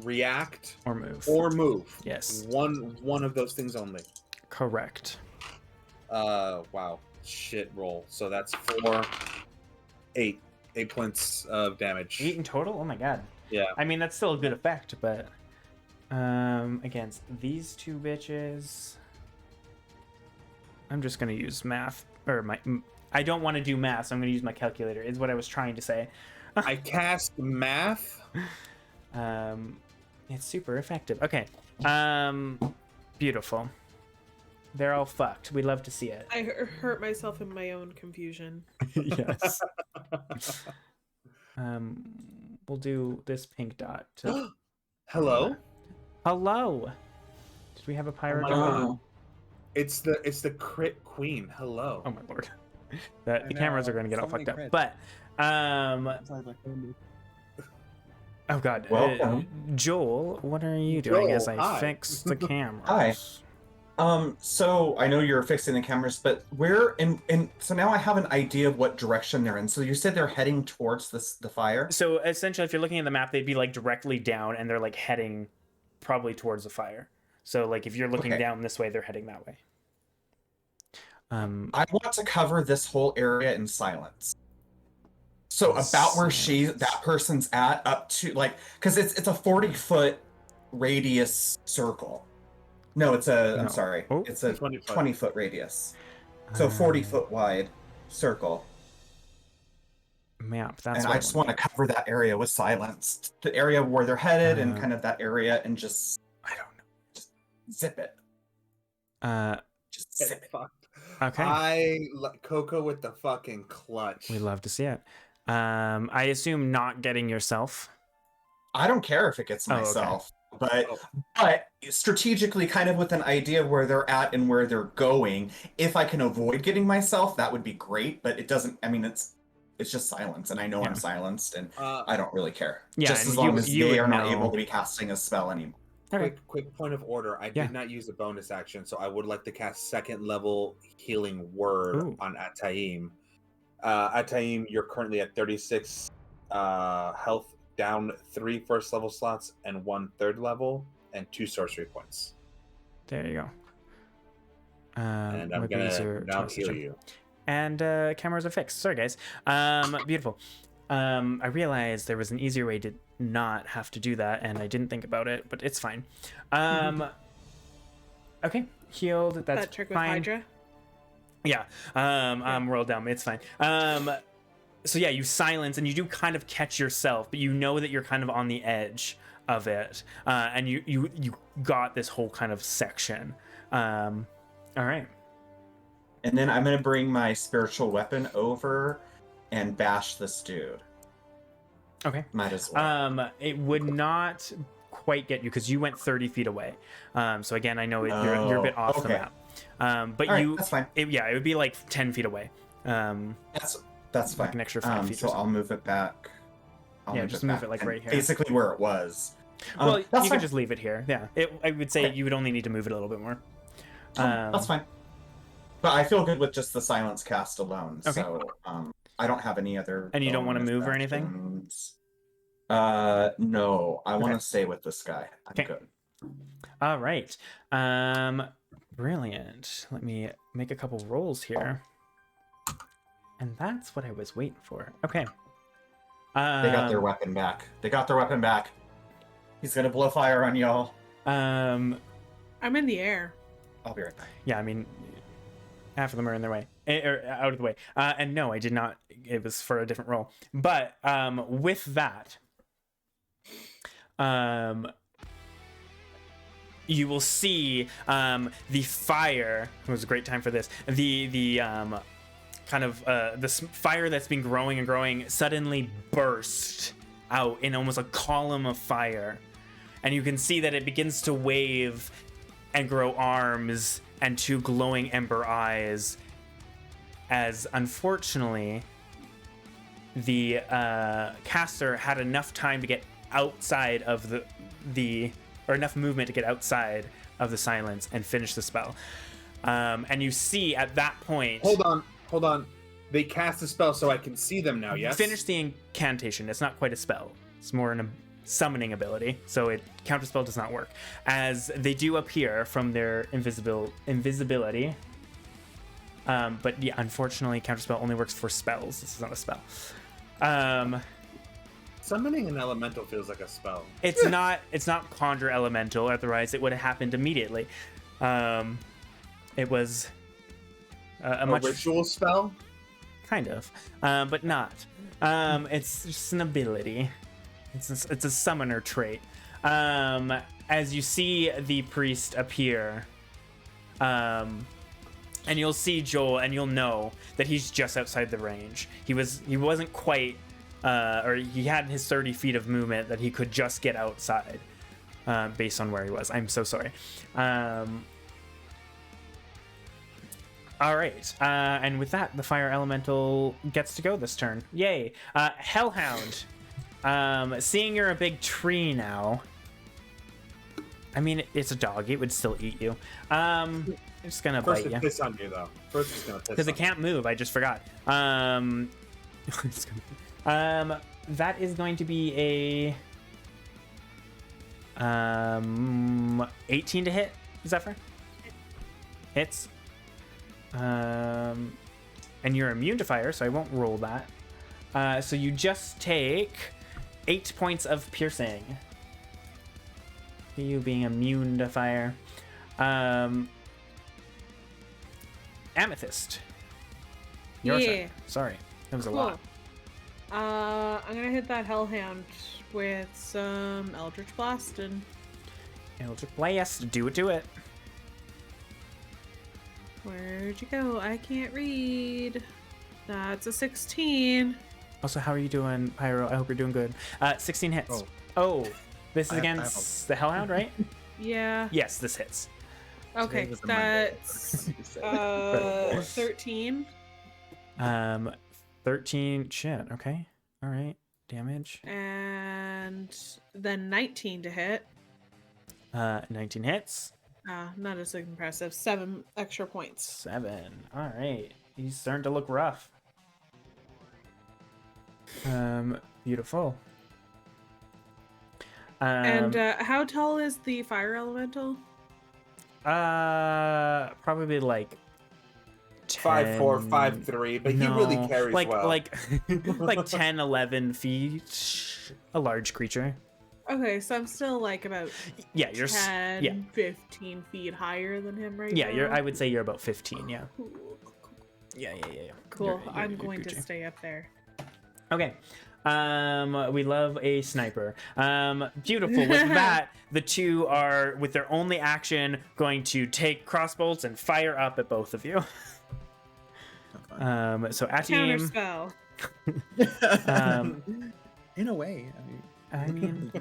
react, Or move. or move. Yes. One of those things only. Correct. Wow. Shit roll. So that's 4, 8 points of damage. 8 in total? Oh my god. Yeah. I mean, that's still a good effect, but against these 2 bitches, I'm just gonna use math, or I don't want to do math, so I'm gonna use my calculator, is what I was trying to say. I cast math. It's super effective. Okay. Beautiful. They're all fucked. We'd love to see it. I hurt myself in my own confusion. Yes. We'll do this pink dot. To... Hello. Hello. Did we have a Pyro? my drop? God. It's the crit queen. Hello. Oh my lord. The cameras are going to get so all fucked many up. crits. But oh god. Welcome. Joel, what are you doing as Joel, I hi. fix the cameras? Hi. So I know you're fixing the cameras, but where in so now I have an idea of what direction they're in. So you said they're heading towards the fire? So essentially, if you're looking at the map, they'd be like directly down, and they're like heading probably towards the fire. So like if you're looking Okay. down this way, they're heading that way. I want to cover this whole area in silence. So about where that person's at, up to like, because it's a 40-foot radius circle. No, it's a. No. I'm sorry. Oh. It's a 20 foot. 20-foot radius. So 40-foot wide circle. Map. That's And what I just want to cover that area with silence. The area where they're headed and kind of that area, and just I don't know. just zip it. Just Get zip it. fucked. Okay. I Coco with the fucking clutch. We'd love to see it. I assume not getting yourself. I don't care if it gets Oh, okay. myself, Oh. but strategically, kind of with an idea of where they're at and where they're going. If I can avoid getting myself, that would be great. But it doesn't. I mean, it's just silence, and I know Yeah. I'm silenced, and Uh, I don't really care. Yeah, just and as long you- as you they would are not know. able to be casting a spell anymore. Okay. quick point of order. I Yeah. did not use a bonus action, so I would like to cast 2nd level healing word Ooh. on Ataim. Ataim, you're currently at 36 health, down 3 first level slots and 1 third level, and 2 sorcery points. There you go. And I'm what gonna these are now toss heal each- you. And cameras are fixed. Sorry, guys. Beautiful. I realized there was an easier way to not have to do that, and I didn't think about it, but it's fine. Okay, healed. That's That trick with fine. Hydra. Yeah. I'm rolled down. It's fine. So yeah, you silence and you do kind of catch yourself, but you know that you're kind of on the edge of it, and you got this whole kind of section. All right. And then I'm going to bring my spiritual weapon over and bash this dude. Okay. Might as well. It would not quite get you because you went 30 feet away. So again, I know you're a bit off the map. But All right, that's fine. It would be like 10 feet away. That's fine. Like an extra 5 feet. So I'll move it back. Just move it like right here. Basically where it was. Well, that's you fine. can just leave it here. Yeah. I would say you would only need to move it a little bit more. That's fine. But I feel good with just the silence cast alone. Okay. So I don't have any other. And you don't want to bonus move or anything? actions. No. I want to stay with this guy. I'm Okay. good. All right. Brilliant. Let me make a couple rolls here. And that's what I was waiting for. Okay. They got their weapon back. He's gonna blow fire on y'all. I'm in the air. I'll be right back. Yeah, I mean, half of them are in their way, or out of the way. And no, I did not. It was for a different role. But with that, you will see the fire. It was a great time for this. The kind of this fire that's been growing and growing suddenly burst out in almost a column of fire, and you can see that it begins to wave and grow arms and 2 glowing ember eyes, as unfortunately the caster had enough time to get outside of the or enough movement to get outside of the silence and finish the spell. And you see at that point... Hold on. They cast a spell so I can see them now, yes? Finish the incantation. It's not quite a spell. It's more a summoning ability, so counterspell does not work. As they do appear from their invisibility. But yeah, unfortunately, counterspell only works for spells. This is not a spell. Summoning an elemental feels like a spell. It's not conjure elemental, otherwise it would have happened immediately. It was a much ritual spell? Kind of, but not. It's just an ability. It's a summoner trait. As you see the priest appear, and you'll see Joel, and you'll know that he's just outside the range. He wasn't quite, or he had his 30 feet of movement that he could just get outside, based on where he was. I'm so sorry. All right, and with that, the fire elemental gets to go this turn. Yay! Hellhound, seeing you're a big tree now. I mean, it's a dog. It would still eat you. It's gonna First bite you. Piss on you though. First, it's gonna piss. Because it can't move. I just forgot. That is going to be a 18 to hit. Zephyr hits. And you're immune to fire, so I won't roll that. So you just take 8 points of piercing. You being immune to fire. Amethyst. Your turn. Sorry, that was a lot. I'm gonna hit that Hellhound with some Eldritch Blast and. Eldritch Blast, do it. Where'd you go? I can't read. That's a 16. Also, how are you doing, Pyro? I hope you're doing good. 16 hits. Oh, this is against the Hellhound, right? Yeah. Yes, this hits. Okay, that's 13. 13. Shit. Okay. All right. Damage. And then 19 to hit. 19 hits. Not as impressive. 7 extra points. 7. All right. He's starting to look rough. Beautiful. And how tall is the fire elemental? Probably like 10... 5'4", 5'3", but he really carries well. Like 10, 11 feet. A large creature. Okay, so I'm still like about you're 10, 15 feet higher than him right now. I would say you're about 15, yeah. Cool. Yeah. Cool. I'm going to stay up there. Okay. We love a sniper. Beautiful. With that, the two are, with their only action, going to take crossbolts and fire up at both of you. So at Counter team, spell. In a way, I mean,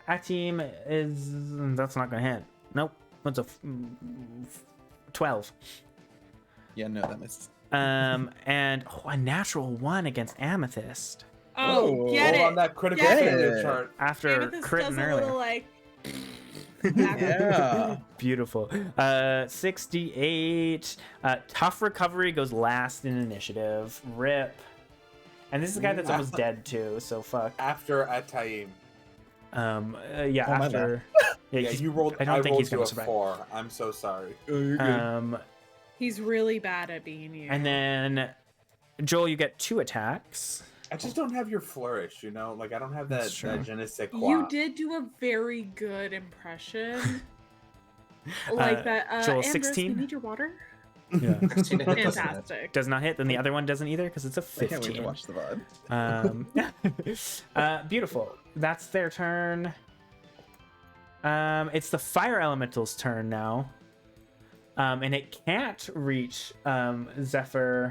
at team is that's not gonna hit. Nope. What's a 12? yeah, no, that misses. And a natural 1 against Amethyst Oh, Whoa. get Roll on it. that critical Get failure it. chart. after Amethyst does critting a earlier. little like. Yeah. Beautiful. 68. Tough recovery goes last in initiative. Rip. And this is a guy that's almost dead too, so fuck. After Ataim. Yeah, Oh, my after. Yeah, he's- you rolled. I don't think rolled he's gonna you a survive. 4. I'm so sorry. Oh, you're good. He's really bad at being you. And then Joel, you get 2 attacks. I just don't have your flourish, you know? Like, I don't have that, That's true. that je ne sais quoi. You did do a very good impression. Like that. Joel, Amdrus, 16? we need your water. Yeah. 16 to hit, doesn't it? Fantastic. Does not hit, then the other one doesn't either because it's a I can't wait to 15. watch the VOD. Beautiful. That's their turn. It's the fire elemental's turn now. And it can't reach Amethyst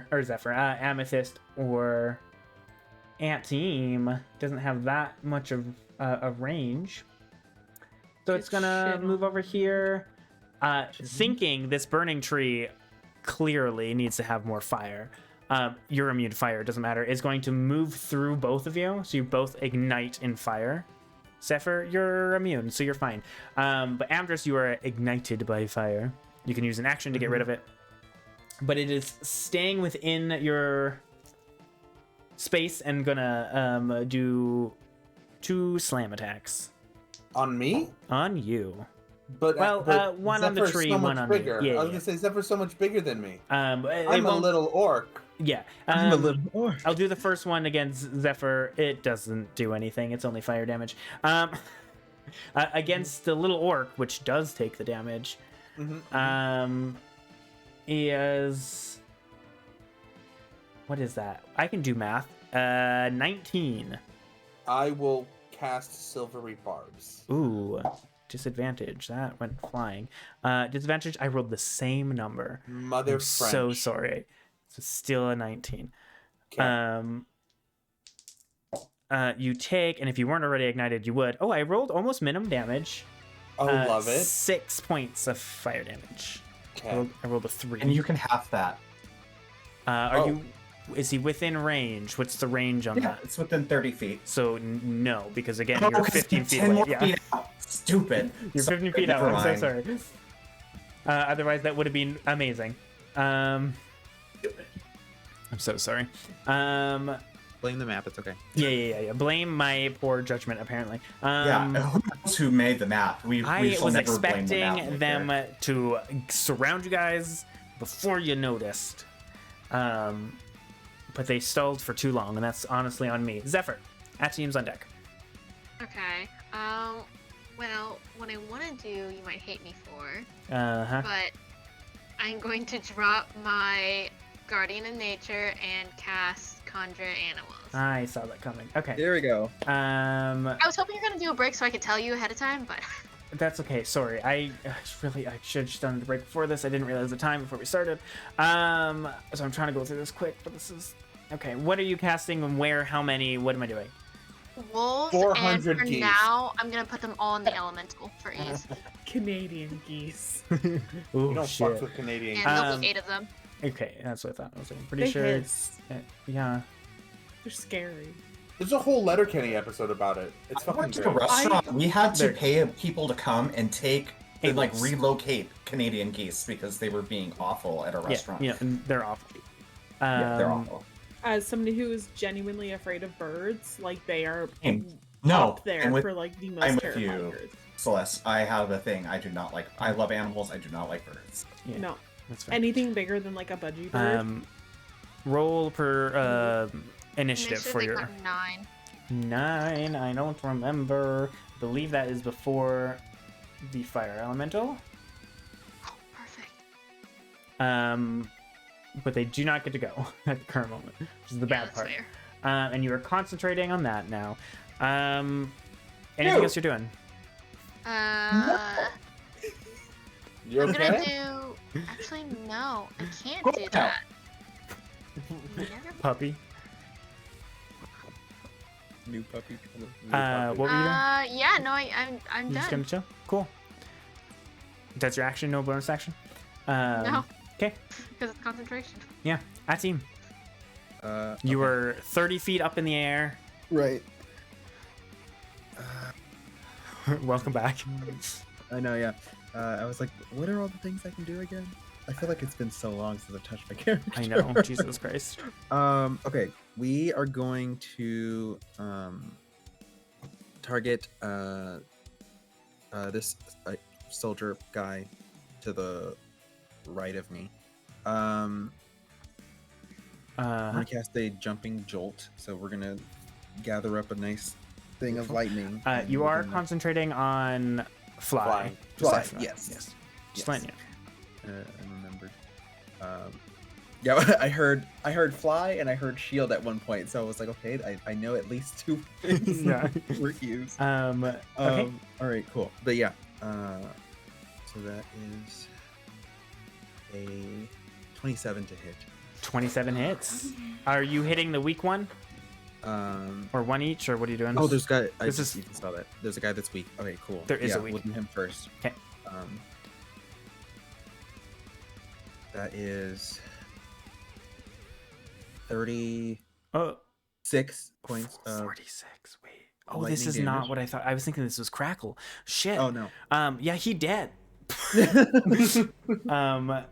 or Ant Team. Doesn't have that much of a range. So it's Get gonna shit move on. over here. Thinking this burning tree clearly needs to have more fire. You're immune to fire, it doesn't matter. It's going to move through both of you, so you both ignite in fire. Zephyr, you're immune, so you're fine. But Amdrus, you are ignited by fire. You can use an action to get rid of it. But it is staying within your space and gonna do 2 slam attacks On me? on you. But Well, one on the Zephyr's tree, so one much on me. bigger. Yeah, I was yeah. gonna say Zephyr's so much bigger than me. I'm I'm a little orc. Yeah. I'm a little more. I'll do the first one against Zephyr. It doesn't do anything. It's only fire damage. Against the little orc, which does take the damage, is what is that? I can do math. 19. I will cast silvery barbs. Ooh, disadvantage. That went flying. Disadvantage. I rolled the same number. Mother I'm French. so sorry. So still a 19. Okay. You take, and if you weren't already ignited, you would. Oh, I rolled almost minimum damage. Oh, love it. 6 points of fire damage. Okay. I rolled a 3. And you can half that. Are you? Is he within range? What's the range on Yeah, that? it's within 30 feet. So no, because again, Oh, you're 'cause 15 it's feet 10 away. more Yeah, feet out. Stupid. you're 15 feet out. Never I'm so mind. sorry. Otherwise, that would have been amazing. I'm so sorry. Blame the map. It's okay. Yeah. Blame my poor judgment, apparently. Yeah, who knows who made the map? We I shall was never blame the map expecting maker. them to surround you guys before you noticed. But they stalled for too long, and that's honestly on me. Zephyr, at teams on deck. Okay. Well, what I want to do, you might hate me for, Uh-huh. but I'm going to drop my Guardian of Nature and cast Conjure Animals. I saw that coming. Okay. There we go. I was hoping you're gonna do a break so I could tell you ahead of time, but That's okay. Sorry. I should have just done the break before this. I didn't realize the time before we started. So I'm trying to go through this quick, but this is okay. What are you casting and where? How many? What am I doing? wolves, 400 and for geese. now, I'm gonna put them all in the elemental for ease. Canadian geese. You Oh don't shit. fuck with Canadian. And there'll Um, be 8 of them. Okay, that's what I thought. I was like, pretty They sure. hiss. Yeah. They're scary. There's a whole Letterkenny episode about it. It's I fucking went to a great. restaurant. We had to There- pay people to come and take and like Animals. relocate Canadian geese because they were being awful at a restaurant. Yeah. And they're awful. Yeah, they're awful. As somebody who is genuinely afraid of birds, like they are No, up there and with- for like the I'm most with terrifying you. birds. Celeste, I have a thing. I do not like. I love animals. I do not like birds. Yeah. No, That's fine. anything bigger than like a budgie bird. Roll per initiative for they your got 9. 9. I don't remember. I believe that is before the fire elemental. Oh, perfect. But they do not get to go at the current moment, which is the bad that's part. fair. And you are concentrating on that now. Anything else you're doing? You I'm okay? gonna do Actually, no, I can't Go do now. that. Puppy. New puppy. What were you doing? Yeah, no, I'm You just done. gonna chill? Cool. That's your action, no bonus action? No, Okay. because it's concentration. Yeah, at team. You were 30 feet up in the air. right. Welcome back. I know, yeah. I was like, what are all the things I can do again? I feel like it's been so long since I've touched my character. I know, Jesus Christ. Okay, we are going to target this soldier guy to the right of me. I'm gonna cast a jumping jolt, so we're gonna gather up a nice thing of lightning. and You we're are gonna- concentrating on fly. Flying. Just Fly, FYI. yes. Just Yes. letting you I remembered. Yeah, I heard fly and I heard shield at one point, so I was like, okay, I know at least two things Yeah. were used. know. Okay. All right, cool. But yeah, so that is a 27 to hit. 27 hits. Are you hitting the weak one? Or one each, or what are you doing? Oh, there's a guy. I This just is- even saw that. There's a guy that's weak. Okay, cool. There is yeah, a weak. We'll do him first. Okay. That is 36 Oh, points of. 46. Wait. Oh, this lightning is not damage. what I thought. I was thinking this was Crackle. Shit. Oh no. Yeah, he dead. Oh,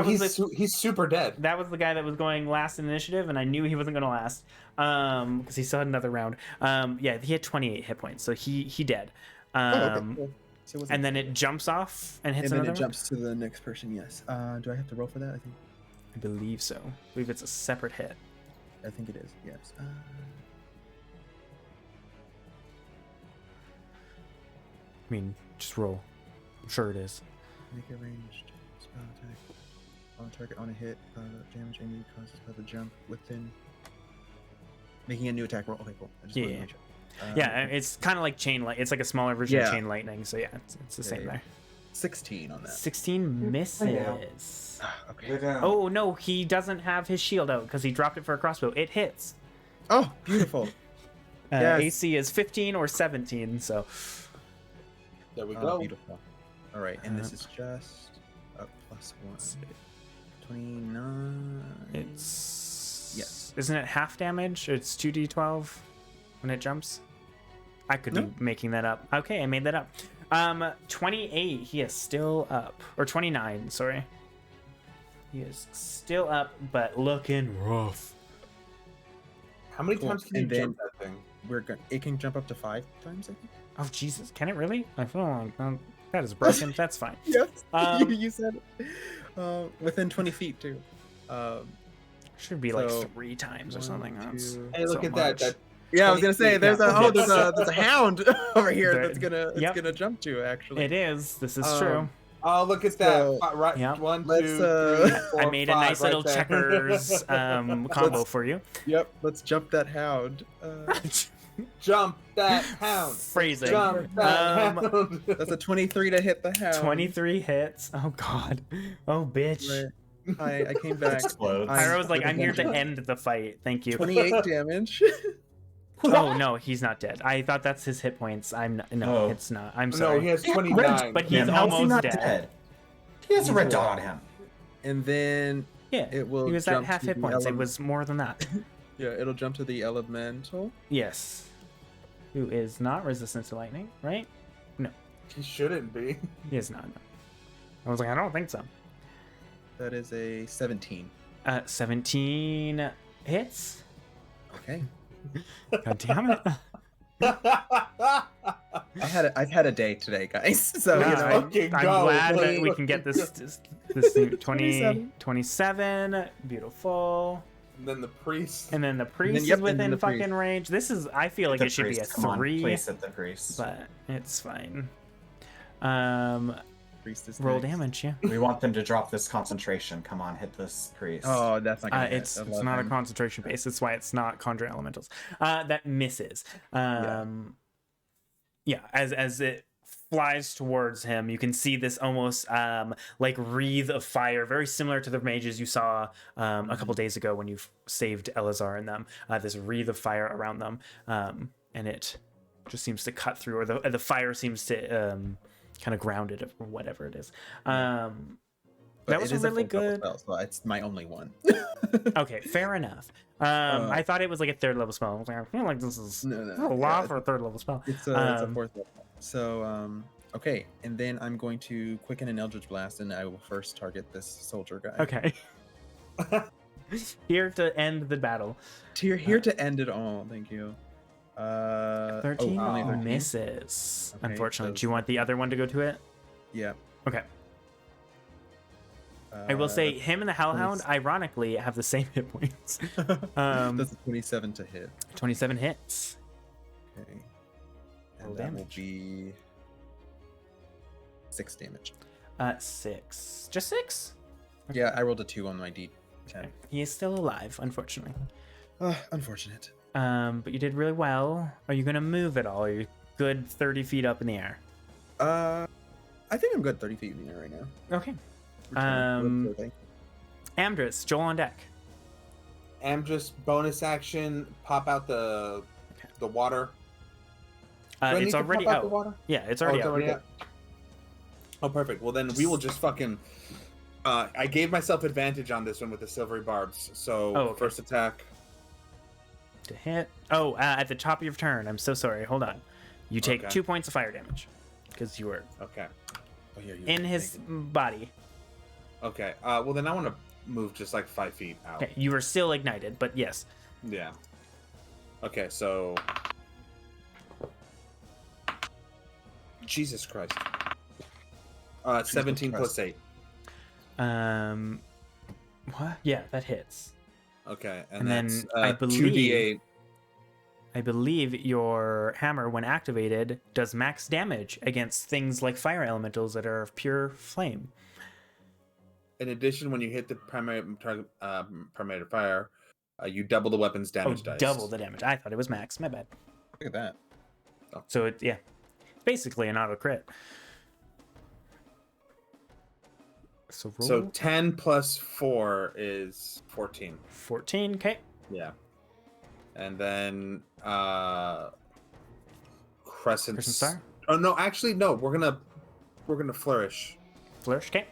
was the, he's super dead. that was the guy that was going last in initiative, and I knew he wasn't going to last because he still had another round. Yeah, he had 28 hit points, so he dead. Oh, okay, cool. So it wasn't- And then it jumps off and hits and then another it one? jumps to the next person. Yes. Do I have to roll for that? I believe so. I believe it's a separate hit. think it is. Yes. I mean, just roll. I'm sure it is. Make a ranged spell attack on target on a hit. Damage enemy causes by the jump within. Making a new attack roll. Okay, cool. I just wanted to Yeah. make sure. Yeah, it's kind of like chain light. It's like a smaller version of Yeah. chain lightning. So yeah, it's the Yeah, same yeah. there. 16 on that. 16 misses. Okay. Oh no, he doesn't have his shield out because he dropped it for a crossbow. It hits. Oh, beautiful. Yes. AC is 15 or 17. So There we Oh, go. beautiful. All right, and this is just a +1. 29. it's Yes. Isn't it half damage? It's 2d12 when it jumps. I could No. be making that up. Okay, I made that up. 28. He is still up, or 29. Sorry. He is still up, but looking rough. How many Cool. times can you And then- jump that thing? We're going. It can jump up to 5 times, I think. Oh Jesus! Can it really? I feel like that is broken. That's fine. Yes. Um, you said it. Within 20 feet too. Should be like So, 3 times or 1, something. That's 2. Hey, look so at that. much. That Yeah, I was gonna say 20 there's feet. there's a hound over here There- that's gonna yep. jump to actually. It is. This is Um, true. Oh, look at that. So, Right. Yep. 1, 2, Let's, 3, 4, I made a 5 nice right little there. checkers combo for you. Yep. Let's jump that hound. Jump that hound. Phrasing. Jump that hound. That's a 23 to hit the hound. 23 hits. Oh god. Oh bitch. Right. I came back. Explodes. Pyro was like, with I'm here to advantage. end the fight. Thank you. 28 damage. Oh no, he's not dead. I thought that's his hit points. I'm not, no, Oh. it's not. I'm No, sorry. he has Yeah, 29. but Yeah, he's how is he almost not dead. He has a red dot on him. And then Yeah, it will he was at jump half to hit the points. It element- was more than that. Yeah, it'll jump to the elemental. Yes. Who is not resistant to lightning, right? He shouldn't be. He is not. No. I was like, I don't think so. That is a 17. 17 hits. Okay. God damn it. I've had a day today, guys. So No, you know. fucking I'm go. glad that we can get this thing. 20, 27. 27. Beautiful. And then the priest. And then the priest yep, is and then within the fucking priest. range. This is, I feel like The it should be a priest, come on, 3, place at the priest. but it's fine. Priest is Roll next. damage, yeah. We want them to drop this concentration. Come on, hit this priest. Oh, that's not gonna hit. It's not a 11. concentration base. That's why it's not conjure elementals. That misses. Yeah, as it flies towards him. You can see this almost like wreath of fire, very similar to the mages you saw a couple days ago when you saved Elazar and them. This wreath of fire around them, and it just seems to cut through, or the fire seems to kind of ground it, or whatever it is. But That was it is a really fourth level good. spell, so it's my only one. Okay, fair enough. I thought it was like a third level spell. I feel like this is a lot for a third level spell. It's a fourth level. So, okay, and then I'm going to quicken an Eldritch Blast, and I will first target this soldier guy. Okay. Here to end the battle. Here to end it all. Thank you. 13 only 13? misses. Okay, Unfortunately, so- do you want the other one to go to it? Yeah. Okay. I will say that's him and the Hellhound, ironically, have the same hit points. that's a 27 to hit. 27 hits. Okay. Roll And that will damage. be 6 damage. 6. Just 6? Yeah, I rolled a 2 on my D10. Okay. He is still alive, unfortunately. Unfortunate. But you did really well. Are you going to move at all? Are you good 30 feet up in the air? I think I'm good 30 feet in the air right now. Okay. Return. Thank you. Amdrus, Joel on deck. Amdrus bonus action, pop out the water. Do I need It's to already pop out. the water? Yeah, it's already it's out. already out. Oh, perfect. Well, then we will just fucking. I gave myself advantage on this one with the silvery barbs. So Oh, okay. first attack. To hit. Oh, at the top of your turn. I'm so sorry. Hold on. You take Okay. 2 points of fire damage because you were Okay. Oh, yeah, you in his body. Okay. Well, then I want to move just like 5 feet out. Okay, you were still ignited, but yes. Yeah. Okay, so. Jesus Christ. 17 plus 8. What? Yeah, that hits. Okay, And that's then I 2d8. I believe your hammer, when activated, does max damage against things like fire elementals that are of pure flame. In addition, when you hit the primary target, primary fire, you double the weapon's damage dice. Double the damage. I thought it was max. My bad. Look at that. So it's basically an auto crit. So roll So 10 plus 4 is 14. 14. Okay. Yeah. And then Crescent Star. Oh no, actually no, we're gonna flourish. Flourish. Okay.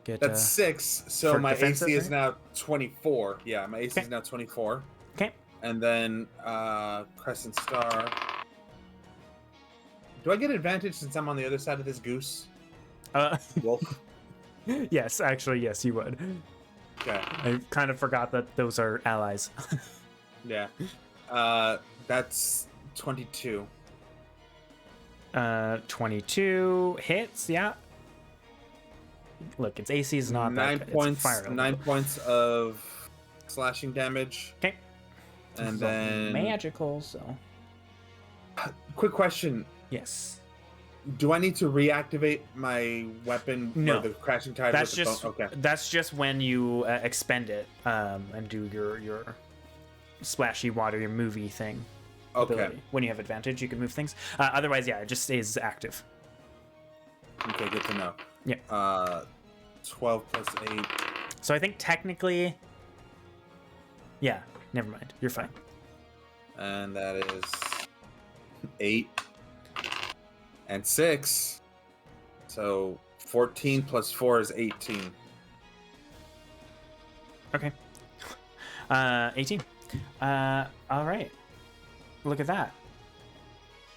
Get That's 6, so for my defensive, AC is right? now 24. Yeah, my AC Okay. is now 24. Okay. And then Crescent Star. Do I get advantage since I'm on the other side of this goose? Wolf. Yes, actually, yes, you would. Okay. I kind of forgot that those are allies. Yeah. That's 22. 22 hits. Yeah. Look, its AC is not 9 that good. points. It's fire 9 elemental. points of slashing damage. Okay. And This is all then magical. So quick question. yes. Do I need to reactivate my weapon No. for the crashing tide? That's with the just bone? Okay. that's just when you expend it and do your splashy water, your movie thing. Okay. Ability. When you have advantage, you can move things. Otherwise, yeah, it just stays active. Okay, good to know. Yeah. 12 plus 8. So I think technically, yeah. Never mind. You're fine. And that is 8 and 6. So 14 plus 4 is 18. Okay. 18. All right. Look at that.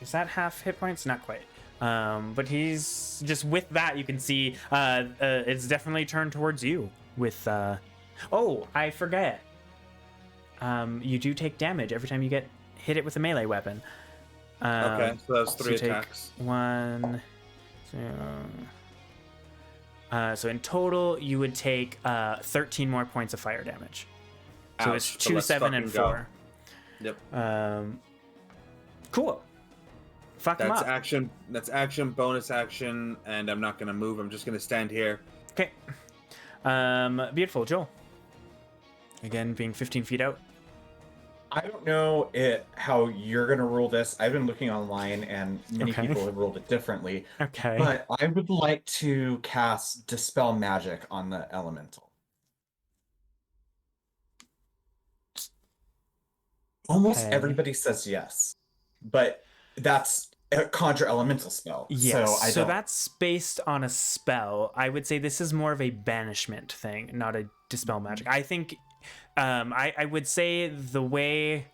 Is that half hit points? Not quite. But he's just with that. You can see it's definitely turned towards you. With oh, I forget. You do take damage every time you get hit it with a melee weapon. Okay, so that's 3 you take attacks. 1, 2. So in total, you would take 13 more points of fire damage. So it's Ouch, 2, let's 7, and fucking go. 4. Yep. Cool. Fuck him That's up. action. That's action, bonus action, and I'm not gonna move. I'm just gonna stand here. Okay. Beautiful, Joel. Again, being 15 feet out. I don't know how you're going to rule this. I've been looking online, and many Okay. people have ruled it differently. Okay. But I would like to cast Dispel Magic on the elemental. Almost Okay. everybody says yes, but that's a conjure elemental spell. Yes, So I don't. that's based on a spell. I would say this is more of a banishment thing, not a dispel magic. I think, I would say the way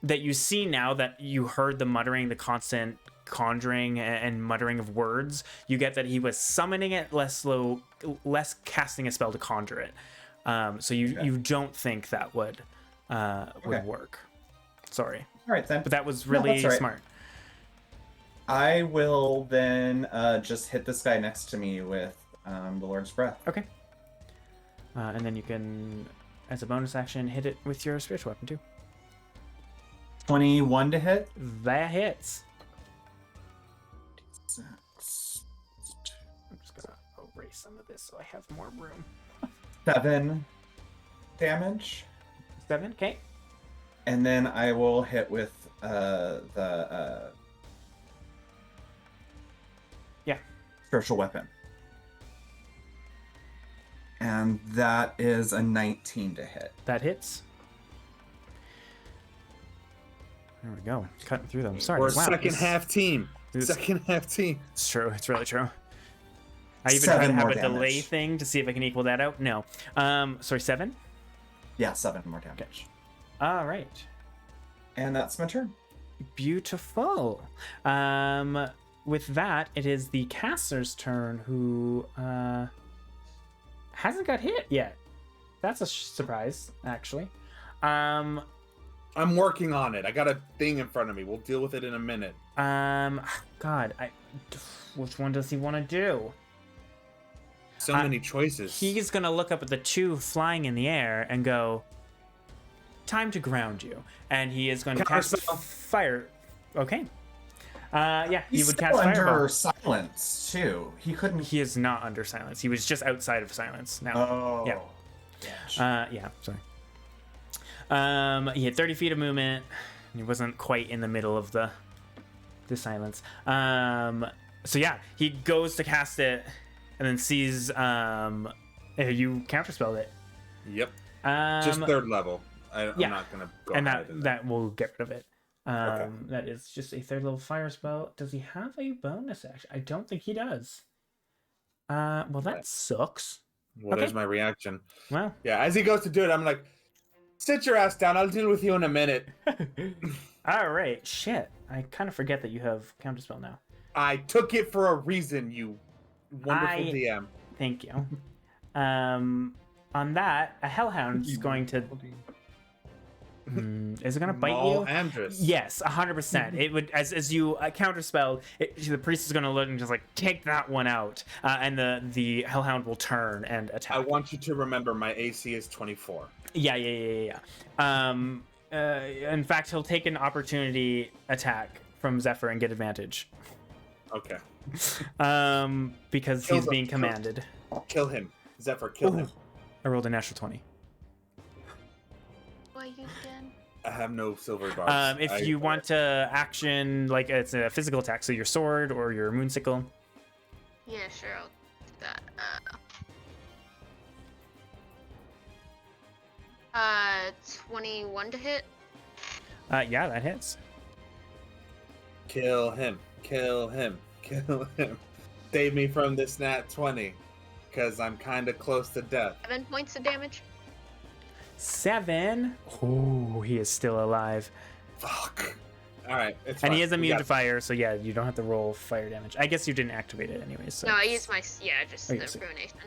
that you see now that you heard the muttering, the constant conjuring and muttering of words, you get that he was summoning it, less casting a spell to conjure it. So you don't think that would work. Sorry. All right, then. But that was No, really that's all right. smart. I will then just hit this guy next to me with the Lord's Breath. Okay. And then you can, as a bonus action, hit it with your spiritual weapon too. 21 to hit. That hits. 6, I'm just gonna erase some of this so I have more room. 7 damage. 7, okay. And then I will hit with the spiritual weapon. And that is a 19 to hit. That hits. There we go. Cutting through them. Sorry. We're wow, second this- half team. this- Second half team. It's true. It's really true. I even 7 tried to have more a delay damage. thing to see if I can equal that out. No. Sorry, 7? Yeah, 7 more damage. All right. And that's my turn. Beautiful. With that, it is the caster's turn who hasn't got hit yet. That's a surprise, actually. I'm working on it. I got a thing in front of me. We'll deal with it in a minute. God, which one does he want to do? So many choices. He's gonna look up at the 2 flying in the air and go, "Time to ground you," and he is going to cast Counterspell. fire. Okay. Yeah, he He's would still cast under fireball. silence too. He couldn't. He is not under silence. He was just outside of silence now. Oh. Yeah. Yeah, sorry. He had 30 feet of movement. He wasn't quite in the middle of the silence. So yeah, he goes to cast it and then sees you counterspelled it. Yep. Um, Just third level. I'm yeah. not gonna go and higher than that will get rid of it. Okay. That is just a third level fire spell. Does he have a bonus action? I don't think he does. Well, that Right. sucks. Well, Okay. there's my reaction. Well, Yeah, as he goes to do it, I'm like, sit your ass down. I'll deal with you in a minute. all right. Shit, I kind of forget that you have counterspell now. I took it for a reason, you wonderful DM. Thank you. On that, a hellhound is going to. Is it going to bite Maul you? Amdrus. Yes, 100%. It would, as you counterspell, the priest is going to look and just like take that one out, and the hellhound will turn and attack. I want you to remember my AC is 24. Yeah. In fact, he'll take an opportunity attack from Zephyr and get advantage. Okay. Because Kill he's the- being commanded. Kill him. Zephyr, kill him. I rolled a natural 20. What you again? I have no silver bars. If you want to action, like it's a physical attack, so your sword or your moonsicle. Yeah, sure, I'll do that. 21 to hit. Yeah, that hits. Kill him. Kill him. Kill him. Save me from this nat 20. Because I'm kind of close to death. 7 points of damage. 7. Oh, he is still alive. Fuck. Alright, it's And fine. he is We immune got to fire, so yeah, you don't have to roll fire damage. I guess you didn't activate it anyways. So. No, I used my just Oh, the yes. ruination.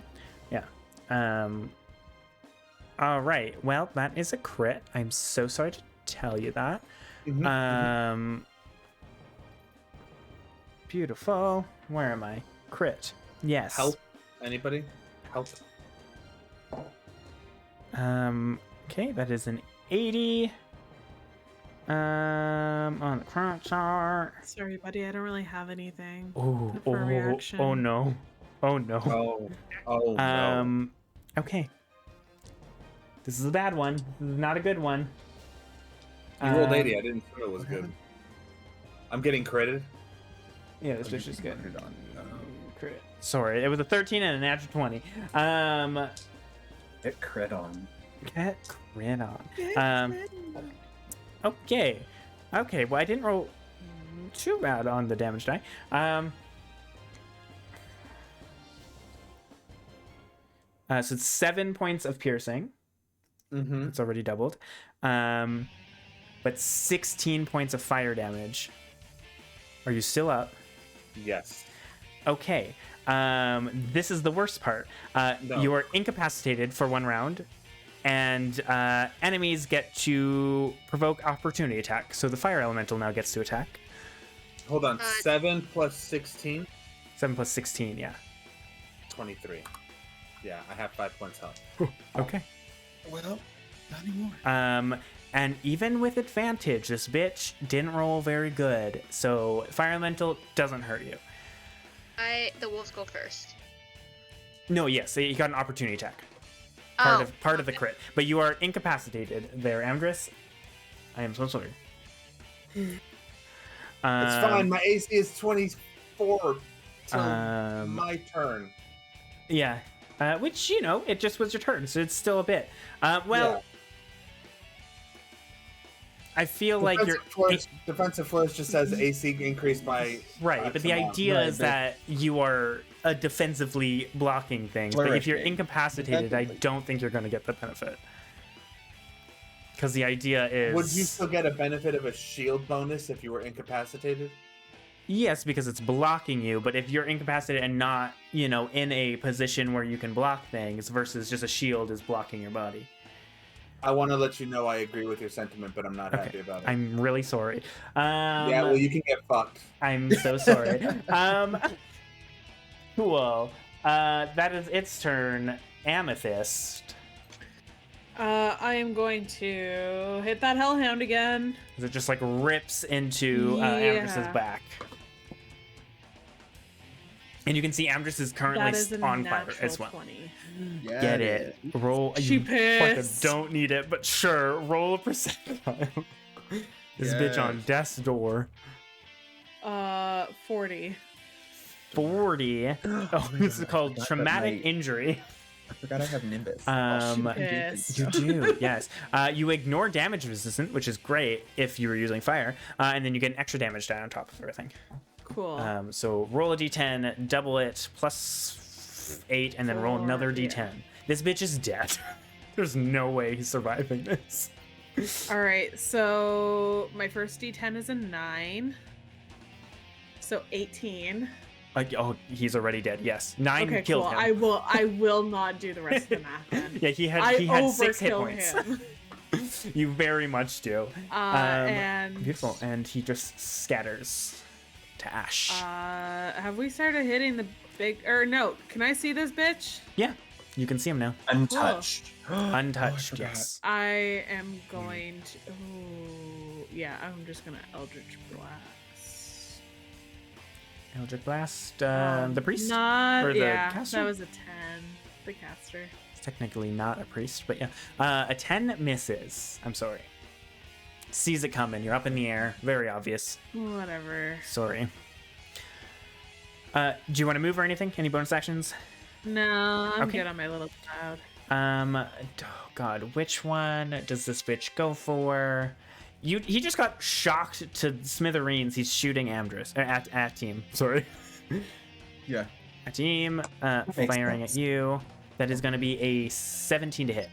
All right. Well, that is a crit. I'm so sorry to tell you that. Mhm. Beautiful. Where am I? Crit. Yes. Help. Anybody? Help. Okay, that is an 80. On the crunch chart. Sorry, buddy. I don't really have anything. Oh, For a reaction. oh no. Oh no. Oh. Oh, no. Okay. This is a bad one. This is not a good one. You rolled 80. I didn't know it was good. I'm getting critted. Yeah, this bitch is good. Critted on. Crit. Sorry, it was a 13 and a natural 20. Get crit on. Get crit on. Okay. Okay, well, I didn't roll too bad on the damage die. So it's 7 points of piercing. Mm-hmm. It's already doubled. But 16 points of fire damage. Are you still up? Yes. Okay. This is the worst part. No. You are incapacitated for 1 round, and enemies get to provoke opportunity attack. So the fire elemental now gets to attack. Hold on. 7 plus 16? 7 plus 16, yeah. 23. Yeah, I have 5 points health. Okay. Well, not anymore. And even with advantage, this bitch didn't roll very good. So fire elemental doesn't hurt you. The wolves go first. No, yes, you got an opportunity attack. Part of the crit. But you are incapacitated there, Amdrus. I am so sorry. It's fine. My AC is 24 till my turn. Yeah. Which, it just was your turn, so it's still a bit. Yeah. I feel like defensive flourish just says AC increased by right, but the idea is that you are defensively blocking things. But if you're incapacitated, I don't think you're going to get the benefit. Because the idea is... Would you still get a benefit of a shield bonus if you were incapacitated? Yes, because it's blocking you, but if you're incapacitated and not, in a position where you can block things versus just a shield is blocking your body. I want to let you know I agree with your sentiment, but I'm not happy about it. I'm really sorry. Yeah, well, you can get fucked. I'm so sorry. Cool. That is its turn. Amethyst. I am going to hit that hellhound again. As it just rips into Amdrus's back. And you can see Amdrus is currently on fire as well. 20. Get it. Roll. She you pissed. fucking don't need it, but sure. Roll a percentile. This bitch on death's door. 40. 40. Oh, this is called traumatic injury. I forgot I have Nimbus. You do, yes. You ignore damage resistant, which is great if you were using fire, and then you get an extra damage die on top of everything. Cool. So roll a d10, double it, plus 8, and then roll another d10. Yeah. This bitch is dead. There's no way he's surviving this. All right, so my first d10 is a 9. So 18. He's already dead. Yes, 9 killed him. I will not do the rest of the math then. Yeah, he had 6 hit points. You very much do. And beautiful, and he just scatters to ash. Have we started hitting the big? Or no? Can I see this bitch? Yeah, you can see him now. Untouched. Untouched. Yes. I am going to. Oh, yeah. I'm just gonna Eldritch Blast. Eldritch Blast. The priest. Not. Or the yeah. caster? That was a 10. The caster. It's technically not a priest, but yeah. A 10 misses. I'm sorry. Sees it coming. You're up in the air. Very obvious. Whatever. Sorry. Do you want to move or anything? Any bonus actions? No, I'm good on my little cloud. Oh God, which one does this bitch go for? He just got shocked to smithereens. He's shooting Amdrus at team. Sorry. Yeah. At team, firing at you. That is going to be a 17 to hit.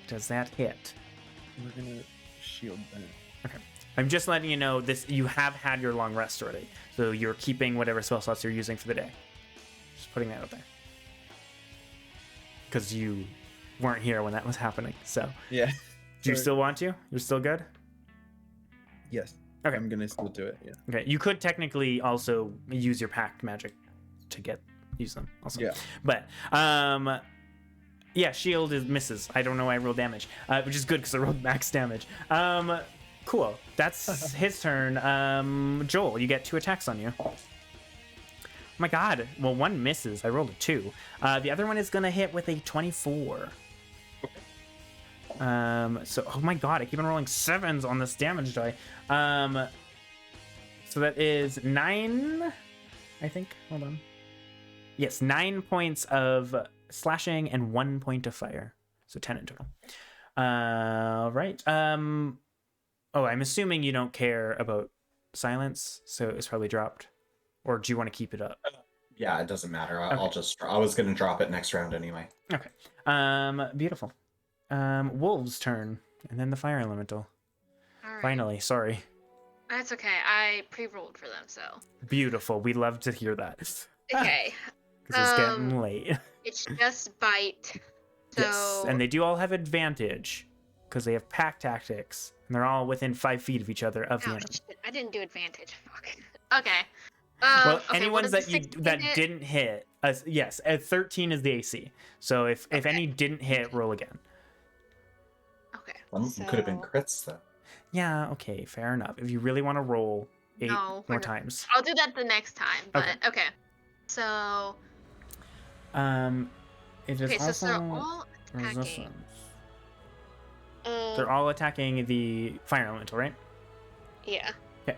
Does that hit? We're gonna shield that. Okay. I'm just letting you know this. You have had your long rest already, so you're keeping whatever spell slots you're using for the day. Just putting that out there, because you weren't here when that was happening. So yeah. Do you still want to? You're still good. Yes. Okay. I'm gonna still do it. Yeah. Okay. You could technically also use your pact magic to use them. Also. Yeah. But yeah, shield misses. I don't know why I rolled damage, which is good because I rolled max damage. Cool. That's his turn. Joel, you get 2 attacks on you. my god. Well, one misses. I rolled a 2. The other one is gonna hit with a 24. So, oh my god, I keep on rolling 7s on this damage die. So that is 9, I think. Hold on. Yes, 9 points of slashing and 1 point of fire. So 10 in total. Right. Oh, I'm assuming you don't care about silence, so it's probably dropped. Or do you want to keep it up? Yeah, it doesn't matter. Okay. I was gonna drop it next round anyway. Okay. Beautiful. Wolves' turn, and then the fire elemental. All right. Finally, sorry. That's okay. I pre-rolled for them, so. Beautiful. We love to hear that. Okay. Because it's getting late. It's just bite. So. Yes, and they do all have advantage because they have pack tactics, and they're all within 5 feet of each other of the Oh, enemy. shit. I didn't do advantage. Fuck. Okay. Well, Okay, any what ones does that the you 16 that hit? didn't hit, yes, at 13 is the AC. So if any didn't hit, roll again. Okay. Some could have been so- crits though. Yeah, okay, fair enough. If you really want to roll 8 No, more we're not- times. I'll do that the next time. But okay. So. It is Okay, so also they're all attacking. resistance. They're all attacking the fire elemental, right? Yeah. Okay.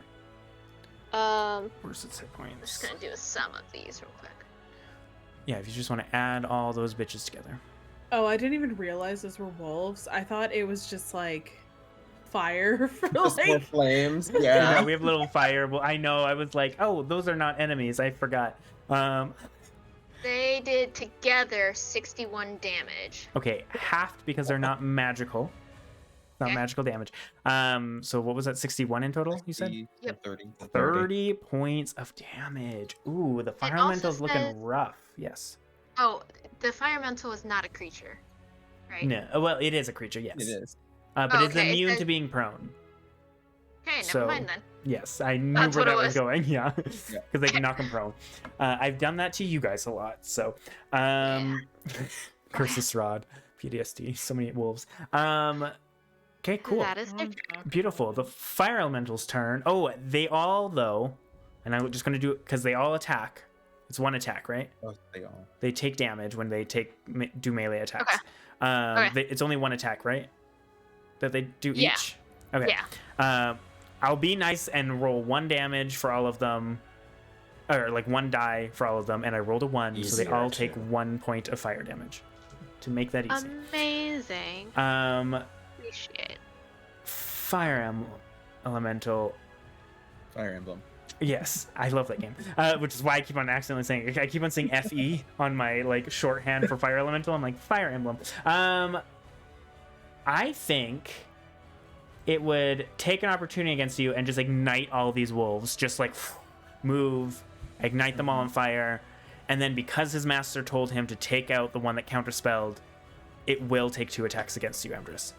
Where's its hit I'm just points? gonna do a sum of these real quick. Yeah, if you just want to add all those bitches together. Oh, I didn't even realize those were wolves. I thought it was just like fire for Just more like. flames. Yeah, Yeah. we have little fire. Well, I know. I was like, oh, those are not enemies. I forgot. They did together 61 damage. Okay, halved because they're not magical. Not Okay. magical damage. So what was that? 61 in total, you said? Yep. 30. 30 points of damage. Ooh, the fire also elemental's looking says- rough. Yes. Oh, the fire elemental is not a creature, right? No. Well, it is a creature, yes. It is. But Oh, it's okay, it immune to says- being prone. Okay, never So- mind then. Yes, I knew That's where what it that was was. going. Yeah, Yeah. because they can knock him prone. I've done that to you guys a lot. So, curses rod, PTSD, so many wolves. Okay, cool, That is their turn. beautiful. The fire elemental's turn. Oh, they all though, and I'm just gonna do it because they all attack. It's one attack, right? Oh, they all. They take damage when they do melee attacks. Okay. Okay. It's only one attack, right? That they do Yeah. each. Okay. Yeah. I'll be nice and roll 1 damage for all of them, or like 1 die for all of them, and I rolled a 1, so they Easier, all take too. 1 point of fire damage to make that easy. Amazing. Appreciate. Fire elemental. Fire Emblem. Yes, I love that game. Which is why I keep on accidentally saying I keep on saying FE on my like shorthand for fire elemental. I'm like Fire Emblem. I think it would take an opportunity against you and just ignite all these wolves. Just like move, ignite them all on fire, and then because his master told him to take out the one that counterspelled, it will take 2 attacks against you, Amdrus.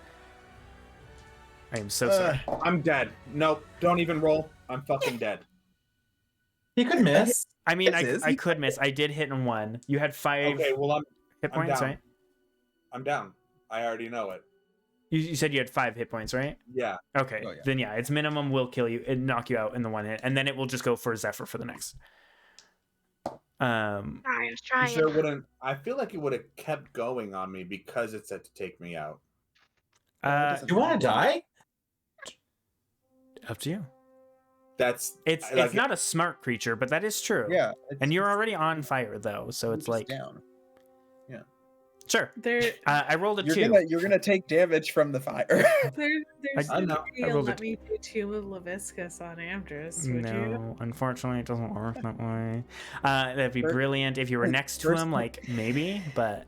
I am so sorry. I'm dead. Nope. Don't even roll. I'm fucking dead. He could miss. I mean, This is- I could miss. I did hit in 1. You had 5 Okay, well hit I'm points, down. right? I'm down. I already know it. You said you had 5 hit points, right? Yeah. Okay, Oh, yeah. then yeah, its minimum will kill you and knock you out in the 1 hit, and then it will just go for Zephyr for the next. I was You trying. sure it wouldn't. I feel like it would have kept going on me because it said to take me out. You want to die? Up to you. That's It's like it's not a smart creature, but that is true. Yeah. And you're already on fire though, so it's like down. sure. There, I rolled a 2. You're gonna take damage from the fire. there's I no know. I way you'll rolled a let me do Tomb of Leviscus on Amdrus, would you? No, unfortunately, it doesn't work that way. That'd be First- brilliant if you were wait, next to first- him, like maybe, but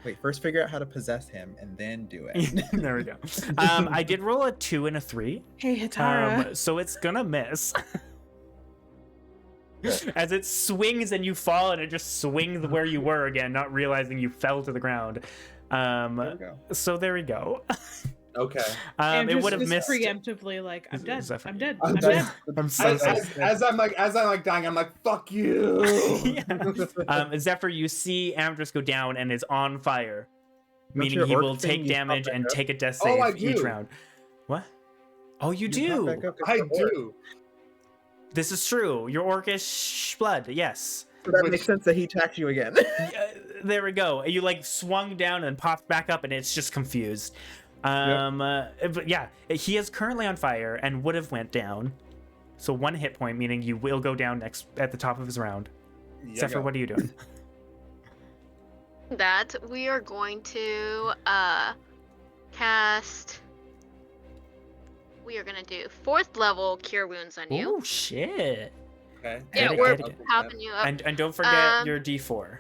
Wait, first figure out how to possess him and then do it. there we go. I did roll a 2 and a 3. Hey, Hitara. So it's gonna miss. As it swings and you fall, and it just swings where you were again, not realizing you fell to the ground. There we go. So there we go. okay. Amdrus It would have is missed. preemptively like, I'm Is- dead. Zephyr. I'm dead. I'm I'm dead. dead. I'm so sorry. As I'm dying, I'm like, fuck you. Yeah. Zephyr, you see Amdrus go down and is on fire, Don't meaning your he orc will thing take you pop damage back and up? take a death Oh, save I each do. round. What? Oh, you You pop do. back up I as the orc. do. This is true. Your orcish blood, yes. So that makes sense that he attacked you again. There we go. You like swung down and popped back up, and it's just confused. But yeah, he is currently on fire and would have went down. So 1 hit point, meaning you will go down next at the top of his round. Zephyr, what are you doing? That we are going to cast. We are gonna do 4th level Cure Wounds on you. Oh shit! Okay. Yeah, Get we're it. popping you up. And don't forget your D4.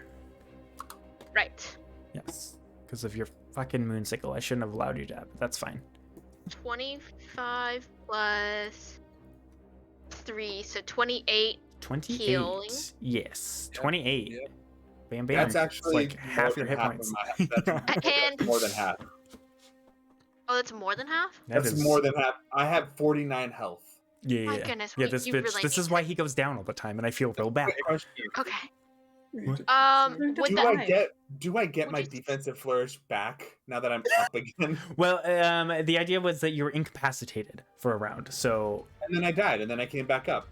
Right. Yes, because of your fucking moon sickle. I shouldn't have allowed you to, but that's fine. 25 plus 3, so 28. 28. Healing. Yes, 28. Yep. Bam, bam. That's It's actually like more half your than hit half points. of that's And more than half. oh, that's more than half. That's more than half. I have 49 health. Yeah, My yeah. goodness, Yeah, we- this you bitch. really This need is why to- he goes down all the time, and I feel real bad. Okay. What? Don't Do I die. get my Just- defensive flourish back now that I'm up again? Well, the idea was that you were incapacitated for a round, so And then I died, and then I came back up.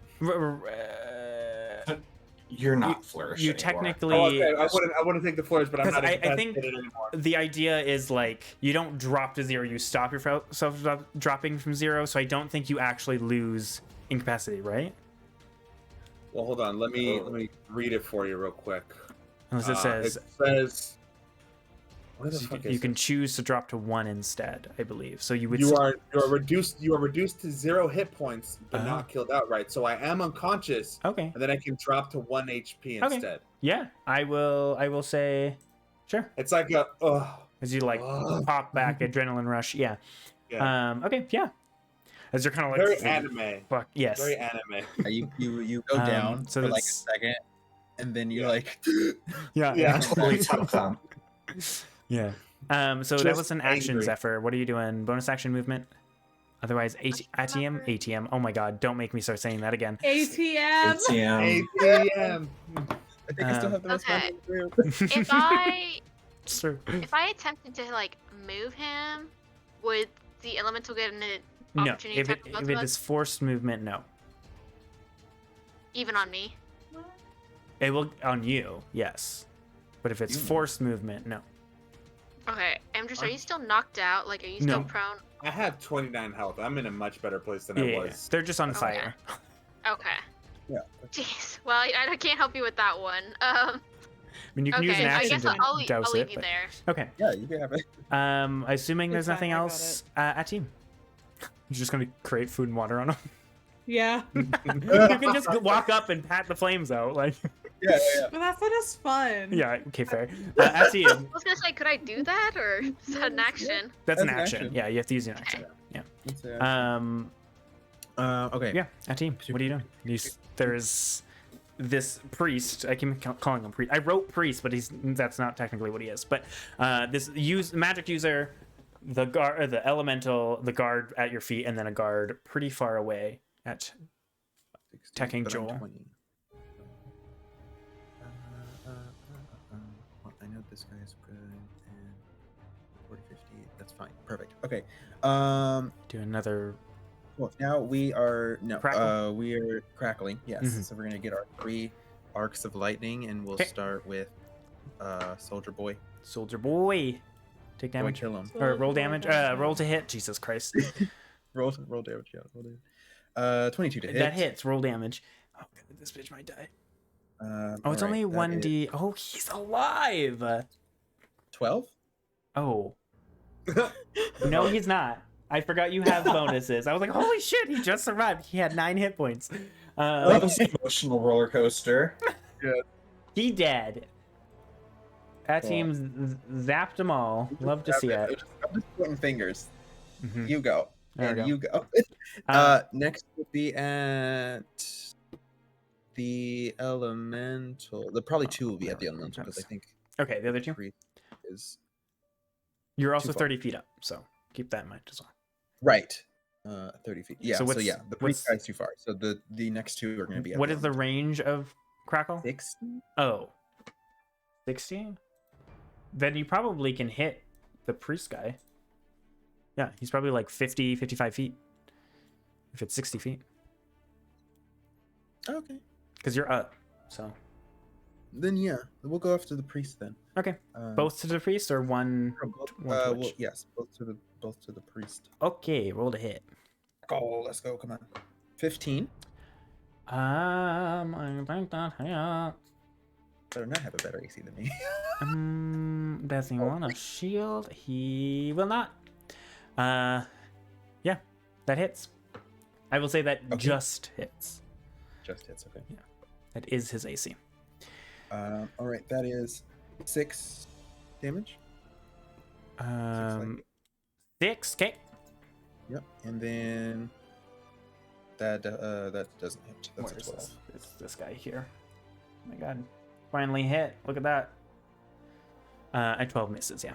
You're not flourishing. you anymore. technically. Oh, okay. I wouldn't take the flourish, but I'm 'Cause not I incapacitated think- anymore. The idea is like you don't drop to 0, you stop yourself dropping from 0. So I don't think you actually lose incapacity, right? Well, hold on. Let me read it for you real quick. Unless it says It says. What the fuck you is can it? choose to drop to 1 instead, I believe. So you would. You are reduced to 0 hit points, but Oh. not killed outright. So I am unconscious, Okay. and then I can drop to 1 HP Okay. instead. Yeah, I will say, sure. It's like a As you like pop back, adrenaline rush. Yeah. yeah, Okay. Yeah. As you're kind of like very anime, Fuck yes. very anime. You go down so for like a that's- second, and then you Yeah. like. Yeah. Yeah. Totally tough them. Yeah. So that Just was an action, angry. Zephyr. What are you doing? Bonus action movement. Otherwise, ATM. ATM. Oh my God! Don't make me start saying that again. ATM. ATM. ATM. I think I still have the most Okay. group. If I Sure. if I attempted to like move him, would the elemental get an No. opportunity If attack it both if of it us? is forced movement, no. Even on me? It will on you, yes. But if it's You- forced movement, no. Okay, Amdrus, are you still knocked out? Like, are you still No. prone? I have 29 health. I'm in a much better place than Yeah, I yeah, was. they're just on Okay. fire. Okay. Yeah. Jeez. Well, I can't help you with that one. I mean, you can use an Okay, I action guess to I'll douse leave it. you But... there. Okay. Yeah, you can have it. Assuming there's It's nothing fine, I got else at team. You're just gonna create food and water on them. Yeah. You can just walk up and pat the flames out, like. Yeah. But that's not as fun. Yeah. Okay. Fair. At team, I was gonna say, could I do that, or is that an action? that's an That's an action. action. Yeah, you have to use an action. Yeah. Okay. Yeah. At team, what are you doing? There's this priest. I keep calling him priest. I wrote priest, but that's not technically what he is. But this magic user, the guard, the elemental, the guard at your feet, and then a guard pretty far away at 16, Attacking but I'm Joel. 20. Well, I know this guy is good. And 40, 50. That's fine. Perfect. Okay. do another. Well, now we are Crackle? we are crackling. Yes. Mhm. So we're gonna get our 3 arcs of lightning, and we'll Okay. start with Soldier Boy. Soldier boy, take Go and damage kill him. or roll damage. Roll to hit. Jesus Christ. Roll damage. Yeah. Roll damage. 22 to hit. That hits. Roll damage. Oh god, this bitch might die. Oh, it's only 1d. Oh, he's alive. 12. Oh. No, he's not. I forgot you have bonuses. I was like, holy shit, he just survived. He had 9 hit points. That was an emotional roller coaster. He dead. That team zapped them all. Love to see it. I'm just pointing fingers. Mhm. You go. There we And go. you go. Next would be at the elemental. Probably 2 will be at the elemental because I think Okay, the other two. priest is You're also too far. 30 feet up, so keep that in mind as well. right. 30 feet. Yeah. So So, what's- yeah, the priest what's- guy's too far. So the next 2 are going to be. At What is the range of Crackle? 6? Oh. 60? Then you probably can hit the priest guy. Yeah, he's probably like 50, 55 feet. If it's 60 feet. Okay. Because you're up, so. Then yeah, we'll go after the priest then. Okay. Um, Both to the priest or one? both, one to well, each? yes, both to the priest. Okay, roll to hit. Oh, let's go. Come on. 15. I think that hit. Better not have a better AC than me. Does he want a shield? He will not. Yeah, that hits. I will say that just hits. Just hits. Okay. Yeah, that is his AC. All right, that is 6 damage. 6. Okay. Yep, and then that doesn't hit. That's Where a is 12. this? It's this guy here. Oh my god. Finally hit. Look at that. At 12 misses, yeah.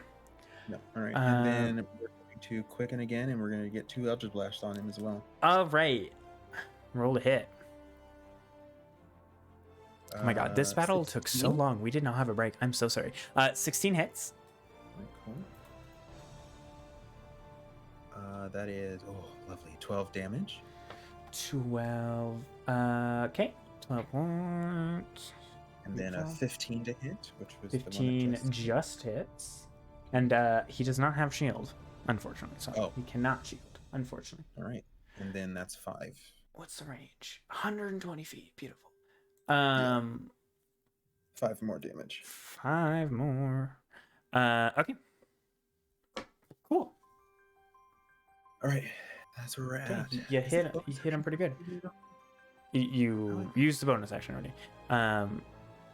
No. All right, and then we're going to quicken again, and we're going to get 2 Eldritch Blast on him as well. All right. Roll to hit. Oh my god, this battle took so 16. long. We did not have a break. I'm so sorry. 16 hits. Cool. That is lovely 12 damage. 12. Okay. 12 points. And then a 15 to hit, which was 15 the one that just hits. And he does not have shield, unfortunately. So he cannot shield, unfortunately. All right. And then that's 5. What's the range? 120 feet. Beautiful. 5 more damage. 5 more. Okay. Cool. All right. That's where we're Okay. at. You hit him pretty good. You used the bonus action already.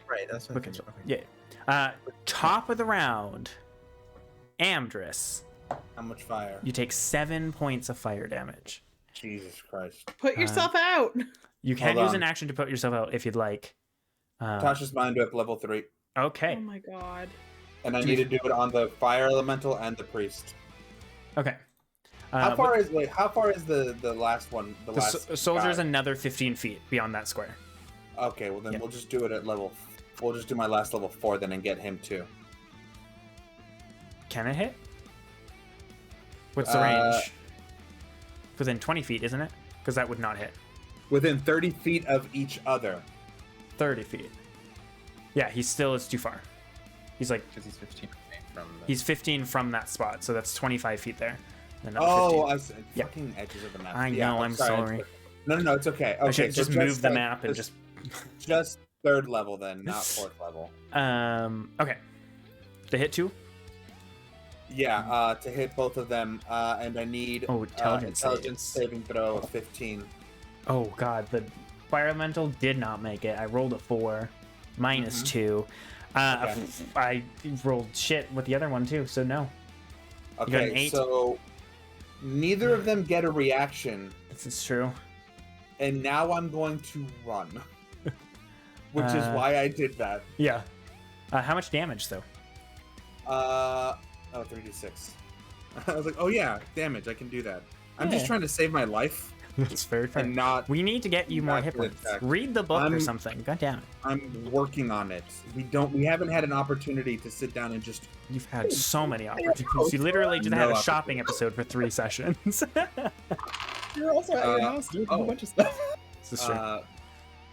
Right, that's what I Okay. figured. Okay. Yeah. Top of the round, Amdrus. How much fire? You take 7 points of fire damage. Jesus Christ. Put yourself out. You can Hold use on. an action to put yourself out if you'd like. Tasha's mind up level 3. Okay. Oh my god. And I need to do it on the fire elemental and the priest. Okay. How far is the last one? The last soldier's guy? another 15 feet beyond that square. Okay, well then Yeah. we'll just do it at level. We'll just do my last level 4 then and get him too. Can it hit? What's the range? Within 20 feet, isn't it? Because that would not hit. Within 30 feet of each other. 30 feet. Yeah, he still is too far. He's like, Because he's 15 from the... he's 15 from that spot, so that's 25 feet there. And not Oh, 15. I see. Yeah. Fucking edges of the map. I Yeah, know, I'm sorry. No, it's okay. Okay, I should so just move the like, map and just. Just 3rd level then, not 4th level. Okay. To hit 2? Yeah, to hit both of them, and I need intelligence saves. saving throw of 15. Oh god, the fire elemental did not make it. I rolled a 4, minus 2. Okay. I rolled shit with the other one too, so no. got an Okay, 8. so neither of them get a reaction, This is true. and now I'm going to run. Which is why I did that. Yeah. How much damage though? 3d6. I was like, oh yeah, damage, I can do that. I'm just Yeah. trying to save my life That's very fair. and not. We need to get you more not hit get points. attacked. Read the book or I'm- something. God damn it. I'm working on it. We haven't had an opportunity to sit down and just. You've had so many opportunities. You literally just had a shopping episode for 3 sessions. You're also at your house doing a bunch of stuff. This is true.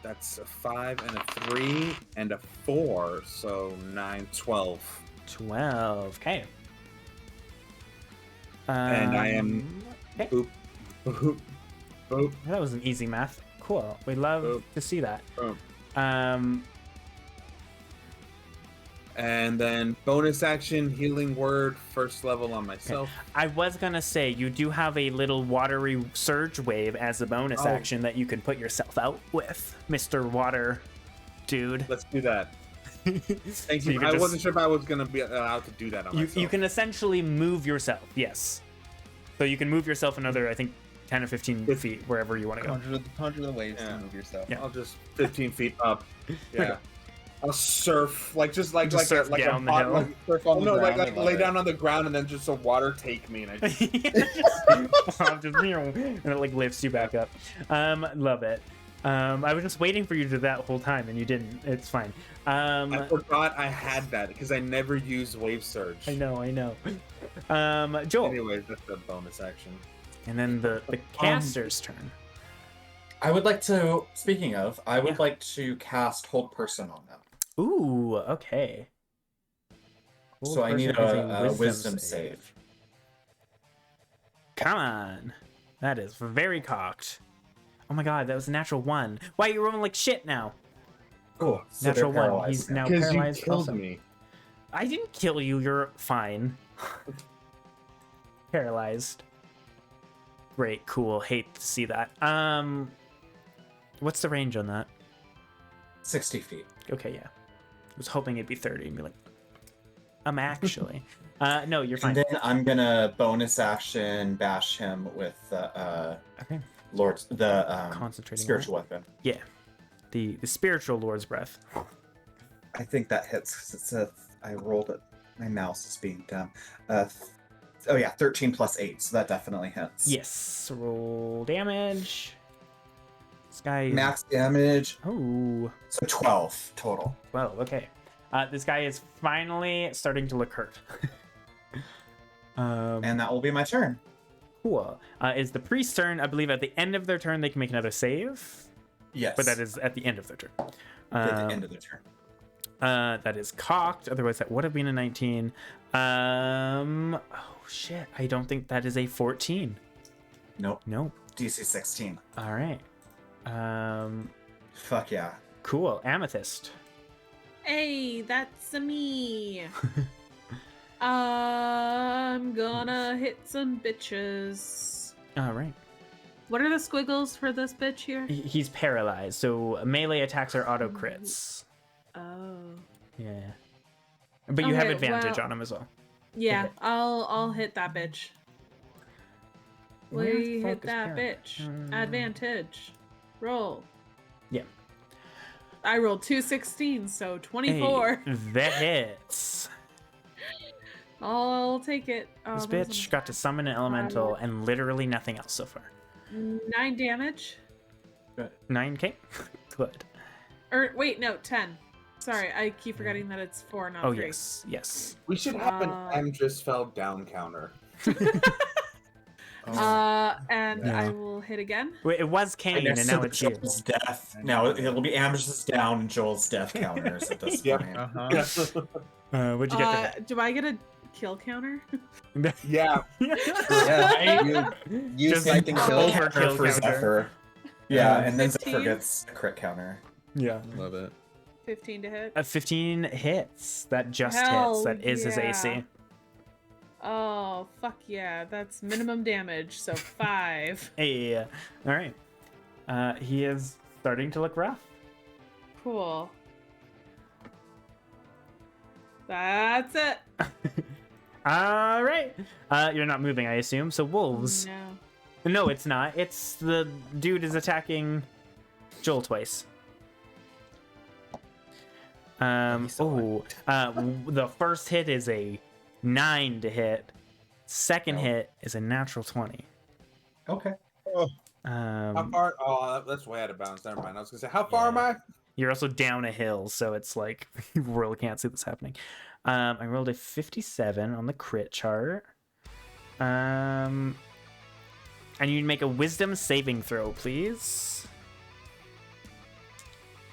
That's a 5 and a 3 and a 4, so 9, 12. 12. Okay. And I am. Okay. Boop, boop, boop, That was an easy math. Cool. We love Boop. to see that. boom. And then bonus action, healing word, 1st level on myself. I was gonna say you do have a little watery surge wave as a bonus Oh. action that you can put yourself out with, Mr. Water Dude. Let's do that. Thank So you. can I just- wasn't sure if I was gonna be allowed to do that on myself. You can essentially move yourself, yes. So you can move yourself another, I think, 10 or 15 feet wherever you want to go. Conjure the waves Yeah. to move yourself. Yeah. I'll just 15 feet up. Yeah. Okay. I'll surf like Just surf down the bot- hill. Like, Surf on the no, ground like and lay let it- down on the ground and then just the water take me and I just and it like lifts you back up. Love it. I was just waiting for you to do that whole time and you didn't. It's fine. I forgot I had that because I never used wave surge. I know. Joel. Anyways, that's a bonus action. And then the caster's turn. I would like to. Speaking of, I would Yeah. like to cast Hold Person on them. Ooh, okay. So I need person has a wisdom save. Come on. That is very cocked. Oh my god, that was a natural 1. Why are you rolling like shit now? Cool. So Natural they're 1. paralyzed He's now. now Because you paralyzed killed also. me. I didn't kill you. You're fine. Paralyzed. Great, cool. Hate to see that. What's the range on that? 60 feet. Okay, yeah. I was hoping it'd be 30 and be like, actually. No, you're fine. And then I'm gonna bonus action bash him with Okay. the spiritual weapon. Yeah. The spiritual Lord's Breath. I think that hits because it's a. I rolled it. My mouse is being dumb. 13 plus 8, so that definitely hits. Yes. Roll damage. This guy. Max damage. Oh. So 12 total. Well, okay. This guy is finally starting to look hurt. And that will be my turn. Cool. Is the priest's turn. I believe at the end of their turn they can make another save. Yes. But that is at the end of their turn. At the end of the turn. That is cocked. Otherwise, that would have been a 19. Oh shit! I don't think that is a 14. Nope. Nope. DC 16. All right. Fuck yeah. Cool. Amethyst. Hey, that's me. I'm gonna hit some bitches. All right. What are the squiggles for this bitch here? He's paralyzed, so melee attacks are auto crits. Oh. Yeah. But you have Okay, advantage well- on him as well. Yeah, I'll hit that bitch. Where the We fuck hit is that Pyro? bitch. Advantage. Roll. Yeah. I rolled 2 16s, so 24. Hey, that hits. I'll take it. Oh, This that was bitch got to summon an elemental and literally nothing else so far. 9 damage. 9k? Good. Or wait, no, 10. Sorry, I keep forgetting that it's 4, not 3. Yes. We should have an Wow. Amdrus fell down counter. And Yeah. I will hit again. Wait, it was Kane, and now it's you. Joel's death. No, it'll be Ambrose down and Joel's death counters at this Yep. point. What'd you get for Do I get a kill counter? that? Yeah. Yeah, you Just selecting over- kill. Overkill for counter. Zephyr. Yeah, and then 15? Zephyr gets a crit counter. Yeah. Love it. 15 to hit. 15 hits. That just Hell hits. That is his yeah. AC. Oh, fuck yeah. That's minimum damage, so 5. Hey. All right. He is starting to look rough. Cool. That's it. All right. You're not moving, I assume. So wolves. No. No, it's not. It's the dude is attacking Joel twice. The first hit is a 9 to hit. Second hit is a natural 20. Okay. How far? Oh, that's way out of bounds. Never mind. I was gonna say, how far am I? You're also down a hill, so it's like you really can't see this happening. I rolled a 57 on the crit chart. And you make a wisdom saving throw, please.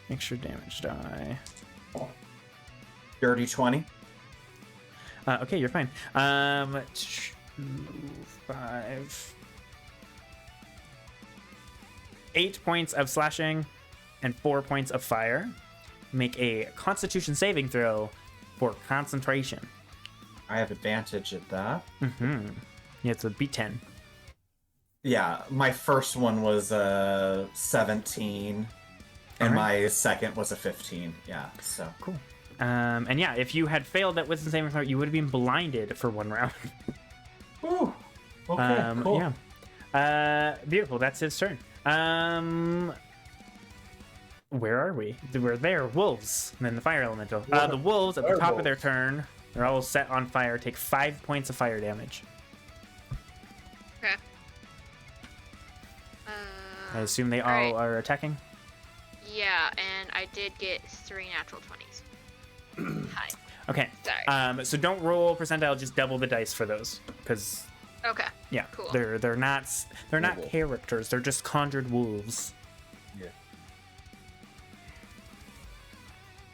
Extra damage die. Dirty 20. Okay, you're fine. 2, 5, 8 points of slashing and 4 points of fire. Make a Constitution saving throw for concentration. I have advantage at that. Mm-hmm. Yeah, it's a B10. Yeah, my first one was 17, and my second was a 15. Yeah, so. Cool. And yeah, if you had failed that wisdom saving throw, you would have been blinded for 1 round. Ooh. Okay, cool. Yeah. Beautiful. That's his turn. Where are we? We're there. Wolves. And then the fire elemental. The wolves at the top of their turn, they're all set on fire, take 5 points of fire damage. Okay. I assume they all Alright. are attacking? Yeah, and I did get 3 natural 20s. Hi. Okay. Sorry. So don't roll percentile, just double the dice for those. Because, Okay. yeah, Cool. they're not Noble. characters. They're just conjured wolves.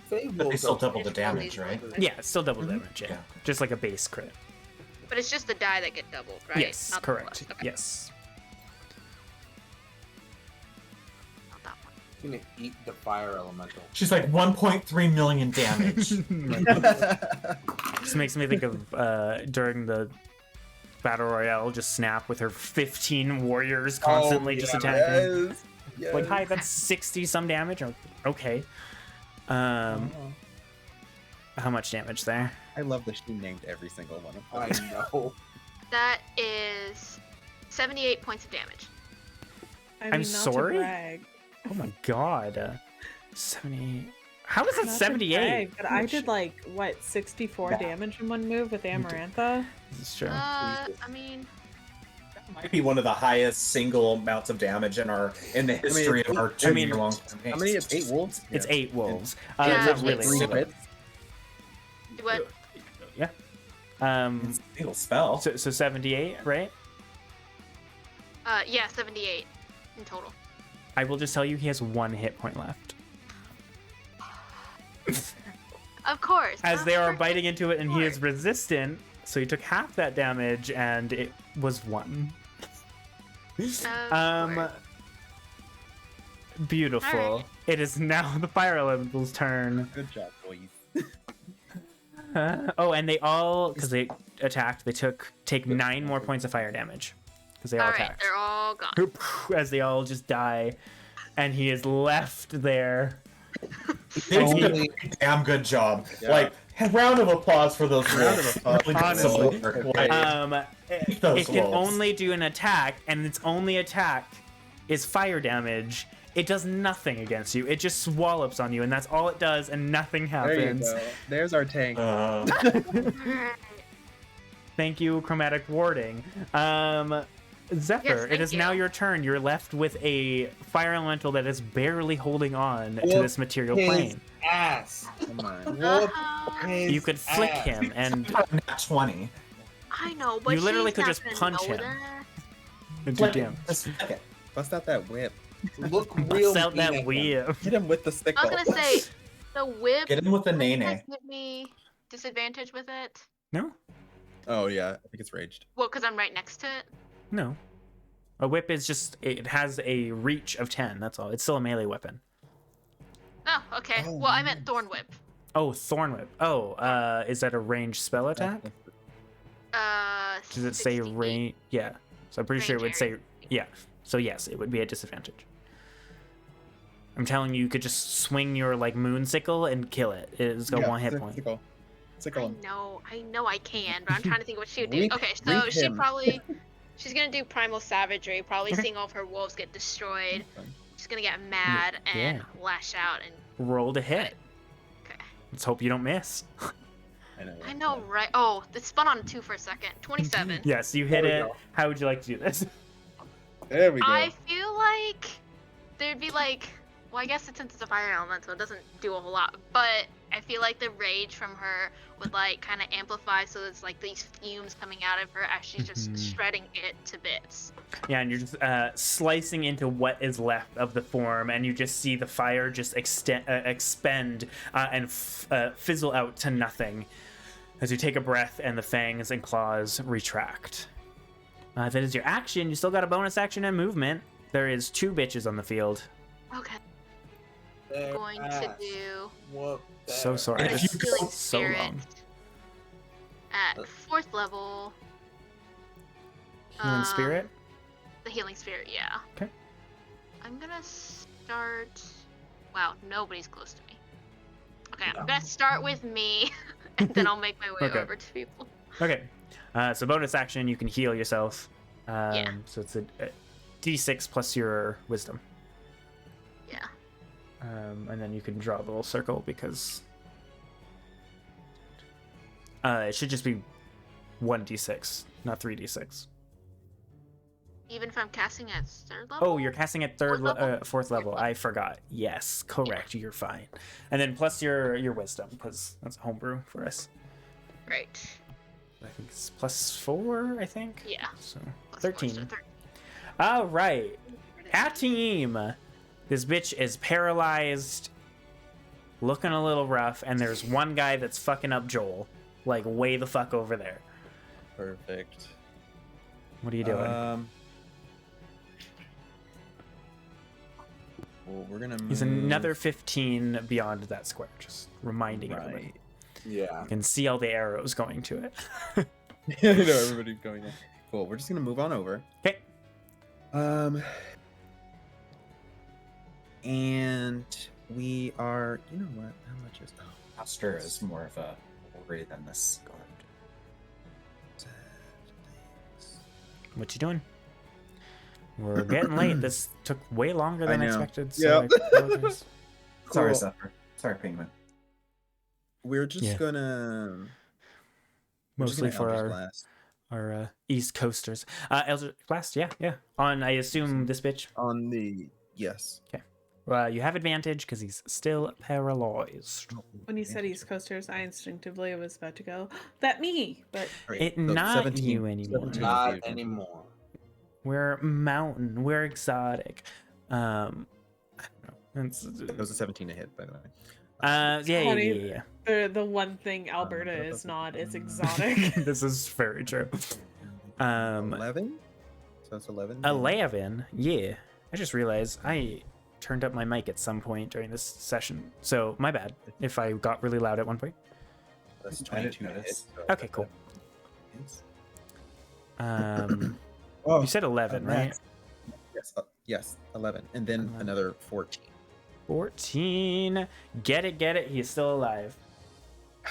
But they still double the It's all damage, these right? ones. Yeah, it's still double Mhm. damage. Yeah. Yeah. Just like a base crit. But it's just the die that get doubled, right? Yes, Not the correct. plus. Okay. Yes. Not that one. He's gonna eat the fire elemental. She's like 1.3 million damage. This makes me think of during the battle royale, just Snap with her 15 warriors constantly just attacking. Yes. Like, hi, that's 60 some damage. Okay. How much damage there? I love that she named every single one of I them. know. That is 78 points of damage. I mean, I'm not sorry? To brag, Oh my god. 70. How is that not to 78? brag, but I did like what 64 damage in one move with Amarantha. This is true. I mean, Might be one of the highest single amounts of damage in the history of our 2-year-long campaign. How many? It's 8 wolves. It's 8 wolves. Yeah, It's not it's really. 3 hits. what? Yeah. It's a single spell. So 78, right? Yeah, 78 in total. I will just tell you he has 1 hit point left. Of course. As of they are freaking biting into it and he is course. resistant, so he took half that damage and it was 1. Of course. Beautiful. Alright. It is now the fire elemental's turn. Good job, boys. Oh, and they all, because they attacked, they take 9 more points of fire damage. Because they all Alright, attacked. they're all gone. As they all just die. And he is left there. They Oh. did a damn good job. Yeah. Like, a round of applause for those Round wolves. of applause. Really good Honestly. work. Like, It those can wolves. only do an attack, and its only attack is fire damage. It does nothing against you. It just swallops on you, and that's all it does, and nothing There you happens. go. There's our tank. Thank you, chromatic warding. Zephyr, Yes, it thank is now you. your turn. You're left with a fire elemental that is barely holding on to Whoop this material his plane. ass. Come on. Whoop Uh-huh. his You could flick ass. him, and Nat 20. I know, but You literally she's could not just gonna punch know him. that. and Flick do it. damage. Just flick it. Bust out that whip. Look real Bust out mean at that him. whip. Hit him with the I sickle. was gonna say, the whip. Get him with the does you nene. guys give me disadvantage with it? No, Oh yeah, I think it's raged. Well, because I'm right next to it. no. A whip is just, it has a reach of 10, that's all. It's still a melee weapon. Oh, okay. Oh, Well, I meant nice. thorn whip. Oh, Thorn Whip. Oh, is that a ranged spell attack? Does it say 68. range? Yeah. So I'm pretty sure it would Range say, yeah. So yes, it would be a disadvantage. I'm telling you, you could just swing your like moon sickle and kill it. It's got 1 hit point. Sickle. Sickle him. I know I can, but I'm trying to think what she would do. Reap- Okay, so reap she him. probably, she's gonna do primal savagery, probably Okay. seeing all of her wolves get destroyed. She's gonna get mad and Yeah. lash out and. Roll to hit. Okay. Let's hope you don't miss. I know, right? Oh, it spun on 2 for a second. 27. Yes, you hit There we it. go. How would you like to do this? There we go. I feel like there'd be like, well, I guess since it's a fire elemental, it doesn't do a whole lot. But I feel like the rage from her would like kind of amplify, so it's like these fumes coming out of her as she's just Mhm. shredding it to bits. Yeah, and you're just slicing into what is left of the form, and you just see the fire just expend and fizzle out to nothing as you take a breath and the fangs and claws retract. If it is your action, you still got a bonus action and movement. There is 2 bitches on the field. Okay. Their Going to ass. do Whoop So their sorry. If This you is healing go so spirit long. at 4th level. Healing spirit. The healing spirit, yeah. Okay. I'm gonna start. Wow, nobody's close to me. Okay, No. I'm gonna start with me, and then I'll make my way Okay. over to people. Okay. So bonus action, you can heal yourself. Yeah. So it's a D6 plus your wisdom. Yeah. And then you can draw the little circle because it should just be 1d6, not 3d6. Even if I'm casting at 3rd level. Oh, you're casting at Fourth level? 4th level. I forgot. Yes, correct. You're fine. And then plus your wisdom, because that's homebrew for us. Right. I think it's +4, I think. Yeah. So Plus 13. four, so 13. All right. Team. This bitch is paralyzed. looking a little rough, and there's one guy that's fucking up Joel, like way the fuck over there. Perfect. What are you doing? Well, we're gonna move. He's another 15 beyond that square, just reminding everybody. Right. Yeah. You can see all the arrows going to it. I know everybody's going in. Cool. We're just gonna move on over. Okay. And we are. You know what? How much is? Master is more of a worry than this guard. What you doing? We're getting late. This took way longer than I know. expected. So Yep. I apologize. Sorry, Cool. Zephyr. Sorry, Penguin. We're just Yeah. gonna. we're just Mostly gonna for Eldritch our Blast East Coasters. Eldritch Blast, yeah. On, I assume, this bitch. on the yes. You have advantage because he's still paralyzed. When you said East Coasters, I instinctively was about to go, that me! But Right, It so not you anymore. 17 Not would be- anymore. We're mountain. We're exotic. I don't know. That was a 17 to hit, by the way. Yeah. the one thing Alberta is not is exotic. This is very true. 11. So that's 11. 11. Yeah. I just realized I turned up my mic at some point during this session, so my bad if I got really loud at one point. That's I didn't 22 to hit. notice. so Okay, cool. Yes. You said 11, right? Yes. Yes. 11, and then 11. another 14. 14. Get it. He's still alive.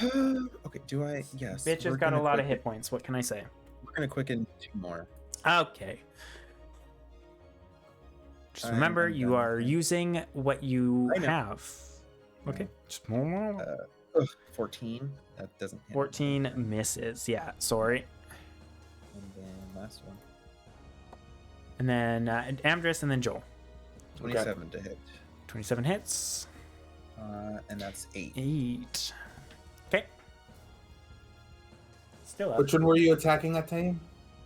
Okay. Do I? Yes. Bitch has we're got a gonna lot of quicken- hit points. What can I say? We're gonna quicken 2 more. Okay. Just I remember, am you done are with it. using what you I know. have. Okay. Just 14. That doesn't hit. 14 misses. Yeah, sorry. And then last one. And then Amdrus and then Joel. 27 to hit. 27 hits. And that's 8. 8. Okay. Still up. Which one were you attacking at time?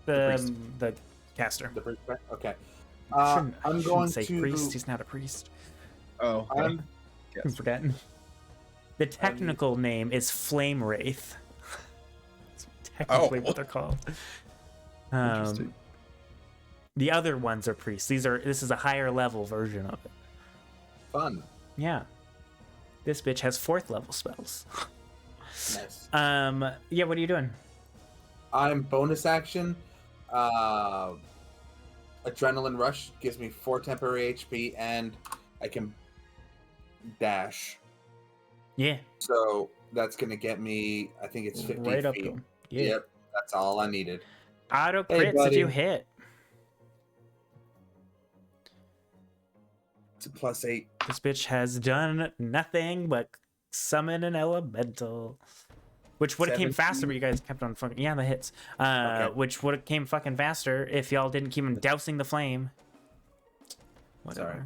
The caster. The priest, right? Okay. Shouldn't- I'm shouldn't going say to. priest. He's not a priest. Oh. Okay. I'm, I'm forgetting. The technical name is Flame Wraith. That's technically what they're called. Interesting. The other ones are priests. This is a higher level version of it. fun. Yeah. This bitch has 4th level spells. Nice. Yeah, what are you doing? I'm bonus action. Adrenaline rush gives me 4 temporary HP, and I can dash. Yeah. So that's gonna get me. I think it's 50 Right up feet. to him. Yeah. Yep, that's all I needed. Auto Hey, crits did you buddy. hit? It's a +8. This bitch has done nothing but summon an elemental. Which would have came faster, but you guys kept on fucking... Yeah, the hits. Okay. Which would have came fucking faster if y'all didn't keep on dousing the flame. Whatever. Sorry.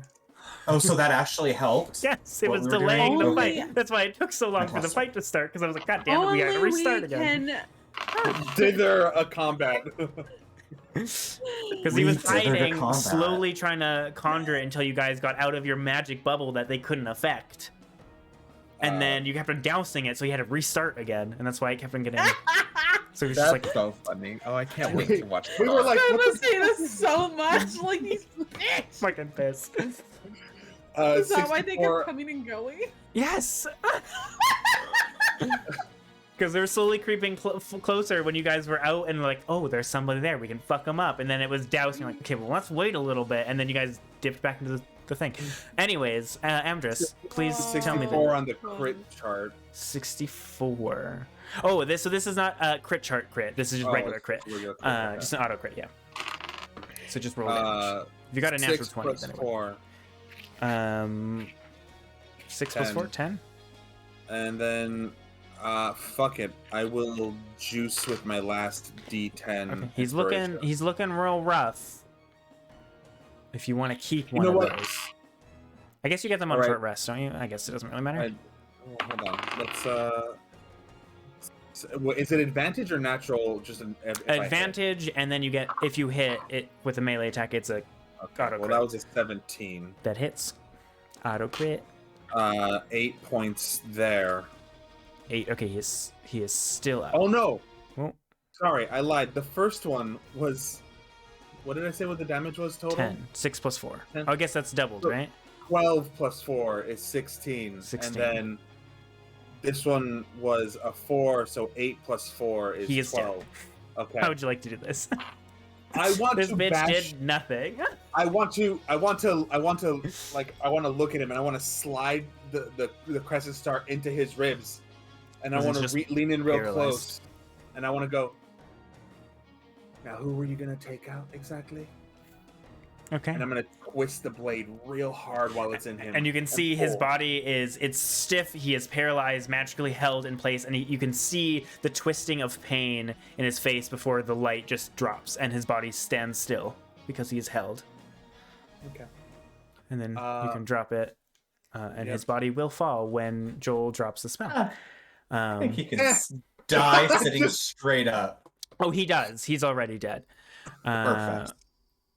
Oh, so that actually helped? Yes, it What was we were doing? delaying the Only- fight. That's why it took so long for the Fantastic. fight to start, because I was like, God damn it, we gotta Only restart we again. can. Dither a combat. Because he was We dithered a hiding, combat. slowly trying to conjure it until you guys got out of your magic bubble that they couldn't affect. And then you kept on dousing it, so you had to restart again, and that's why it kept on getting... So it was just That's like, so funny. Oh, I can't wait to watch. We were like, I what was saying this so much. Like these bitch. fucking pissed. Is that why they 64 kept coming and going? Yes! Because they were slowly creeping closer when you guys were out and like, oh, there's somebody there, we can fuck them up. And then it was dousing, you're like, okay, well, let's wait a little bit. And then you guys dipped back into the thing. Anyways, Amdrus, please tell me 64 that. on the crit chart. 64. Oh, this is not a crit chart crit. This is just regular it's crit. regular crit, okay. Just an auto crit, yeah. So just roll damage. If you got a natural 6 20, plus then it would. 4. 6 plus 4, 10? And then, fuck it. I will juice with my last D10. Okay. He's inspiration. looking real rough. If you want to keep You one know of what? those. I guess you get them on Alright. short rest, don't you? I guess it doesn't really matter. Hold on. Is it advantage or natural? Just if I hit? Advantage, and then you get, if you hit it with a melee attack, it's a Okay, auto well, crit. that was a 17. that hits. Auto crit. 8 points there. 8. Okay, he is still up. Oh no! Oh. Sorry, I lied. The first one was. What did I say? What the damage was total? 10. 6 plus 4. 10. Oh, I guess that's doubled, So- right? 12 plus 4 is 16. 16. And then this one was a 4, so 8 plus 4 is He is 12. Okay. How would you like to do this? I want This to bitch bash. did nothing. I want to look at him and I want to slide the crescent star into his ribs, and I Is it want just to lean in real paralyzed? close, and I want to go. Now, who were you gonna take out exactly? Okay. And I'm gonna twist the blade real hard while it's in him. And you can see his pull. body it's stiff. He is paralyzed, magically held in place, and you can see the twisting of pain in his face before the light just drops and his body stands still because he is held. Okay. And then you can drop it, and Yep. his body will fall when Joel drops the spell. I think he can Eh. die sitting straight up. Oh, he does. He's already dead. Perfect.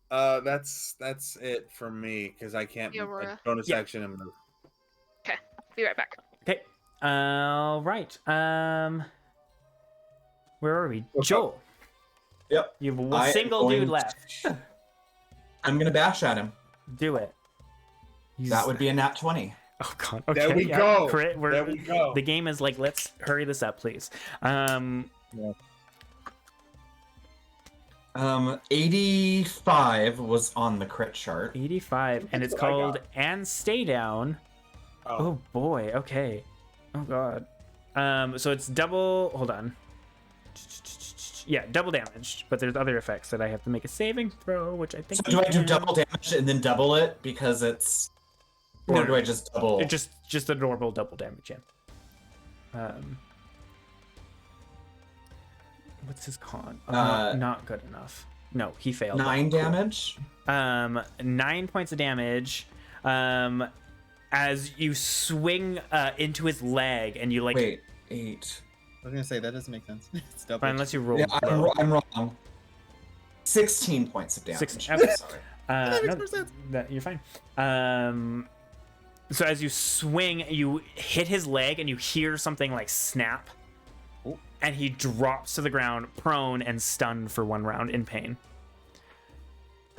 That's it for me because I can't The Aurora. bonus Yeah. action and move. Be right back. Okay. All right. Where are we? What's Joel. Yep. You have I a am single dude going- left. I'm gonna bash at him. Do it. That would be a nat 20. Oh god. Okay. There we yeah, go. Crit, There we go. The game is like, let's hurry this up, please. 85 was on the crit chart. 85, and it's That's what I called got. And Stay Down. Oh boy. Okay. Oh god. So it's double. Hold on. Yeah, double damage, but there's other effects that I have to make a saving throw, which I think. So do I do can. double damage and then double it because it's, or No, do I just double? It just a normal double damage, yeah. What's his con? Not good enough. No, he failed. 9 Cool. damage. 9 points of damage. As you swing into his leg, and you like. Wait, 8. I was gonna say that doesn't make sense. It's double. Unless you roll. Yeah, low. I'm wrong. 16 points of damage. 16. I'm sorry. That makes No, more sense. you're fine. So as you swing, you hit his leg, and you hear something like snap, Oh. and he drops to the ground, prone and stunned for 1 round in pain.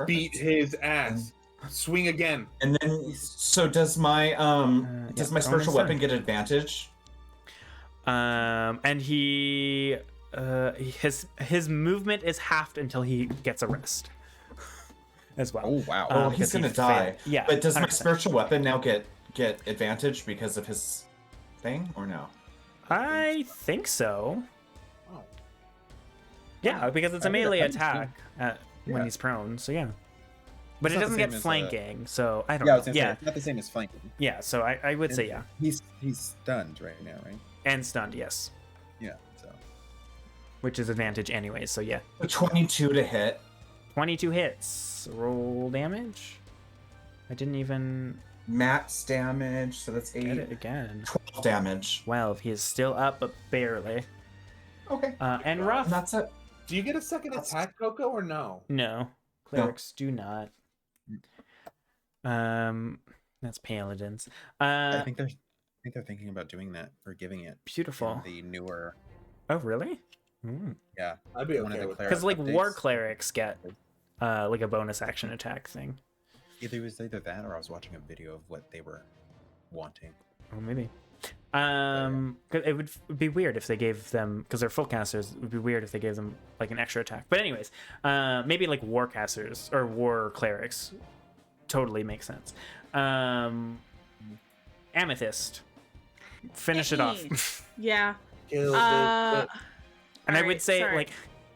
Beat his ass. Swing again. And then, so does my yeah, spiritual bonus weapon then. get advantage? And he his movement is halved until he gets a rest as well. Oh wow. Oh, because he's gonna he die. failed. Yeah. But does my 100%. spiritual weapon now get advantage because of his thing, or no? I think so. Oh. Yeah, because it's a I think melee that's attack when Yeah. he's prone. So yeah. But It's it not the doesn't get same as, flanking, so I don't Yeah, I know. was gonna Yeah, say, it's not the same as flanking. yeah. So I would say And yeah, He's stunned right now, right? and stunned, yes, Yeah. So which is advantage anyways. So yeah, A 22 to hit. 22 hits. Roll damage. I didn't even Max damage, so that's get 8. it again. 12 damage. 12. He is still up, but barely. Okay. And rough. And that's it. Do you get a second attack, Coco, or no? No, clerics do not. That's paladins. I think they're thinking about doing that or giving it Beautiful. in the newer. Oh, really? Yeah. I'd be One of okay the with that. Because like war updates. clerics get like a bonus action attack thing. It was either that or I was watching a video of what they were wanting. Or maybe. 'Cause it would be weird if they gave them, because they're full casters. It would be weird if they gave them like an extra attack. But anyways, maybe like war casters or war clerics totally makes sense. Amethyst, finish it off. Yeah. Kill Uh, And I Alright, would say sorry. like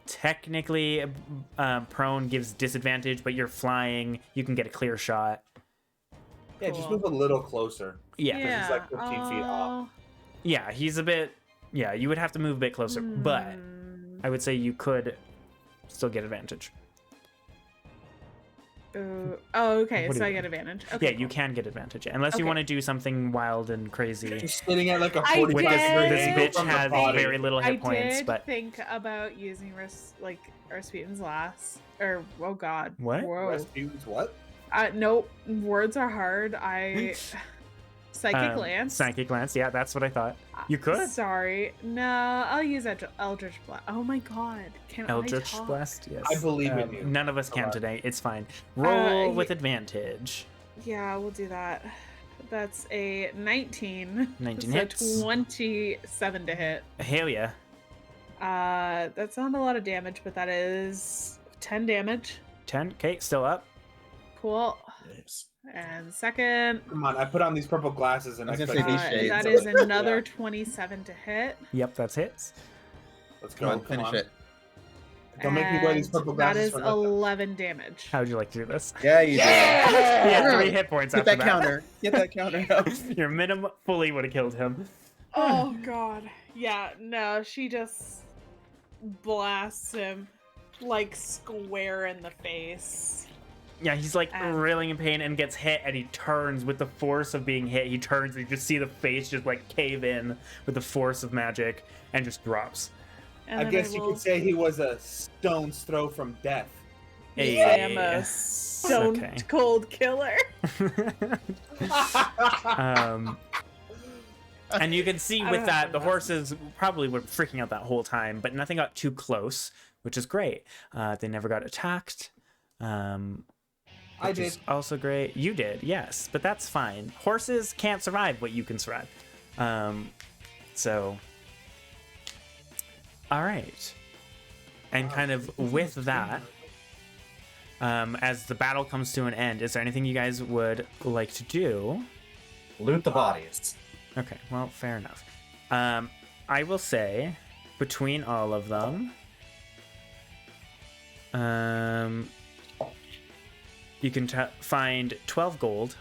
technically prone gives disadvantage, but you're flying, you can get a clear shot. yeah, just Cool. move a little closer. Yeah, yeah. he's like 15 feet off. yeah, he's a bit. Yeah, you would have to move a bit closer, but I would say you could still get advantage. Oh, okay. What do So you I do? get advantage. Okay, Yeah, you cool. can get advantage unless you Okay. want to do something wild and crazy. Just sitting at like a I 45 With did. degree this angle bitch from the has body. very little I hit points, did but think about using Rasputin's last. Or oh god. What? Whoa. Rasputin's what? Nope. Words are hard. Psychic Lance. Psychic Lance, yeah, that's what I thought. You could. Sorry. No, I'll use Eldritch Blast. Oh my god. Can Eldritch I talk? Blast, yes. I believe in you. None of us can Alright. today. It's fine. Roll with y- advantage. Yeah, we'll do that. That's a 19. 19 so hits. 27 to hit. Hell yeah. That's not a lot of damage, but that is 10 damage. 10. Okay, still up. Cool. Yes. And second, Come on, I put on these purple glasses and I was I gonna say these shades. that is another 27 to hit. Yep, that's hits. Let's Come go. on, finish it. Don't make me wear these purple And that glasses is for nothing. 11 damage. How would you like to do this? Yeah, you Yeah! Yeah, 3 hit points Get after that counter. Get that counter. Your minimum fully would have killed him. Oh god. Yeah, no, she just blasts him like square in the face. Yeah, he's like And- reeling in pain and gets hit, and he turns with the force of being hit. He turns, and you just see the face just like cave in with the force of magic and just drops. And I then guess you will- could say he was a stone's throw from death. Hey. I am a stone Okay. cold killer. And you can see I with don't that, have the enough. horses probably were freaking out that whole time, but nothing got too close, which is great. They never got attacked. I Which did. is also great. You did, yes, but that's fine. Horses can't survive what you can survive. So, all right. And kind of with that, as the battle comes to an end, is there anything you guys would like to do? Loot the bodies. Okay, well, fair enough. I will say, between all of them, you can find 12 gold.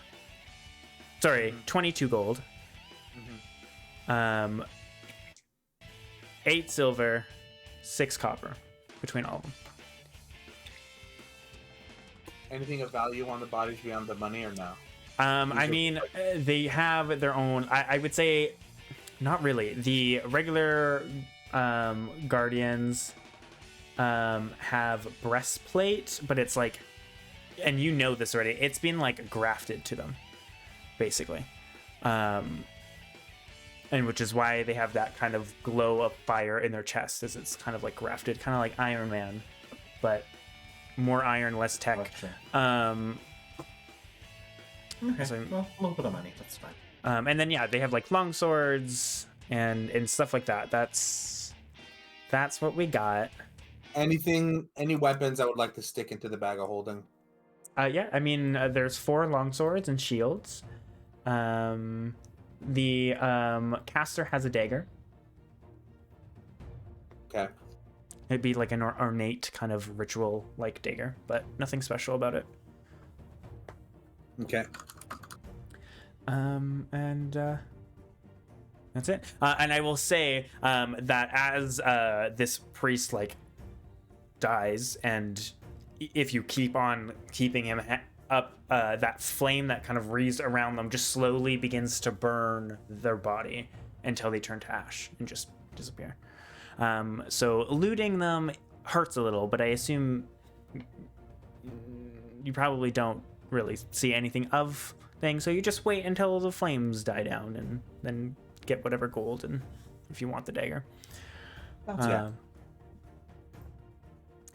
Sorry, 22 gold. 8 silver, 6 copper, between all of them. Anything of value on the bodies beyond the money or no? I mean, they have their own. I would say, not really. The regular guardians have breastplate, but it's like, and you know this already. It's been like grafted to them, basically, and which is why they have that kind of glow of fire in their chest, as it's kind of like grafted, kind of like Iron Man, but more iron, less tech. Gotcha. Okay. So- Well, a little bit of money. That's fine. And then yeah, they have like long swords and stuff like that. That's what we got. Any weapons I would like to stick into the bag of holding? Yeah, I mean, there's 4 long swords and shields. The caster has a dagger. Okay. It'd be like an ornate kind of ritual like dagger, but nothing special about it. Okay. And that's it. And I will say that as this priest like dies, and if you keep on keeping him up, that flame that kind of wreaths around them just slowly begins to burn their body until they turn to ash and just disappear. So looting them hurts a little, but I assume you probably don't really see anything of things, so you just wait until the flames die down and then get whatever gold, and if you want the dagger. Yeah.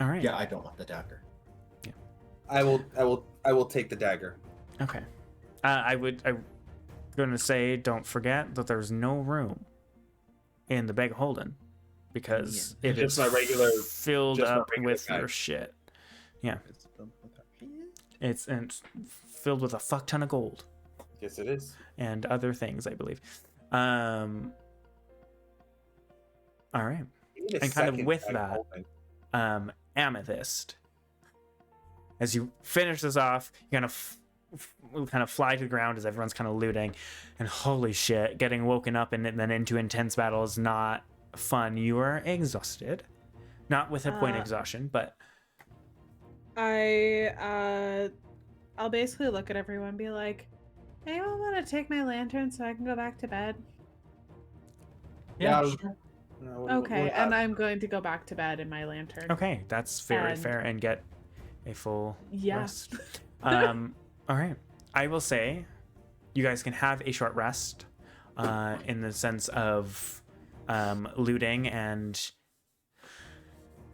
All right. Yeah, I don't want the dagger. I will take the dagger. Okay. I'm gonna say, don't forget that there's no room in the bag of holding, because it Just is my regular- filled just my up regular with bag. your shit. Yeah, It's filled with our hands. it's filled with a fuck ton of gold Yes, it is. and other things, I believe. All right. You need a And kind of second with bag that, holding. Amethyst. As you finish this off, you're gonna kind of fly to the ground as everyone's kind of looting, and holy shit, getting woken up and then into intense battle is not fun. You are exhausted, not with hit point exhaustion, but I'll basically look at everyone and be like, anyone want to take my lantern so I can go back to bed? Yeah, sure. No, we'll Okay, have- and I'm going to go back to bed in my lantern. okay, that's very And- fair, and get a full Yeah. rest. All right, I will say you guys can have a short rest in the sense of looting, and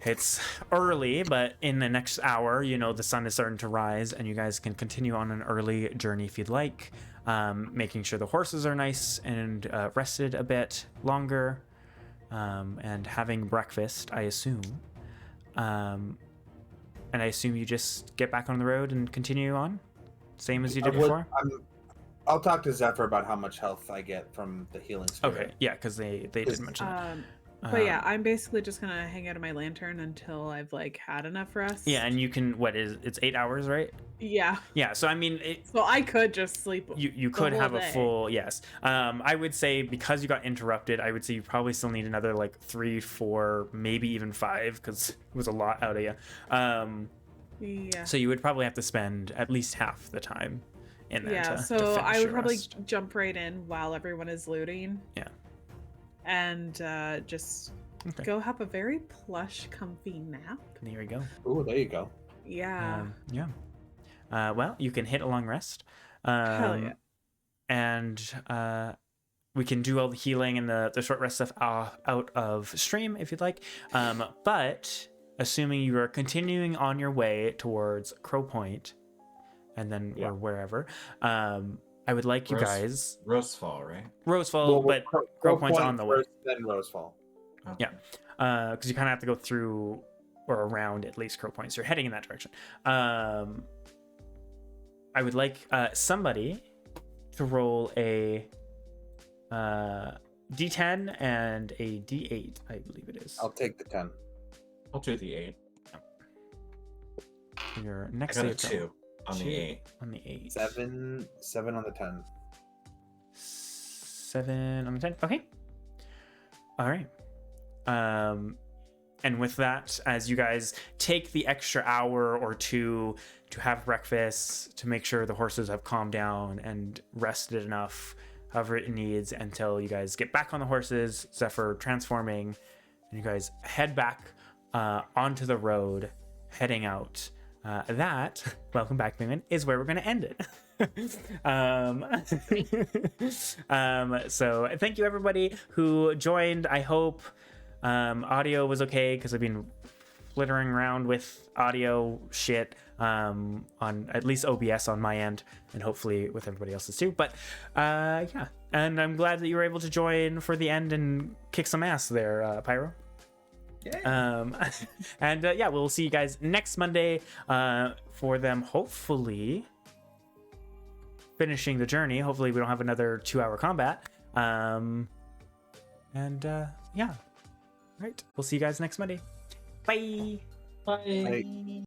it's early, but in the next hour, you know, the sun is starting to rise, and you guys can continue on an early journey if you'd like, making sure the horses are nice and rested a bit longer, and having breakfast, I assume. And I assume you just get back on the road and continue on, same as you did before? I'll talk to Zephyr about how much health I get from the healing spirit. Okay, yeah, because they did mention that. But yeah, I'm basically just gonna hang out of my lantern until I've like had enough rest. Yeah, and you can, it's 8 hours, right? Yeah. Yeah, so I mean, so I could just sleep. You could have a full, yes. I would say because you got interrupted, I would say you probably still need another like 3, 4, maybe even 5, because it was a lot out of you. Yeah. So you would probably have to spend at least half the time in there. Yeah, to so finish I would your probably rest. jump right in while everyone is looting. Yeah. And just go have a very plush, comfy nap. There we go. Ooh, there you go. Yeah. Yeah. Well, you can hit a long rest. Hell yeah. And we can do all the healing and the short rest stuff out of stream if you'd like. But assuming you are continuing on your way towards Crow Point, and then or wherever, I would like you guys. Rosefall, right? Rosefall, but Crow Point's on the way. First, then Rosefall. Okay. Yeah, because you kind of have to go through or around at least Crow Point, so you're heading in that direction. I would like somebody to roll a D10 and a D8, I believe it is. I'll take the 10. I'll do the 8. Your next I got a save 2 on the 8. On the 8. 7 on the 10. 7 on the 10. Okay. All right. And with that, as you guys take the extra hour or two to have breakfast, to make sure the horses have calmed down and rested enough, however it needs, until you guys get back on the horses, Zephyr transforming, and you guys head back onto the road, heading out. That, welcome back, Mingman, is where we're going to end it. So thank you everybody who joined. I hope audio was okay, because I've been flittering around with audio shit on at least OBS on my end, and hopefully with everybody else's too. But yeah, and I'm glad that you were able to join for the end and kick some ass there, Pyro. And yeah, we'll see you guys next Monday for them hopefully finishing the journey. Hopefully we don't have another 2-hour combat. And yeah, right, we'll see you guys next Monday. Bye. Bye.